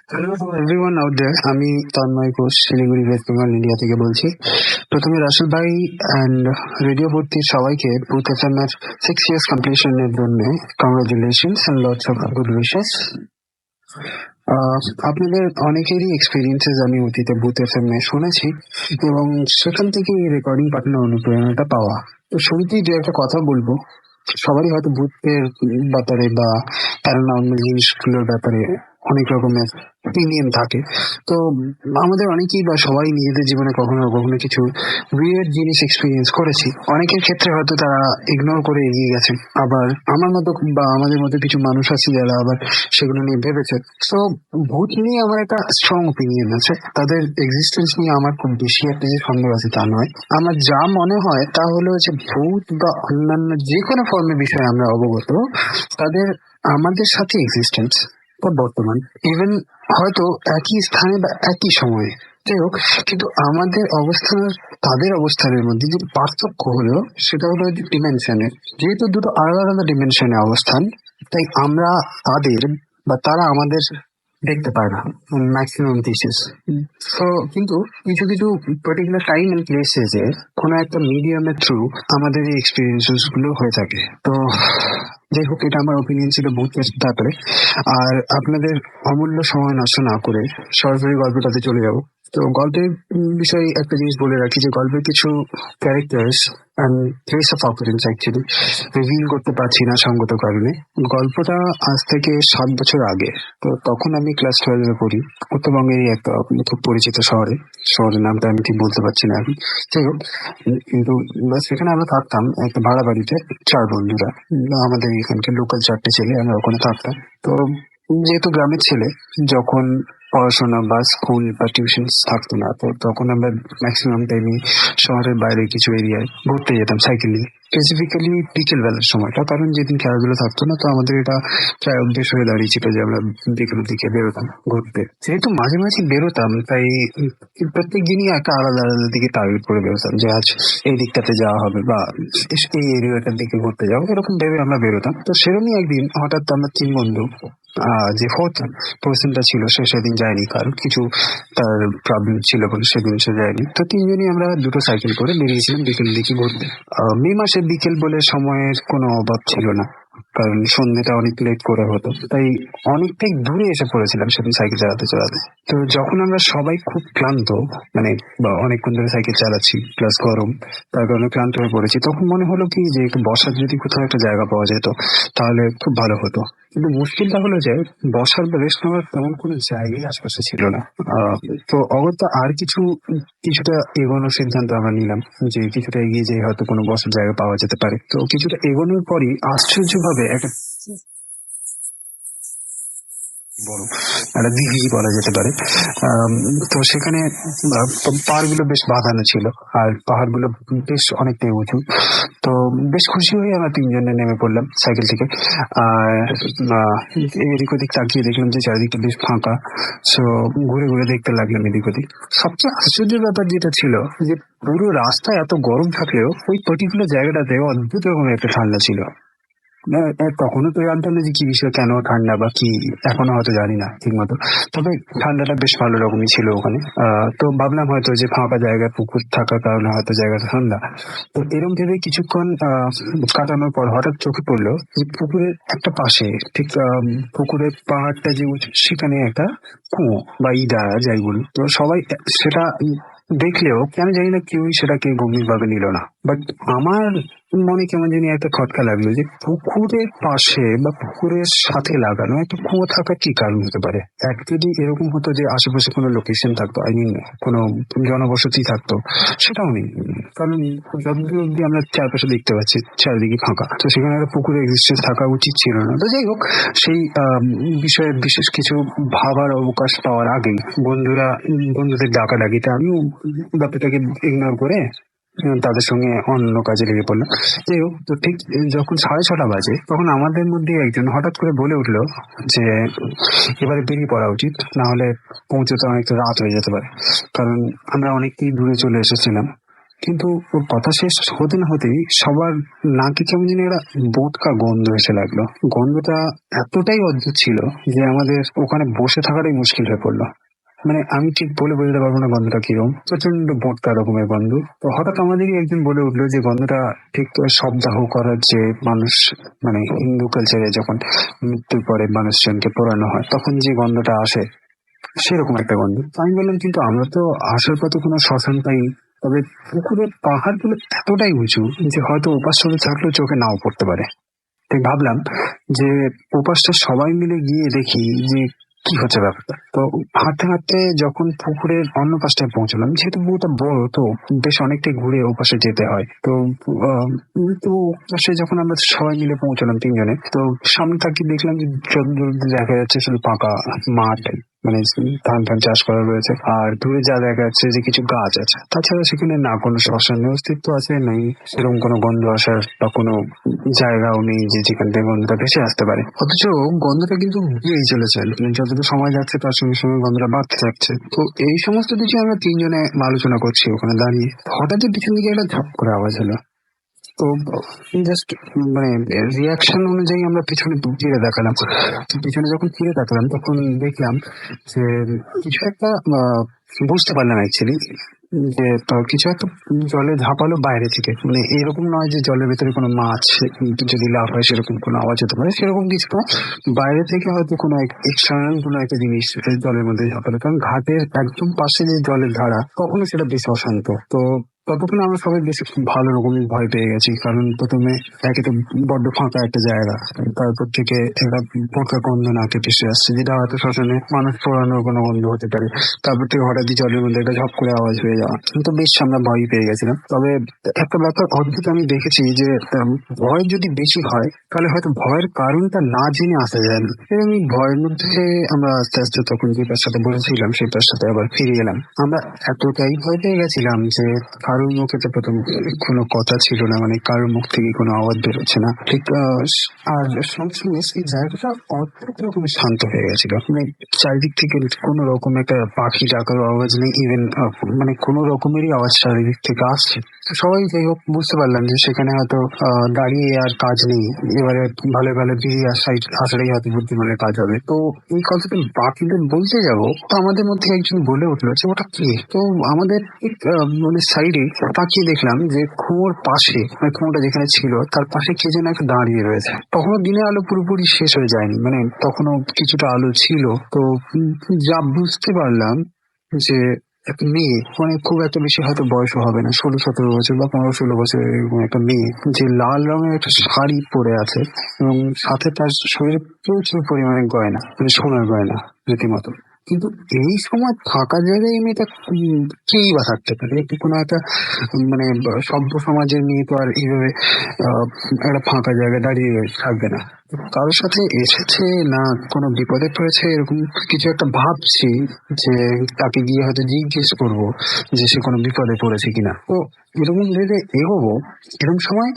Hello everyone out there, আমি Tanmoy Ghosh, Siliguri, West Bengal, India থেকে বলছি। প্রথমে রাসেল ভাই অ্যান্ড রেডিও ভর্তির সবাইকে বুথ এফএম এর 6 years কমপ্লিশনের জন্য congratulations and lots of good wishes. আপনাদের অনেকেরই এক্সপিরিয়েন্সেস আমি অতীতে বুথ এফএম এ শুনেছি এবং সেখান থেকে এই রেকর্ডিং পাঠানোর অনুপ্রেরণাটা পাওয়া। তো শুরুতেই যে একটা কথা বলবো, সবারই হয়তো ভূতের ব্যাপারে বা প্যারানর্মাল জিনিসগুলোর ব্যাপারে অনেক রকমের ওপিনিয়ন থাকে। তো আমাদের অনেকেই বা সবাই নিজেদের জীবনে কখনো কখনো কিছু উইয়ার্ড জিনিস এক্সপিরিয়েন্স করেছি। অনেকের ক্ষেত্রে হয়তো তারা ইগনোর করে এগিয়ে গেছেন, আবার আমার মতো বা আমাদের মতো কিছু মানুষ আছে যারা আবার সেগুলো নিয়ে ভেবেছে। তো ভূত নিয়ে আমার একটা স্ট্রং ওপিনিয়ন আছে, তাদের এক্সিস্টেন্স নিয়ে আমার খুব বেশি একটা যে সন্দেহ আছে তা নয়। আমার যা মনে হয় তা হলো যে ভূত বা অন্যান্য যে কোনো ফর্মের বিষয়ে আমরা অবগত, তাদের আমাদের সাথে এক্সিস্টেন্স বর্তমান, ইভেন হয়তো একই স্থানে বা একই সময়ে, যাই হোক, কিন্তু আমাদের অবস্থান তাদের অবস্থানের মধ্যে যে পার্থক্য হলো সেটা হলো ডিমেনশনের। যেহেতু দুটো আলাদা আলাদা ডিমেনশনে অবস্থান, তাই আমরা তাদের বা তারা আমাদের দেখতে পায় না ম্যাক্সিমাম কেসেস। তো কিন্তু কিছু কিছু পার্টিকুলার টাইম এন্ড প্লেসেসে কোনো একটা মিডিয়ামের থ্রু আমাদের এই এক্সপিরিয়েন্সেস গুলো হয়ে থাকে। তো যাই হোক, এটা আমার ওপিনিয়ন ছিল ভূতের ব্যাপারে। আর আপনাদের অমূল্য সময় নষ্ট না করে সরাসরি গল্পটাতে চলে যাবো। তো গল্পের বিষয়ে একটা জিনিস বলে রাখি যে গল্পের কিছু characters and place of occurrence actually reveal করতে পারছি না সঙ্গত কারণে। গল্পটা আজ থেকে 7 বছর আগে। তো তখন আমি ক্লাস 12-এ পড়ি উত্তরবঙ্গেরই একটা খুব পরিচিত শহরের নামটা আমি ঠিক বলতে পারছি না এখন। যাই হোক, কিন্তু সেখানে আমরা থাকতাম একটা ভাড়া বাড়িতে, 4 বন্ধুরা। আমাদের এখানকার লোকাল 4টে ছেলে, আমরা ওখানে থাকতাম। তো যেহেতু গ্রামের ছেলে, যখন পড়াশোনা বা স্কুল বা টিউশন থাকতো না, তো তখন আমরা ম্যাক্সিমাম টাইমই শহরের বাইরে কিছু এরিয়ায় ঘুরতে যেতাম সাইকেল নিয়ে, স্পেসিফিক্যালি বিকেল বেলার সময়টা, কারণ যেদিন খেলাধুলো থাকতো না, তো আমাদের এটা প্রায় অভ্যেস হয়ে দাঁড়িয়েছিল যে আমরা বিকেলের দিকে বেরোতাম ঘুরতে। যেহেতু মাঝে মাঝে বেরোতাম, তাই প্রত্যেক দিনই একটা আলাদা আলাদা দিকে টার্গেট করে বেরোতাম যে আজ এই দিকটাতে যাওয়া হবে বা এই এরিয়াটার দিকে ঘুরতে যাবো, এরকম ভেবে আমরা বেরোতাম। তো সেরকমই একদিন হঠাৎ আমরা 3 বন্ধু, যে ফোর্থ পার্সনটা ছিল সে সেদিন যায়নি, কারণ কিছু তার প্রবলেম ছিল বলে সেদিন সে যায়নি। তো 3জনই আমরা 2টো সাইকেল করে বেরিয়েছিলাম বিকেল দিকে ঘুরতে। মে মাসের বিকেল বলে সময়ের কোনো অভাব ছিল না, কারণ সন্ধ্যেটা অনেক লেট করে হতো, তাই অনেকটাই দূরে এসে পড়েছিলাম সেদিন সাইকেল চালাতে চালাতে। তো যখন আমরা সবাই খুব ক্লান্ত, মানে অনেকক্ষণ ধরে সাইকেল চালাচ্ছি প্লাস গরম, তার কারণে ক্লান্ত হয়ে পড়েছি, তখন মনে হলো কি যে একটু বসার যদি কোথাও একটা জায়গা পাওয়া যেত তাহলে খুব ভালো হতো। কিন্তু মুশকিলটা হলো যে বসার বা রেস্ট নেওয়ার তেমন কোনো জায়গায় আশপাশে ছিল না। তো অগত্যা আর কিছুটা এগোনোর সিদ্ধান্ত আমরা নিলাম যে কিছুটা এগিয়ে যেয়ে হয়তো কোনো বসার জায়গা পাওয়া যেতে পারে। তো কিছুটা এগোনোর পরই আশ্চর্যভাবে একটা বড় একটা দিঘি বলা যেতে পারে। তো সেখানে পাহাড়গুলো বেশ বাঁধানো ছিল, আর পাহাড়গুলো বেশ অনেকটাই উঁচু। তো বেশ খুশি হয়ে আমরা 3জনে নেমে পড়লাম সাইকেল থেকে। আর এদিক ওদিক তাকিয়ে দেখলাম যে চারিদিকটা বেশ ফাঁকা। সো ঘুরে ঘুরে দেখতে লাগলাম এদিক ওদিক। সবচেয়ে আশ্চর্যের ব্যাপার যেটা ছিল যে পুরো রাস্তা এত গরম থাকলেও ওই পার্টিকুলার জায়গাটাতে অদ্ভুত রকমের একটা ঠান্ডা ছিল। না, তখনও তো জানতাম না যে কি বিষয়, কেন ঠান্ডা বা কি, এখনো হয়তো জানি না ঠিক মতো। তবে ঠান্ডাটা বেশ ভালো রকমই ছিল ওখানে। তো ভাবলাম হয়তো যে ফাঁকা জায়গায় পুকুর থাকার কারণে হয়তো জায়গাটা ঠান্ডা। তো এরকম ভেবে কিছুক্ষণ কাটানোর পর হঠাৎ চোখে পড়লো যে পুকুরের একটা পাশে, ঠিক পুকুরের পাহাড়টা যে উঁচু, সেখানে একটা কুয়ো বা ইদা যাই বলি। তো সবাই সেটা দেখলেও কেন জানি না কেউই সেটাকে গভীরভাবে নিল না। বাট আমার মনে কেমন জানি একটা খটকা লাগলো যে পুকুরের পাশে বা পুকুরের সাথে লাগানো একটা কুয়ো থাকার কি কারণ হতে পারে। যদি এরকম হতো যে আশেপাশে কোনো লোকেশন থাকতো, আই মিন কোনো জনবসতি থাকতো, সেটাও নেই। কারণ যতদূর অব্দি আমরা চারপাশে দেখতে পাচ্ছি চারিদিকে ফাঁকা, তো সেখানে একটা পুকুরের এক্সিস্টেন্স থাকা উচিত ছিল না। তো যাই হোক, সেই বিষয়ে বিশেষ কিছু ভাবার অবকাশ পাওয়ার আগেই বন্ধুদের ডাকাডাকিতে আমিও ব্যাপারটাকে ইগনোর করে তাদের সঙ্গে অন্য কাজে লেগে পড়লাম। যাই হোক, তো ঠিক যখন 6:30 বাজে, তখন আমাদের মধ্যে একজন হঠাৎ করে বলে উঠলো যে এবারে বেরিয়ে পড়া উচিত, না হলে পৌঁছতে অনেকটা রাত হয়ে যেতে পারে, কারণ আমরা অনেকটাই দূরে চলে এসেছিলাম। কিন্তু ওর কথা শেষ হতে না হতেই সবার নাকে কেমন যেন একটা বোটকা গন্ধ এসে লাগলো। গন্ধটা এতটাই অদ্ভুত ছিল যে আমাদের ওখানে বসে থাকাটাই মুশকিল হয়ে পড়লো। মানে আমি ঠিক বলে বোঝাতে পারবো না গন্ধটা কিরকম, প্রচন্ড বোটকা রকমের গন্ধ। তো হঠাৎ আমাদেরই একজন বলে উঠলো যে গন্ধটা ঠিক শবদাহ করার যে মানুষ, মানে হিন্দু কালচারে যখন মৃত্যুর পরে মানুষজনকে পোড়ানো হয় তখন যে গন্ধটা আসে, সেরকম একটা গন্ধ। তো আমি বললাম কিন্তু আমরা তো আসার পথে কোনো শ্মশান পাইনি, তবে পুকুরের পাহাড়গুলো এতটাই উঁচু যে হয়তো ওপাশ চলে থাকলেও চোখে নাও পড়তে পারে। তাই ভাবলাম যে ওপাশটা সবাই মিলে গিয়ে দেখি যে কি হচ্ছে ব্যাপারটা। তো হাঁটতে হাঁটতে যখন পুকুরের অন্য পাশটায় পৌঁছলাম, যেহেতু পুকুরটা বড়, তো বেশ অনেকটাই ঘুরে ওপাশে যেতে হয়। তো তো পাশে যখন আমরা সবাই মিলে পৌঁছলাম 3জনে, তো সামনে তাকিয়ে দেখলাম যে যতদূর দেখা যাচ্ছে শুধু ফাঁকা মাঠ, মানে ধান টান চাষ করা রয়েছে, আর দূরে যা দেখা যাচ্ছে যে কিছু গাছ আছে। তাছাড়া সেখানে না কোনো শ্মশানের অস্তিত্ব আছে, নেই সেরকম কোনো গন্ধ আসার বা কোনো জায়গাও নেই যে যেখান থেকে গন্ধটা ভেসে আসতে পারে। অথচ গন্ধটা কিন্তু গিয়েই চলেছে, যতটুকু সময় যাচ্ছে তার সঙ্গে সঙ্গে গন্ধটা বাড়তে থাকছে। তো এই সমস্ত কিছু আমরা 3জনে আলোচনা করছি ওখানে দাঁড়িয়ে, হঠাৎই পিছন দিকে একটা ঝাপ করে আওয়াজ হলো। তো জাস্ট মানে রিয়াকশন অনুযায়ী আমরা পিছনে ফিরে দেখালাম। তো পিছনে যখন ফিরে তাকালাম তখন দেখলাম যে কিছু একটা বুঝতে পারলাম অ্যাকচুয়ালি যে কিছু একটা জলে ঝাঁপালো বাইরে থেকে, মানে এরকম নয় যে জলের ভেতরে কোনো মাছ যদি লাফ হয় সেরকম কোনো আওয়াজ হতে পারে, সেরকম কিছু না। বাইরে থেকে হয়তো কোনো এক্সটার্নাল কোনো একটা জিনিস জলের মধ্যে ঝাঁপালো, কারণ ঘাটের একদম পাশে যে জলের ধারা তখনও সেটা বেশ অশান্ত। তো ততক্ষণ আমরা সবাই বেশ ভালো রকমের ভয় পেয়ে গেছি, কারণ প্রথমে একে তো বড্ড ফাঁকা একটা জায়গা, তারপর থেকে একটা পোকা গন্ধ নাকে ভেসে আসছে, যেটা হয়তো শ্মশানে মানুষ পোড়ানোর কোনো গন্ধ হতে পারে। তারপর থেকে হঠাৎই জলের মধ্যে একটা ঝপ করে আওয়াজ হয়ে যাওয়া, কিন্তু বেশ আমরা ভয় পেয়ে গেছিলাম। তবে একটা ব্যাপার অদ্ভুত আমি দেখেছি যে ভয় যদি বেশি হয় তাহলে হয়তো ভয়ের কারণটা না জেনে আসা যায় না। এবং এই ভয়ের মধ্যে আমরা আস্তে আস্তে তখন যে তার সাথে বসেছিলাম সেই তার সাথে আবার ফিরে এলাম। আমরা এতটাই ভয় পেয়ে গেছিলাম যে কারোর মুখে তো প্রথম কোনো কথা ছিল না, মানে কারোর মুখ থেকে কোনো আওয়াজ বেরোচ্ছে না ঠিক। আর সঙ্গে সঙ্গে সেই জায়গাটা অদ্ভুত রকমের শান্ত হয়ে গেছিল, মানে চারিদিক থেকে কোনো রকম একটা পাখি ডাকার আওয়াজ নেই, ইভেন মানে কোনো রকমেরই আওয়াজ চারিদিক থেকে আসছে। সবাই যাই হোক বুঝতে পারলাম যে সেখানে হয়তো দাঁড়িয়ে আর কাজ নেই, এবারে ভালো ভালো বেরিয়ে আসাটাই হয়তো বুদ্ধিমানের কাজ হবে। তো এই কথাটা বাকিদের বলতে যাবো, তো আমাদের মধ্যে একজন বলে উঠলো যে ওটা কি। তো আমাদের ঠিক মানে সাইডে তাকিয়ে দেখলাম যে কুয়োর পাশে, মানে কুয়োটা যেখানে ছিল তার পাশে কে যেন একটা দাঁড়িয়ে রয়েছে। তখনও দিনের আলো পুরোপুরি শেষ হয়ে যায়নি, মানে তখনও কিছুটা আলো ছিল। তো যা বুঝতে পারলাম যে একটা মেয়ে, মানে খুব একটা বেশি হয়তো বয়সও হবে না, 16-17 বছর বা 15-16 বছর, এরকম একটা মেয়ে যে লাল রঙের একটা শাড়ি পরে আছে এবং সাথে তার শরীরে প্রচুর পরিমাণে গয়না, মানে সোনার গয়না রীতিমতো। কিন্তু এই সময় ফাঁকা জায়গায় এই মেয়েটা কেই বা থাকতে পারে, একটু কোনো একটা মানে সভ্য সমাজের মেয়ে তো আর এইভাবে একটা ফাঁকা জায়গায় দাঁড়িয়ে থাকবে না। কারোর সাথে এসেছে না কোনো বিপদে পড়েছে এরকম কিছু একটা ভাবছি, যে তাকে গিয়ে হয়তো জিজ্ঞেস করবো যে সে কোনো বিপদে পড়েছে কিনা। তো এরকম ভেবে এগোবো, এরকম সময়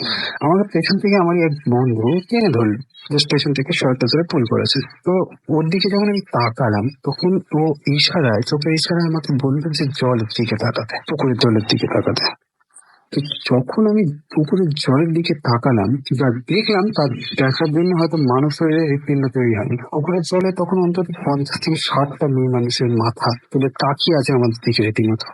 আমাদের পেছন থেকে আমারই এক বন্ধু টেনে ধরলো, জাস্ট পেছন থেকে শার্টটা ধরে পুল করেছে। তো ওর দিকে যখন আমি তাকালাম তখন ও ইশারায়, চোখের ইশারায় আমাকে বললো যে জলের দিকে তাকাতে, পুকুরের জলের দিকে তাকাতে। তো যখন আমি পুকুরের জলের দিকে তাকালাম, যা দেখলাম তার দেখার জন্য হয়তো মানুষের হৃৎপিণ্ড তৈরি হয়নি। পুকুরের জলে তখন অন্তত 50 থেকে 60টা মেয়ে মানুষের মাথা তুলে তাকিয়ে আছে আমাদের দিকে রীতিমতো।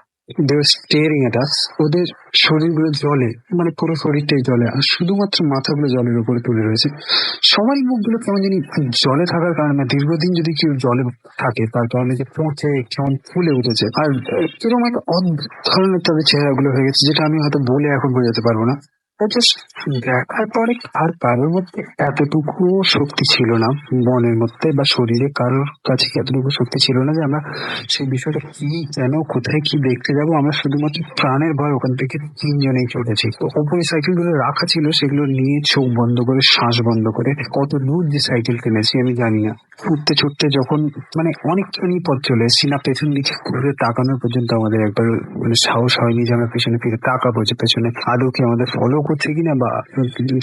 They were staring at us. ওদের শরীরগুলো জলে, মানে পুরো শরীরটাই জলে, আর শুধুমাত্র মাথাগুলো জলের উপরে তুলে রয়েছে। সবারই মুখগুলো কেমন জানি জলে থাকার কারণে, দীর্ঘদিন যদি কেউ জলে থাকে তার কারণে যে পচে কেমন ফুলে উঠেছে, আর কিরকম একটা অদ্ভুত ধরনের তাদের চেহারাগুলো হয়ে গেছে, যেটা আমি হয়তো বলে এখন বোঝাতে পারবো না। জাস্ট দেখার পরে আর কারোর মধ্যে এতটুকু শক্তি ছিল না, মনের মধ্যে বা শরীরে কারোর কাছে এতটুকু শক্তি ছিল না যে আমরা সেই বিষয়টা কি, কেন, কোথায় কি দেখতে যাবো। আমরা শুধুমাত্র প্রাণের ভয় ওখান থেকে 3জনেই চলেছি। তো ওপরে সাইকেলগুলো রাখা ছিল, সেগুলো নিয়ে চোখ বন্ধ করে, শ্বাস বন্ধ করে কত দূর যে সাইকেল টেনেছি আমি জানি না। ছুটতে ছুটতে যখন মানে অনেকখানি পথ চলে এসেছি, না পেছন দিকে ঘুরে তাকানোর পর্যন্ত আমাদের একবার মানে সাহস হয়নি যে আমরা পেছনে ফিরে তাকাবো যে পেছনে আদৌ কি আমাদের ফলো করছে কিনা, বা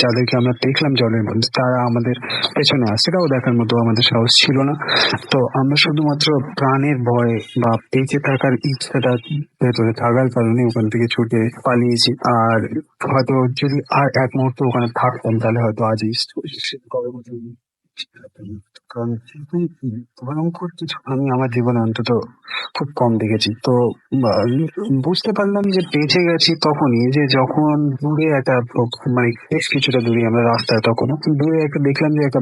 যাদেরকে আমরা দেখলাম জলের মধ্যে তারা আমাদের পেছনে আসছে, সেটাও দেখার মতো আমাদের সাহস ছিল না। তো আমরা শুধুমাত্র প্রাণের ভয় বা বেঁচে থাকার ইচ্ছাটা ভেতরে থাকার কারণে ওখান থেকে ছুটে পালিয়েছি। আর হয়তো যদি আর এক মুহূর্ত ওখানে থাকতাম তাহলে হয়তো আজ এই কারণ এরকম ভয়ঙ্কর কিছু আমি আমার জীবনে অন্তত খুব কম দেখেছি। তো বুঝতে পারলাম যে বেঁচে গেছি তখনই যে যখন দূরে একটা মানে বেশ কিছুটা দূরে আমরা রাস্তায়, তখন দূরে একটা দেখলাম যে একটা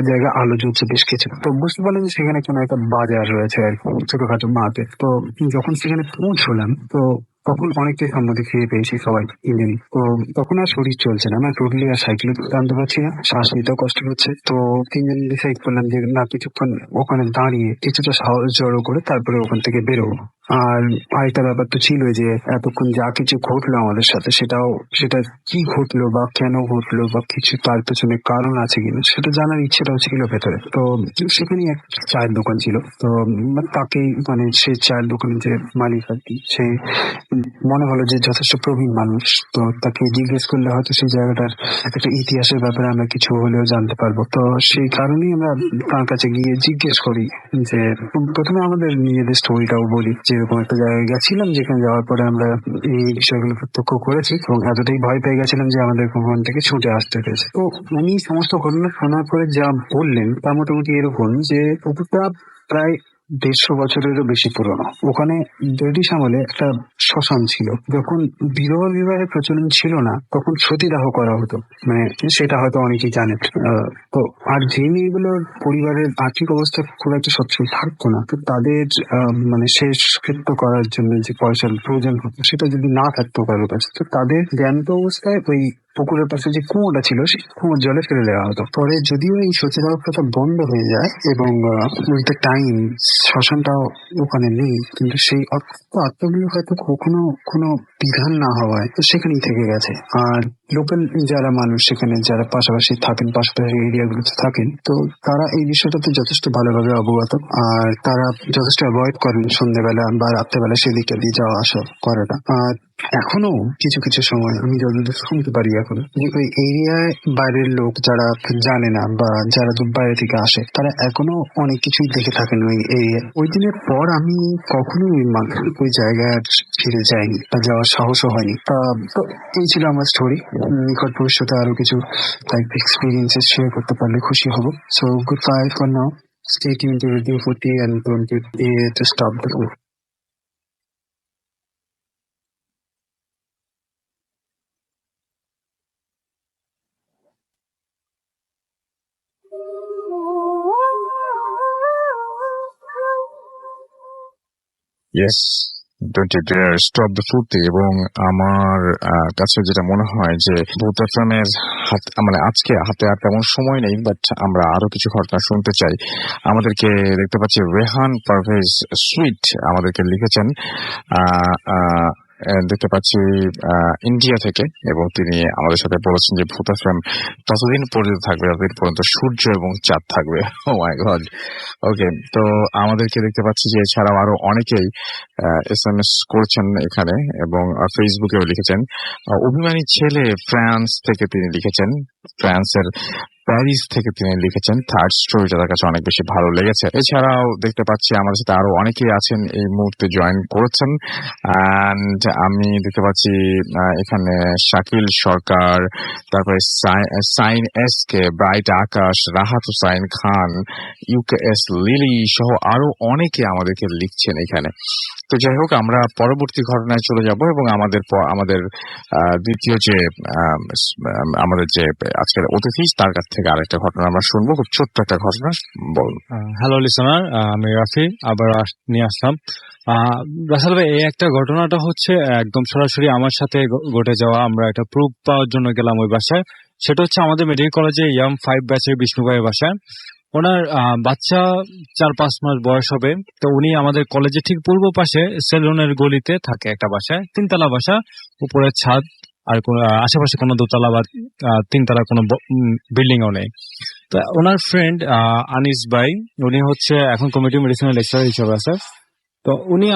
জায়গায় আলো জ্বলছে বেশ কিছু। তো বুঝতে পারলাম যে সেখানে কোনো একটা বাজার রয়েছে আর কি, ছোটখাটো মার্কেট। তো যখন সেখানে পৌঁছলাম তো তখন অনেকটাই সম্মতি ফিরে পেয়েছি সবাই ইঞ্জিনি। তো তখন আর শরীর চলছে না, টোটালি আর সাইকেলে টানতে পারছি না, শ্বাস নিতেও কষ্ট হচ্ছে। তো 3জন ডিসাইড করলাম যে না, কিছুক্ষণ ওখানে দাঁড়িয়ে কিছুটা সাহস জড়ো করে তারপরে ওখান থেকে বেরোবো। আর আরেকটা ব্যাপার তো ছিল যে এতক্ষণ যা কিছু ঘটলো আমাদের সাথে, সেটা কি ঘটলো বা কেন ঘটলো বা কিছু তার পেছনে কারণ আছে কিনা সেটা জানার ইচ্ছেটাও ছিল ভেতরে। তো সেখানে এক চায়ের দোকান ছিল, তো তাকেই মানে সেই চায়ের দোকানের যে মালিক আর কি, সে মনে হলো যে যথেষ্ট প্রবীণ মানুষ, তো তাকে জিজ্ঞেস করলে হয়তো সেই জায়গাটার একটা ইতিহাসের ব্যাপারে আমরা কিছু হলেও জানতে পারবো। তো সেই কারণেই আমরা তার কাছে গিয়ে জিজ্ঞেস করি যে প্রথমে আমাদের নিজেদের স্টোরিটাও বলি, যে এরকম একটা জায়গায় গেছিলাম যেখানে যাওয়ার পরে আমরা এই বিষয়গুলো প্রত্যক্ষ করেছি এবং এতটাই ভয় পেয়ে গেছিলাম যে আমাদের ওখান থেকে ছুটে আসতে হয়েছে। তো উনি সমস্ত ঘটনা শোনার পরে যা বললেন তা মোটামুটি এরকম যে পুকুরটা প্রায় 150 বছরেরও বেশি পুরনো। ওখানে ব্রিটিশ আমলে একটা শ্মশান ছিল। যখন বিধবা বিবাহের প্রচলন ছিল না, তখন সতীদাহ করা হতো। মানে সেটা হয়তো অনেকেই জানেন। তো আর যে মেয়েগুলোর পরিবারের আর্থিক অবস্থা খুব একটা সচ্ছল থাকতো না, তো তাদের মানে শেষকৃত্য করার জন্য যে পয়সার প্রয়োজন হতো, সেটা যদি না থাকতো কারোর কাছে, তো তাদের জ্ঞাত অবস্থায় ওই পুকুরের পাশে যে কুয়োটা ছিল, সেই কুয়োর জলে ফেলে দেওয়া হতো। পরে যদিও এই সতীদাহ প্রথা বন্ধ হয়ে যায় এবং উইথ দ্য টাইম শ্মশানটাও ওখানে নেই, কিন্তু সেই আত্মাগুলো হয়তো কখনো কোনো বিধান না হওয়ায় তো সেখানেই থেকে গেছে। আর লোকাল যারা মানুষ সেখানে যারা পাশাপাশি থাকেন, পাশাপাশি এরিয়াগুলোতে থাকেন, তো তারা এই বিষয়টাতে যথেষ্ট ভালোভাবে অবগত। আর তারা যথেষ্ট অ্যাভয়েড করেন সন্ধ্যেবেলা বা রাত্রেবেলা সেদিকে দিয়ে যাওয়া আসা করাটা। আর এখনো কিছু কিছু সময় আমি যতদূর শুনতে পারি এখন, যে ওই এরিয়ায় বাইরের লোক যারা জানে না বা যারা দূর বাইরে থেকে আসে, তারা এখনো অনেক কিছুই দেখে থাকেন ওই এরিয়ায়। ওই দিনের পর আমি কখনোই ওই জায়গায় আর ফিরে যাইনি বা যাওয়ার সাহসও হয়নি। তো এই ছিল আমার স্টোরি। নিকট ভবিষ্যতে আরো কিছু লাইফ এক্সপিরিয়েন্সেস শেয়ার করতে পারলে খুশি হব। So good bye for now. Stay tuned to Radio 40 and don't get to stop the flow. Yes, don't you dare stop the Foorti. এবং আমার কাছে যেটা মনে হয় যে ভূত এফএমের মানে আজকে হাতে আর তেমন সময় নেই, বাট আমরা আরো কিছু ঘটনা শুনতে চাই। আমাদেরকে দেখতে পাচ্ছি রেহান পারভেজ সুইট আমাদেরকে লিখেছেন, দেখতে পাচ্ছি ইন্ডিয়া থেকে, এবং তিনি আমাদের সাথে বলেছেন যে ভূত এফএম ততদিন পর্যন্ত থাকবে যতদিন পর্যন্ত সূর্য এবং চাঁদ থাকবে। ও মাই গড। ওকে, তো আমাদেরকে দেখতে পাচ্ছি যে এছাড়াও আরো অনেকেই SMS করেছেন এখানে, এবং ফেসবুকেও লিখেছেন। অভিমানী ছেলে ফ্রান্স থেকে তিনি লিখেছেন, ফ্রান্সের প্যারিস থেকে তিনি লিখেছেন। থার্ড স্টোরিটা তার কাছে অনেক বেশি ভালো লেগেছে। এছাড়াও দেখতে পাচ্ছি আমাদের সাথে আরো অনেকেই আছেন এই মুহূর্তে জয়েন করেছেন। অ্যান্ড আমি দেখতে পাচ্ছি এখানে শাকিল সরকার, তারপরে সাইন এস কে, ব্রাইট আকাশ, রাহাত হুসাইন খান, ইউকেএস লিলি সহ আরো অনেকে আমাদেরকে লিখছেন এখানে। তো যাই হোক, আমরা পরবর্তী ঘটনায় চলে যাব এবং আমাদের দ্বিতীয় যে আমাদের যে আজকের অতিথি, তার কাছ থেকে আরেকটা ঘটনা আমরা শুনবো। খুব ছোট্ট একটা ঘটনা বল। হ্যালো লিসনার, আমি রাফি আবার নিয়ে আসলাম। রাসেল ভাই, এই একটা ঘটনাটা হচ্ছে একদম সরাসরি আমার সাথে ঘটে যাওয়া। আমরা একটা প্রুফ পাওয়ার জন্য গেলাম ওই বাসায়। সেটা হচ্ছে আমাদের মেডিকেল কলেজে ইয়াম 5 ব্যাচের বিষ্ণু ভাইয়ের বাসায়। ওনার বাচ্চা 4-5 মাস বয়স হবে। তো উনি আমাদের কলেজের ঠিক পূর্ব পাশে সেলুনের গলিতে থাকে একটা বাসায়, 3তলা বাসা, উপরের ছাদ, আর আশেপাশে কোনো দোতলা বা 3তলা কোনো বিল্ডিংও নেই। তো ওনার ফ্রেন্ড আনিস ভাই, উনি হচ্ছে এখন কমিউনিটি মেডিসিনের লেকচারার হিসেবে আছে। তো উনি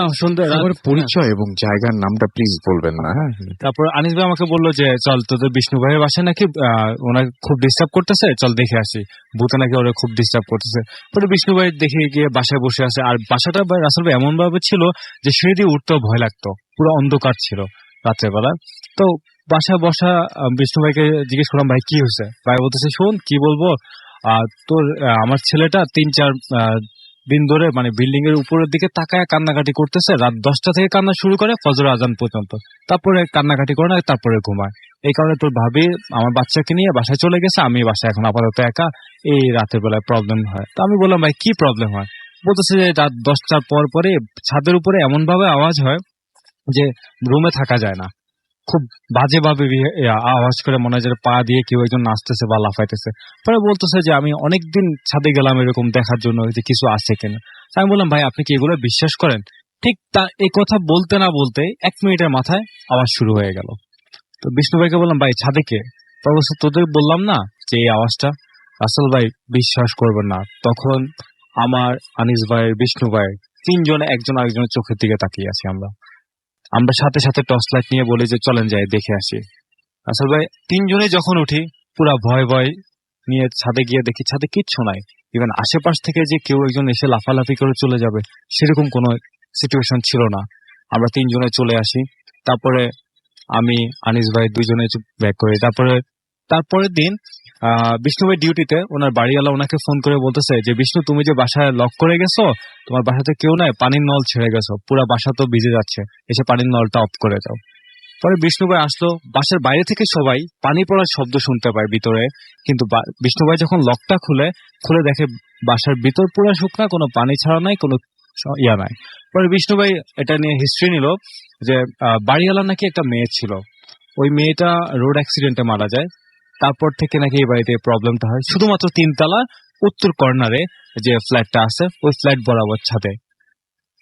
পরিচয় এবং জায়গার নামটা প্লিজ বলবেন না। হ্যাঁ, তারপর আনিস ভাই আমাকে বললো যে চল তোদের বিষ্ণু ভাইয়ের বাসায় নাকি ওনাকে খুব ডিস্টার্ব করতেছে, চল দেখে আসি, ভূতে নাকি ওরা খুব ডিস্টার্ব করতেছে। পরে বিষ্ণু ভাই দেখে গিয়ে বাসায় বসে আছে। আর বাসাটা রাসেল ভাই এমন ভাবে ছিল যে সিঁড়ি দিয়ে উঠতেও ভয় লাগতো, পুরো অন্ধকার ছিল রাত্রেবেলা। তো বাসায় বসা বিষ্ণু ভাইকে জিজ্ঞেস করলাম, ভাই কি হয়েছে? ভাই বলতেছে, শোন কি বলবো, তোর আমার ছেলেটা 3-4 দিন ধরে মানে বিল্ডিং এর উপরের দিকে তাকায় কান্নাকাটি করতেছে। রাত 10টা থেকে কান্না শুরু করে ফজর আজান পর্যন্ত, তারপরে কান্নাকাটি করে না, তারপরে ঘুমায়। এই কারণে তোর ভাবি আমার বাচ্চাকে নিয়ে বাসায় চলে গেছে, আমি বাসায় এখন আপাতত একা, এই রাতের বেলায় প্রবলেম হয়। তো আমি বললাম, ভাই কি প্রবলেম হয়? বলতেছে যে রাত 10টার পর পরে ছাদের উপরে এমন ভাবে আওয়াজ হয় যে রুমে থাকা যায় না, খুব বাজে ভাবে আওয়াজ করে, মনে হয় যে পা দিয়ে কেউ একজন নাচতেছে বা লাফাইতেছে। পরে বলতেছে যে আমি অনেকদিন ছাদে গেলাম এরকম দেখার জন্য যে কিছু আছে কিনা। আমি বললাম, ভাই আপনি কি এগুলো বিশ্বাস করেন? ঠিক তা এই কথা বলতে না বলতে 1 মিনিটের মাথায় আওয়াজ শুরু হয়ে গেল। তো বিষ্ণু ভাইকে বললাম, ভাই ছাদে কে? অবশ্য তোদের বললাম না যে এই আওয়াজটা। আসল ভাই বিশ্বাস করবেন না, তখন আমার, আনিস ভাইয়ের, বিষ্ণু ভাইয়ের 3 জনে একজন আরেকজনের চোখের দিকে তাকিয়ে আছি। আমরা সাথে সাথে টর্চ লাইট নিয়ে বলি যে চলেন যাই দেখে আসি। আসল ভাই 3 জনে যখন উঠি, পুরা ভয় ভয় নিয়ে ছাদে গিয়ে দেখি ছাদে কিচ্ছু নাই। ইভেন আশেপাশ থেকে যে কেউ একজন এসে লাফালাফি করে চলে যাবে সেরকম কোনো সিচুয়েশন ছিল না। আমরা 3 জনে চলে আসি। তারপরে আমি, আনিস ভাই 2 জনে ব্যাক করি। তারপরের দিন বিষ্ণু ভাই ডিউটিতে, ওনার বাড়িওয়ালা ওনাকে ফোন করে বলতেছে যে বিষ্ণু, তুমি যে বাসায় লক করে গেছো, তোমার বাসাতে কেউ নাই, পানির নল ছেড়ে গেছো, পুরা বাসা তো ভিজে যাচ্ছে, এসে পানির নলটা অফ করে দাও। পরে বিষ্ণু ভাই আসলো, বাসার বাইরে থেকে সবাই পানি পড়ার শব্দ শুনতে পায় ভিতরে, কিন্তু বিষ্ণু ভাই যখন লকটা খুলে দেখে বাসার ভিতর পুরো শুকনা, কোনো পানি ছাড়া নাই, কোনো ইয়া নাই। পরে বিষ্ণু ভাই এটা নিয়ে হিস্ট্রি নিল যে বাড়িওয়ালা নাকি একটা মেয়ে ছিল, ওই মেয়েটা রোড অ্যাক্সিডেন্টে মারা যায়, তারপর থেকে নাকি এই বাড়িতে প্রবলেমটা হয়, শুধুমাত্র 3 তলা উত্তর কর্নারে যে ফ্ল্যাটটা আছে ওই ফ্ল্যাট বরাবর ছাদে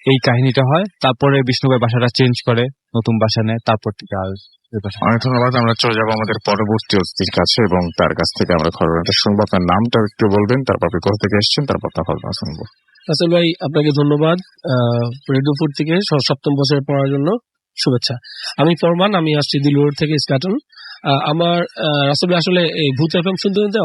এই কাহিনীটা হয়। তারপরে বিষ্ণু ভাই বাসাটা চেঞ্জ করে, নতুন বাসা নেয়, তারপর থেকে আর এই বাসা। অনেক ধন্যবাদ। আমরা চলে যাবো আমাদের পরবর্তী অতিথির কাছে এবং তার কাছ থেকে আমরা ঘটনাটা শুনবো। আপনার নামটা একটু বলবেন, তারপর আপনি কোথা থেকে এসেছেন, তারপর তার ঘটনা শুনবো। রাসেল ভাই, আপনাকে ধন্যবাদ রেডিও ফুড থেকে সপ্তম বছরে পড়ার জন্য শুভেচ্ছা। আমি ফরমান, আমি আসছি দিল্লি রোড থেকে স্কাটন। আমার রাসেল ভাই আসলে এই ভূত এফএম শুনতে শুনতে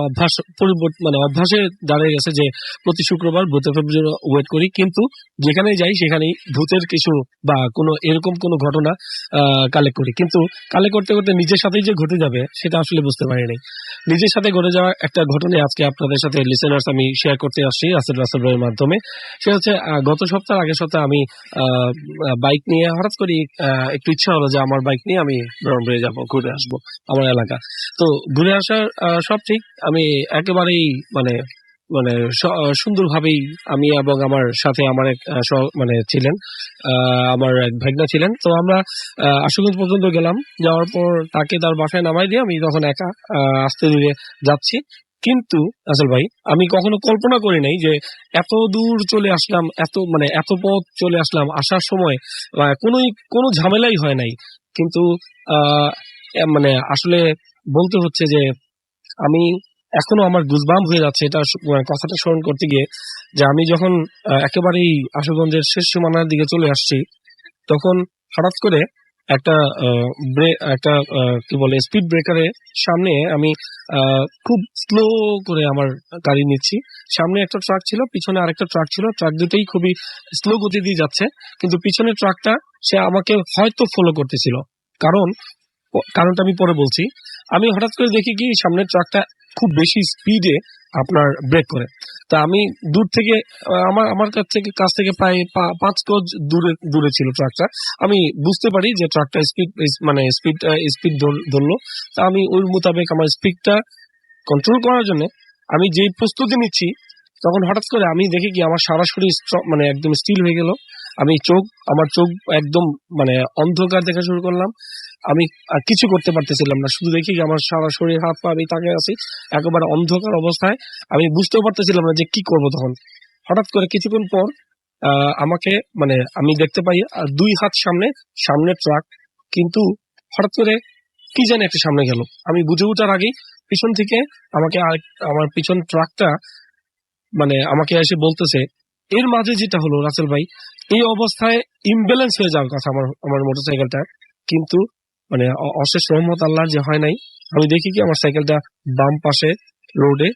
অভ্যাসে দাঁড়িয়ে গেছে যে প্রতি শুক্রবার ভূত এফএম জন্য ওয়েট করি, কিন্তু যেখানে যাই সেখানেই ভূতের কিছু বা কোনো এরকম কোনো ঘটনা কালেক্ট করি, কিন্তু কালেক্ট করতে করতে নিজের সাথেই যে ঘটে যাবে সেটা আসলে বুঝতে পারি নাই। নিজের সাথে ঘটে যাওয়া একটা ঘটনা আজকে আপনাদের সাথে লিসেনার্স আমি শেয়ার করতে আসছি রাসেল ভাইয়ের মাধ্যমে। সেটা হচ্ছে গত সপ্তাহে আগের সপ্তাহে আমি বাইক নিয়ে হঠাৎ করে একটু ইচ্ছা হলো যে আমার বাইক নিয়ে আমি ব্রহ্মপুরে যাবো, ঘুরে আসবো আমার এলাকা। তো ঘুরে আসার সব ঠিক, আমি একেবারেই সুন্দরভাবেই আমি এবং আমার সাথে আমার এক ছিলেন, আমার এক ভাগনা ছিলেন। তো আমরা আশুগঞ্জ পর্যন্ত গেলাম, যাওয়ার পর তাকে তার বাসায় নামাই দিয়ে আমি তখন একা আস্তে ধীরে যাচ্ছি। কিন্তু আসল ভাই, আমি কখনো কল্পনা করি নাই যে এত দূর চলে আসলাম, এত পথ চলে আসলাম, আসার সময় কোনো ঝামেলাই হয় নাই। কিন্তু আসলে বলতে হচ্ছে যে আমি এখনো আমার গুজবাম হয়ে যাচ্ছে এটা কথাটা স্মরণ করতে গিয়ে, যে আমি যখন একেবারেই আশুগঞ্জের শেষ সীমানার দিকে চলে আসছি, তখন হঠাৎ করে একটা স্পিড ব্রেকারের সামনে আমি খুব স্লো করে আমার গাড়ি নিচ্ছি। সামনে একটা ট্রাক ছিল, পিছনে আরেকটা ট্রাক ছিল, ট্রাক দুটোই খুবই স্লো গতি দিয়ে যাচ্ছে, কিন্তু পিছনের ট্রাকটা সে আমাকে হয়তো ফলো করতেছিল। কারণটা আমি পরে বলছি। আমি হঠাৎ করে দেখি কি সামনের ট্রাকটা খুব বেশি স্পিডে আপনার ব্রেক করে। তা আমি দূর থেকে আমার কাছ থেকে প্রায় 5 গজ দূরে ছিল ট্রাকটা। আমি বুঝতে পারি যে ট্রাকটা স্পিড ধরলো। তা আমি ওই মোতাবেক আমার স্পিডটা কন্ট্রোল করার জন্য আমি যেই প্রস্তুতি নিচ্ছি, তখন হঠাৎ করে আমি দেখি কি আমার সারা শরীর একদম স্টিল হয়ে গেল। আমার চোখ একদম অন্ধকার দেখা শুরু করলাম। আমি কিছু করতে পারতেছিলাম না, শুধু দেখি আমার সারা শরীর হাত পা আমি তাকিয়ে আছি একেবারে অন্ধকার অবস্থায়। আমি বুঝতেও পারতেছিলাম না যে কি করব। তখন হঠাৎ করে কিছুক্ষণ পর আমাকে আমি দেখতে পাই 2 হাত সামনে ট্রাক, কিন্তু হঠাৎ করে কি জানি একটা সামনে গেল। আমি বুঝে ওঠার আগেই পিছন থেকে আমার পিছন ট্রাকটা আমাকে এসে বলতেছে। এর মাঝে যেটা হলো রাসেল ভাই, এই অবস্থায় ইমব্যালেন্স হয়ে যাওয়ার কথা আমার মোটরসাইকেলটা, কিন্তু অশেষ রহমত আল্লাহর যে হয় নাই। আমি দেখি কি আমার সাইকেলটা বাম পাশে রোডে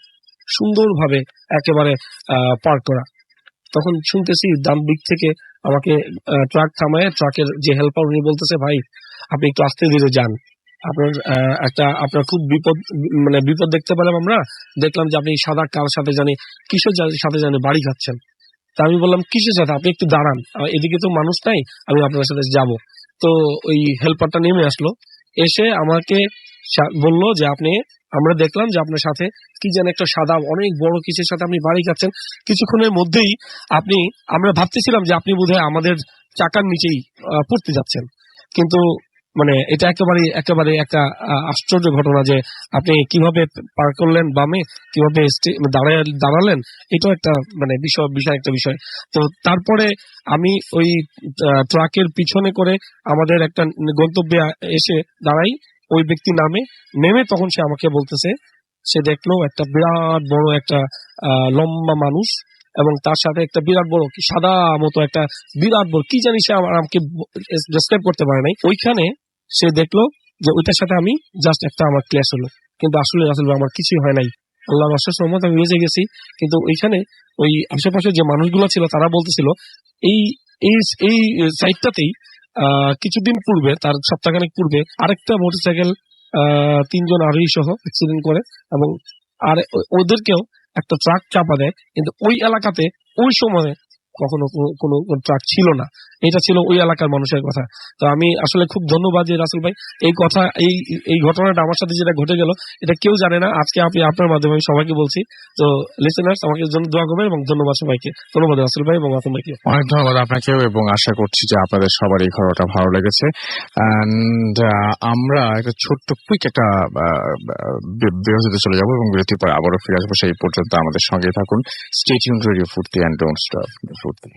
সুন্দরভাবে একেবারে পার্ক করা। তখন শুনতেছি ডান দিক থেকে আমাকে ট্রাক থামায় ট্রাকের যে হেল্পার উনি বলতেছে, ভাই আপনি একটু আস্তে ধীরে যান, আপনার খুব বিপদ দেখতে পেলাম। আমরা দেখলাম যে আপনি সাদা কার সাথে কিসের সাথে বাড়ি খাচ্ছেন। তা আমি বললাম কিসের সাথে, আপনি একটু দাঁড়ান, এদিকে তো মানুষ নাই, আমি আপনার সাথে যাব। তো ওই হেল্পারটা নেমে আসলো, এসে আমাকে বললো যে আমরা দেখলাম যে আপনার সাথে কি যেন একটা সাদা অনেক বড় কিছুর সাথে আপনি বাড়ি খাচ্ছেন। কিছুক্ষণের মধ্যেই আমরা ভাবতেছিলাম যে আপনি বোধহয় আমাদের চাকার নিচেই পড়তে যাচ্ছেন। কিন্তু এটা একেবারে একটা আশ্চর্য ঘটনা যে আপনি কিভাবে পার করলেন বামে, কিভাবে দাঁড়ালেন, এটাও একটা বিশাল একটা বিষয়। তো তারপরে আমি ওই ট্রাকের পিছনে করে আমাদের একটা গন্তব্যে এসে দাঁড়াই। ওই ব্যক্তি নেমে তখন সে আমাকে বলতেছে সে দেখলো একটা বিরাট বড় একটা লম্বা মানুষ, এবং তার সাথে একটা বিরাট বড় সাদা মতো একটা বিরাট বড় কি জানি, সে আমাকে ডেসক্রাইব করতে পারে নাই। ওইখানে সে দেখলো যে ওইটার সাথে আমি জাস্ট একটা আমার ক্লাস হলো, কিন্তু আসলে আমার কিছুই হয় নাই। আল্লাহর অশেষ রহমত, আমি বেঁচে গেছি। কিন্তু ওইখানে ওই আশেপাশে যে মানুষগুলো ছিল তারা বলতেছিল এই সাইডটাতেই কিছুদিন পূর্বে, তার সপ্তাহখানেক পূর্বে আরেকটা মোটরসাইকেল 3 জন আরোহী সহ অ্যাক্সিডেন্ট করে, এবং আর ওদেরকেও একটা ট্রাক চাপা দেয়, কিন্তু ওই এলাকাতে ওই সময়ে কখনো কোনো ট্রাক ছিল না। এটা ছিল ওই এলাকার মানুষের কথা। তো আমি আসলে খুব ধন্যবাদ যে রাসেল ভাই এই কথা, এই ঘটনাটা আমার সাথে যেটা ঘটে গেল এটা কেউ জানে না, আজকে আপনি আপনার মাধ্যমে আমি সবাইকে বলছি। তো লিসেনার্স আমাকে জন্য দোয়া করবেন এবং ধন্যবাদ সবাইকে। ধন্যবাদ রাসেল ভাই এবং আসম ভাইকে। অনেক ধন্যবাদ আপনাকেও, এবং আশা করছি যে আপনাদের সবার এই ঘটনাটা ভালো লেগেছে। অ্যান্ড আমরা একটা ছোট্ট কুইক একটা বিরতিতে চলে যাবো এবং বিরতির পর আবারও ফিরে আসবো। সেই পর্যন্ত আমাদের সঙ্গে থাকুন। স্টে টিউনড রেডিও ফুর্তি অ্যান্ড ডোন্ট স্টপ ফুর্তি।